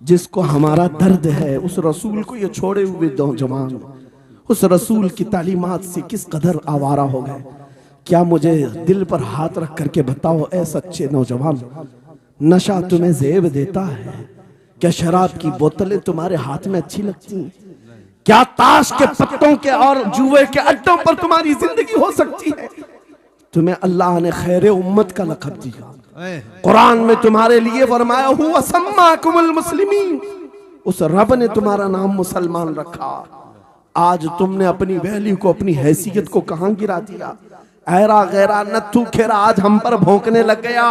जिसको हमारा दर्द है उस रसूल को ये छोड़े हुए नौजवान उस रसूल की तालीमात से किस कदर आवारा हो गए। क्या मुझे दिल पर हाथ रख करके बताओ ऐ सच्चे नौजवान, नशा तुम्हें जेब देता है? क्या शराब की बोतलें तुम्हारे हाथ में अच्छी लगती हैं? क्या ताश के पत्तों के और जुए के अड्डों पर तुम्हारी जिंदगी हो सकती है? तुम्हें अल्लाह ने खैर उम्मत का लक़ब दिया, कुरान में तुम्हारे लिए फरमाया हुआ सम्माकुमुल मुस्लिमीन, उस रब ने तुम्हारा नाम मुसलमान रखा। आज तुमने अपनी वैल्यू को अपनी हैसियत को कहां गिरा दिया? ऐरा गैरा नत्थू खेरा आज हम पर भौंकने लग गया।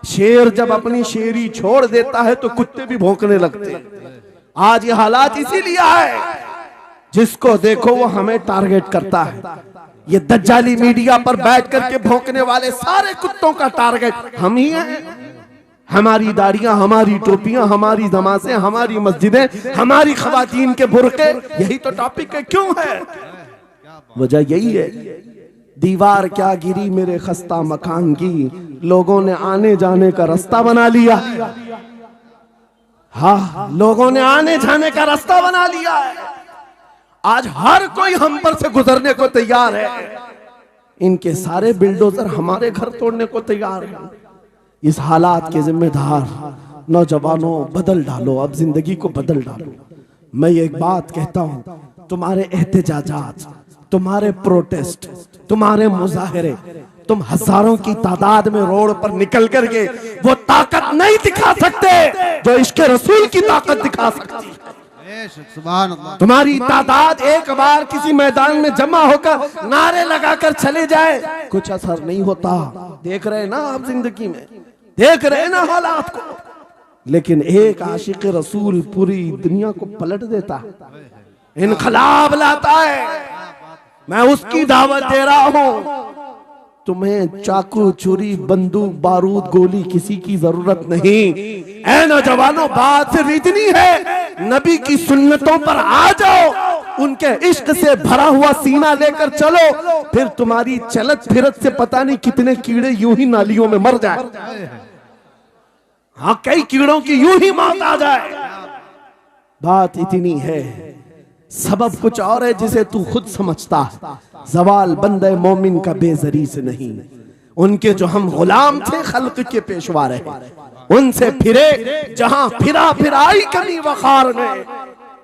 शेर जब अपनी शेरी छोड़ देता है तो कुत्ते भी भौंकने लगते हैं। आज ये हालात इसीलिए है, जिसको देखो वो हमें टारगेट करता है। ये दज्जाली मीडिया पर बैठ करके भौंकने वाले सारे कुत्तों का टारगेट हम ही हैं। हमारी दाढ़ियां, हमारी टोपियां, हमारी नमाज़ें, हमारी मस्जिदें, हमारी खवातीन के बुर्के, यही तो टॉपिक है। क्यों है? वजह यही है, दीवार क्या गिरी मेरे खस्ता मकान की, लोगों ने आने जाने का रास्ता बना लिया। हाँ, लोगों ने आने जाने का रास्ता बना लिया है। आज हर कोई हम पर से गुजरने को तैयार है। इनके सारे बिल्डोजर हमारे घर तोड़ने को तैयार हैं। इस हालात के जिम्मेदार नौजवानों बदल डालो, अब जिंदगी को बदल डालो। मैं एक बात कहता हूं, तुम्हारे एहतजाजात, तुम्हारे प्रोटेस्ट, तुम्हारे मुजाहरे, तुम हजारों की तादाद में रोड पर निकल करके वो ताकत नहीं दिखा सकते जो इश्क रसूल की ताकत दिखा सकती है। सुभान अल्लाह। तुम्हारी तादाद एक बार किसी मैदान में जमा होकर नारे लगाकर चले जाए, कुछ असर नहीं होता। देख रहे हैं ना आप जिंदगी में, देख रहे हैं ना हालात को। लेकिन एक आशिक रसूल पूरी दुनिया को पलट देता है, इनकलाब लाता है। मैं उसकी दावत दे रहा हूं। तुम्हें चाकू, छुरी, बंदूक, बारूद, गोली किसी की जरूरत नहीं। ऐ नौजवानों, बात सिर्फ इतनी है, नबी की सुन्नतों पर आ जाओ, उनके इश्क से भरा हुआ सीना लेकर चलो, फिर तुम्हारी चलत फिरत से पता नहीं कितने कीड़े यूं ही नालियों में मर जाए। हाँ, कई कीड़ों की यूं ही मौत आ जाए। बात इतनी है, सबब कुछ और है जिसे तू खुद समझता है। जवाल बंदे मोमिन का बेजरी से नहीं, उनके जो हम गुलाम थे खल्क के पेशवा रहे, उनसे फिरे जहां फिरा फिराई कमी वखार में।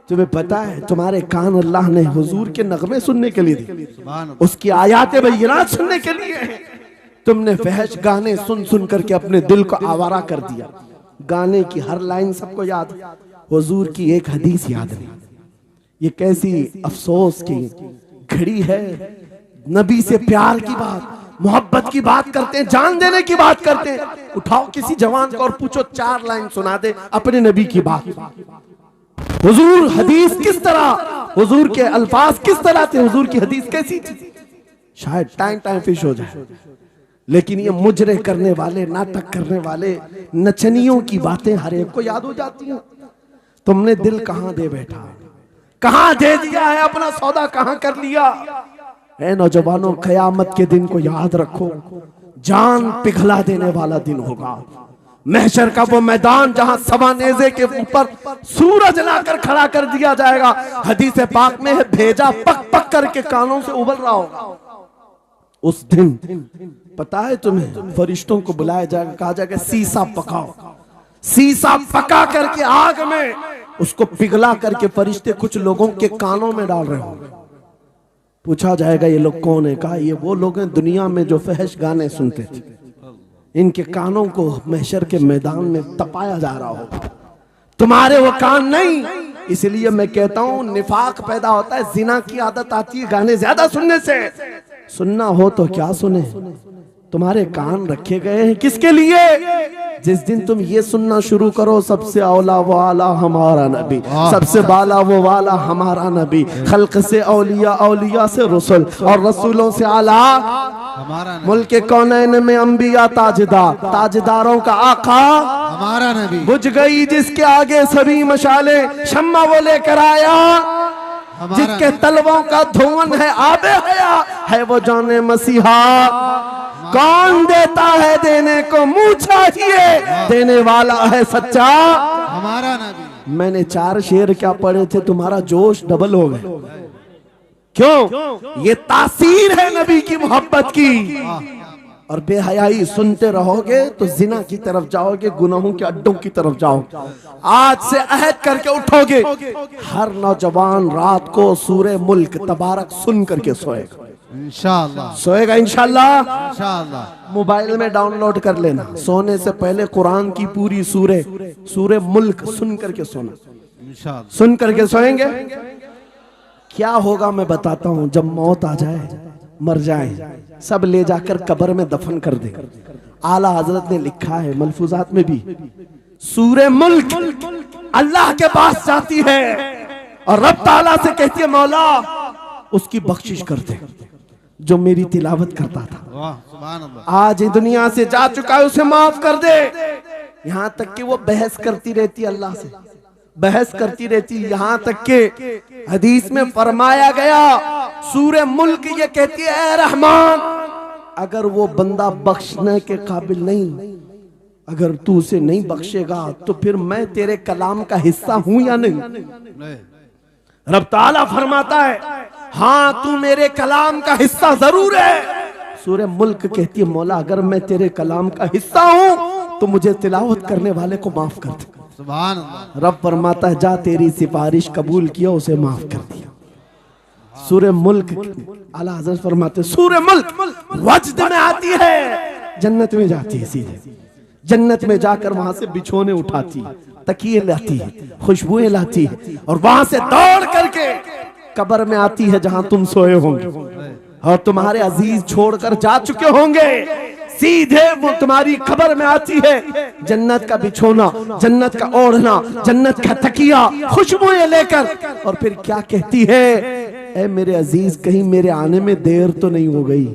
तुम्हें पता है तुम्हारे कान अल्लाह ने हुजूर के नगमे सुनने के लिए दिए, उसकी आयाते बय्यिनात सुनने के लिए। तुमने फहश गाने सुन सुन करके अपने दिल को आवारा कर दिया। गाने की हर लाइन सबको याद, हुजूर की एक हदीस याद नहीं। ये कैसी अफसोस की घड़ी है। नबी से प्यार की बात, मोहब्बत की बात करते हैं, जान देने की बात करते हैं। उठाओ किसी जवान को और पूछो 4 लाइन सुना दे अपने नबी की बात। हुजूर हदीस किस तरह, हुजूर के अल्फाज किस तरह थे, हुजूर की हदीस कैसी थी, शायद टाइम फिश हो जाए। लेकिन ये मुजरे करने वाले, नाटक करने वाले, नचनियों की बातें हर एक को याद हो जाती हैं। तुमने दिल कहां दे बैठा, कहां दे दिया है, अपना सौदा कहां कर लिया है। नौजवानों, कयामत के दिन को याद रखो, जान पिघला देने वाला दिन होगा। महशर का वो मैदान जहां सवा नेज़े के ऊपर सूरज लाकर खड़ा कर दिया जाएगा। हदीस पाक में है, भेजा पक पक करके कानों से उबल रहा होगा। उस दिन पता है तुम्हें, फरिश्तों को बुलाया जाएगा, कहा जाएगा सीसा पकाओ। सीसा पका करके आग में उसको पिघला करके फरिश्ते कुछ लोगों के कानों में डाल रहे होंगे। पूछा जाएगा ये लोग कौन है? कहा ये वो लोग हैं दुनिया में जो फहश गाने सुनते थे, इनके कानों को महशर के मैदान में तपाया जा रहा होगा, तुम्हारे वो कान नहीं। इसलिए मैं कहता हूं निफाक पैदा होता है, जिना की आदत आती है गाने ज्यादा सुनने से। सुनना हो तो क्या सुने, तुम्हारे कान रखे गए हैं किसके लिए? जिस दिन तुम ये सुनना शुरू करो, सबसे औला वो आला हमारा नबी, सबसे बाला वो वाला हमारा नबी, खल्क से औलिया, औलिया से रसूल और रसूलों से आला हमारा, मुल्क कौनैन में अंबिया ताजदार, ताजदारों का आका हमारा नबी। बुझ गई जिसके आगे सभी मशाले, शम्मा वो लेकर आया जिसके तलवों का धुआं है आबे हया, है वो जाने मसीहा। कौन देता है देने को मुंह चाहिए, देने वाला है सच्चा हमारा नबी। मैंने 4 शेर क्या पढ़े थे, तुम्हारा जोश डबल हो गए। क्यों? ये तासीर है नबी की मोहब्बत की। और बेहयाई सुनते रहोगे तो जिना की तरफ जाओगे, गुनाहों के अड्डों की तरफ जाओगे। आज से अहद करके उठोगे, हर नौजवान रात को सूरे मुल्क तबारक सुन करके सोएगा, इंशाअल्लाह सोएगा इंशाअल्लाह। इंशाअल्लाह मोबाइल में डाउनलोड कर लेना, सोने से पहले कुरान की पूरी सूरे मुल्क सुन करके सोना, इंशाअल्लाह सुन करके सोएंगे। क्या होगा मैं बताता हूं, जब मौत आ जाए, मर जाए, सब ले जाकर कब्र में दफन कर दे। आला हजरत ने लिखा है मलफूजात में भी, सूरे मुल्क अल्लाह के पास जाती है और रब ताला से कहती है मौला उसकी बख्शिश कर दे जो मेरी तिलावत करता था, वाह सुभान अल्लाह, आज दुनिया से जा चुका है, उसे माफ कर दे। यहां तक कि वो बहस करती रहती अल्लाह से, बहस करती रहती, यहां तक के हदीस में फरमाया गया सूरे मुल्क ये कहती है ऐ रहमान, अगर वो बंदा बख्शने के काबिल नहीं, अगर तू उसे नहीं बख्शेगा तो फिर मैं तेरे कलाम का हिस्सा हूं या नहीं? रब ताला फरमाता है हाँ तू मेरे कलाम का हिस्सा जरूर है। सूरे मुल्क कहती है मौला अगर मैं तेरे कलाम का हिस्सा हूं तो मुझे तिलावत करने वाले को माफ कर दे। सुभान अल्लाह। रब फरमाता है जा तेरी सिफारिश कबूल किया, उसे माफ कर दिया। सूरह मुल्क आला हज़रत फरमाते सूरह मुल्क वजद में आती है, जन्नत में जाती है, सीधे जन्नत में जाकर वहां से बिछोने उठाती, तकिए लाती है, खुशबुएं लाती है, और वहां से दौड़ करके कब्र में आती है जहां तुम सोए होंगे और तुम्हारे अजीज छोड़कर जा चुके होंगे। सीधे वो तुम्हारी कब्र में आती है, जन्नत का बिछोना, जन्नत का ओढ़ना, जन्नत का तकिया, खुशबुएं लेकर, और फिर क्या कहती है, ऐ मेरे अजीज कहीं मेरे आने में देर तो नहीं हो गई,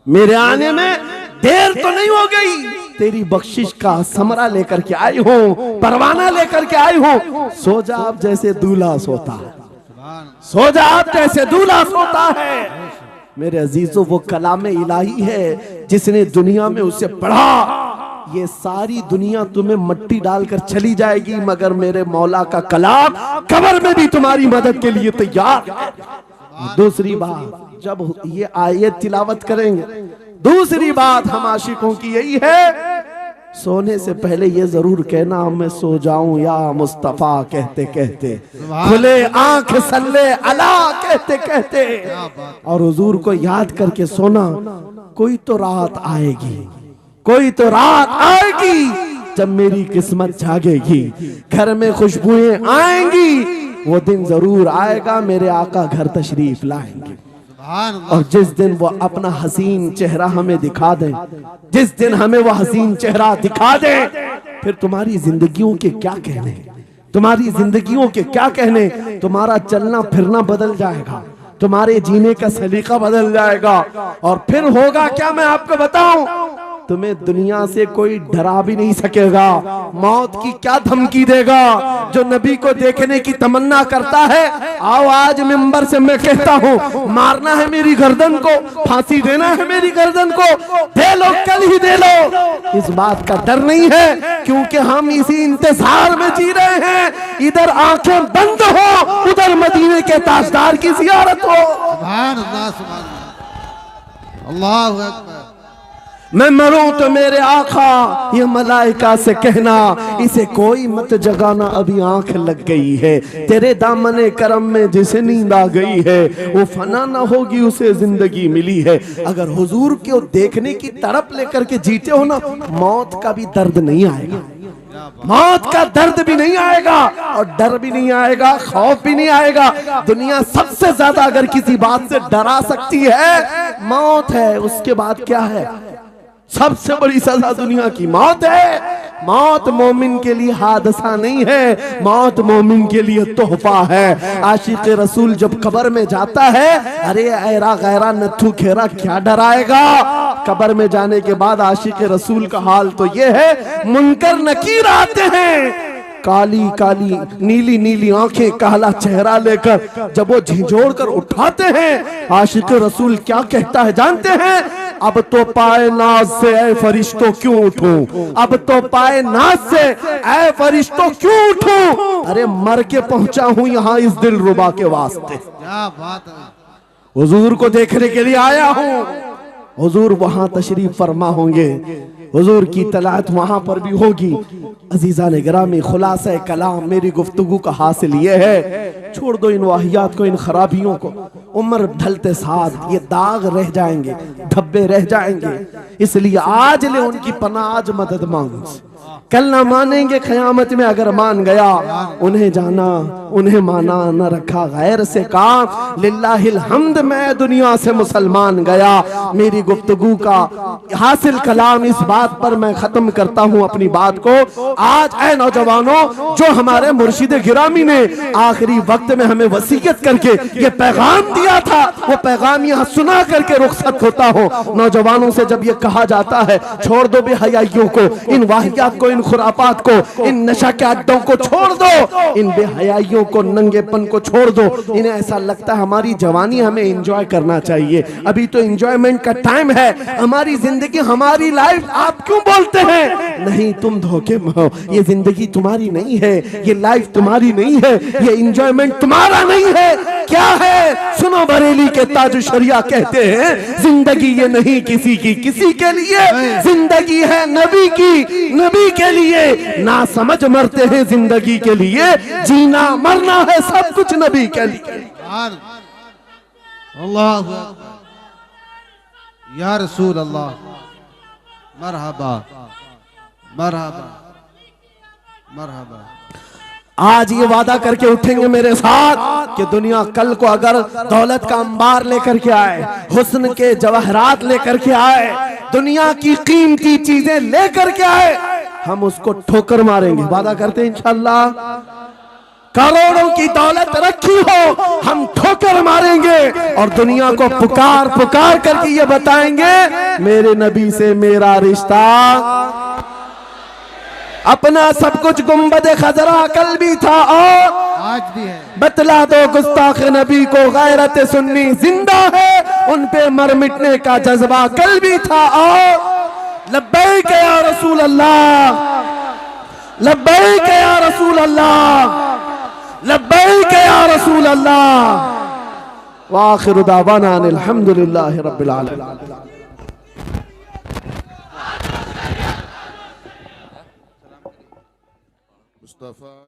मेरे आने में देर तो नहीं हो गई, तेरी बख्शिश का समरा लेकर के आई हूं, परवाना लेकर के आई हूं, सो जा आप जैसे दूल्हा सोता है, सो जा आप जैसे दूल्हा सोता है। मेरे अजीजों वो कलाम इलाही है जिसने दुनिया में उसे पढ़ा, ये सारी दुनिया तुम्हें मट्टी डालकर चली जाएगी मगर मेरे मौला का कलाम कब्र में भी तुम्हारी मदद के लिए तैयार है। दूसरी बात, जब ये आयत तिलावत करेंगे, दूसरी बात हम आशिकों की यही है, सोने से पहले ये जरूर कहना मैं सो जाऊं या मुस्तफा कहते कहते, खुले आंख सल्ले अला कहते कहते, और हुजूर को याद करके सोना। कोई तो रात आएगी, कोई तो रात आएगी जब मेरी किस्मत जागेगी, घर में खुशबुएं आएंगी, वो दिन जरूर आएगा मेरे आका घर तशरीफ लाएंगे। और जिस दिन वो अपना हसीन चेहरा हमें दिखा दे, जिस दिन हमें वो हसीन चेहरा दिखा दे, फिर तुम्हारी जिंदगियों के क्या कहने, तुम्हारी जिंदगियों के क्या कहने, तुम्हारा चलना फिरना बदल जाएगा, तुम्हारे जीने का सलीका बदल जाएगा, और फिर होगा क्या मैं आपको बताऊं, तुम्हें दुनिया से कोई डरा भी नहीं सकेगा। मौत की क्या धमकी देगा, जो नबी को देखने की तमन्ना करता है, आओ आज मिंबर से मैं कहता हूँ, मारना है मेरी गर्दन को, फांसी देना है मेरी गर्दन को, दे लो कल ही दे लो, इस बात का डर नहीं है, क्योंकि हम इसी इंतजार में जी रहे हैं, इधर आंखें बंद हो, उधर मदीने के ताजदार की जियारत हो। सुभान अल्लाह, सुभान अल्लाह, अल्लाहु अकबर। मैं मरूं तो मेरे आका ये मलाइका से कहना, इसे कोई मत जगाना अभी आंख लग गई है, तेरे दामने करम में जिसे नींद आ गई है वो फना ना होगी उसे जिंदगी मिली है। अगर हुजूर को देखने की तड़प लेकर के जीते हो ना, मौत का भी दर्द नहीं आएगा, मौत का दर्द भी नहीं आएगा, और डर भी नहीं आएगा, खौफ भी नहीं आएगा। दुनिया सबसे ज्यादा अगर किसी बात से डरा सकती है, मौत है, उसके बाद क्या है, सबसे बड़ी सजा दुनिया की मौत है। मौत मोमिन के लिए हादसा नहीं है, मौत मोमिन के लिए तोहफा है। आशिक रसूल जब कब्र में जाता है, अरे ऐरा गैरा नथु खेरा क्या डराएगा। कब्र में जाने के बाद आशिक रसूल का हाल तो ये है, मुनकर नकीर आते हैं, काली काली नीली नीली आंखें, काला चेहरा लेकर जब वो झिझोड़ कर उठाते हैं, आशिक रसूल क्या कहता है जानते हैं, अब तो पाए नाज से ऐ फरिश्तों क्यों उठूं, अब तो पाए नाज से ऐ फरिश्तों क्यों उठूं, अरे मर के पहुंचा हूं यहाँ इस दिल रुबा के वास्ते, क्या बात है, हुजूर को देखने के लिए आया हूं। हुजूर वहां तशरीफ फरमा होंगे, हुजूर की तलात वहां पर भी होगी। अजीजा ने गिरामी, खुलासा कलाम मेरी गुफ्तगू का हासिल ये है, छोड़ दो इन वाहियात को, इन खराबियों को, उम्र ढलते साथ ये दाग रह जाएंगे, धब्बे रह जाएंगे, इसलिए आज ले उनकी पनाह, आज मदद मांगो, कल ना मानेंगे क़यामत में अगर मान गया, उन्हें जाना उन्हें माना न रखा गैर से काम, लिल्लाहिल हम्द मैं दुनिया से मुसलमान गया। मेरी गुफ्तगू का हासिल कलाम इस बात पर मैं खत्म करता हूँ अपनी बात को। आज ऐ नौजवानों, जो हमारे मुर्शिद गिरामी ने आखिरी वक्त में हमें वसीयत करके ये पैगाम दिया था, वो पैगाम यहाँ सुना करके रुखसत होता हो। नौजवानों से जब ये कहा जाता है छोड़ दो बेहयाइयों को, इन वाहियात को, इन खुरापात को, इन नशा के अड्डों को छोड़ दो, इन बेहयाइयों को, नंगेपन को छोड़ दो, इन्हें ऐसा लगता है हमारी जवानी हमें एंजॉय करना चाहिए, अभी तो एंजॉयमेंट का टाइम है, हमारी जिंदगी हमारी लाइफ आप क्यों बोलते हैं? नहीं, तुम धोखे में हो, ये जिंदगी तुम्हारी नहीं है, ये लाइफ तुम्हारी नहीं है, ये एंजॉयमेंट तुम्हारा नहीं है। क्या है? सुनो, बरेली के ताज शरिया कहते हैं जिंदगी ये नहीं किसी की किसी के लिए, जिंदगी है नबी की नबी के लिए, ना समझ मरते हैं जिंदगी के लिए, जीना मरना है सब कुछ नबी के लिए। अल्लाह या रसूल अल्लाह मरहबा मरहबा मरहबा। आज ये वादा करके उठेंगे मेरे साथ कि दुनिया कल को अगर दौलत का अंबार लेकर के आए, हुस्न के जवाहरात लेकर के आए, दुनिया की कीमती चीजें लेकर के आए, हम उसको ठोकर मारेंगे। वादा करते हैं इंशाअल्लाह। करोड़ों की दौलत रखी हो, हम ठोकर मारेंगे और दुनिया को पुकार पुकार करके ये बताएंगे मेरे नबी से मेरा रिश्ता। अपना सब कुछ गुंबद खजरा कल भी था और आज भी है। बतला दो गुस्ताख नबी को गैरत सुन्नी जिंदा है, उन पे मर मिटने का जज्बा कल भी था और लब्बैक या रसूल अल्लाह, लब्बैक या रसूल अल्लाह, लब्बैक या रसूल अल्लाह। व आखिरु दावाना अनिल हम्दुलिल्लाहि रब्बिल आलमीन। मुस्तफा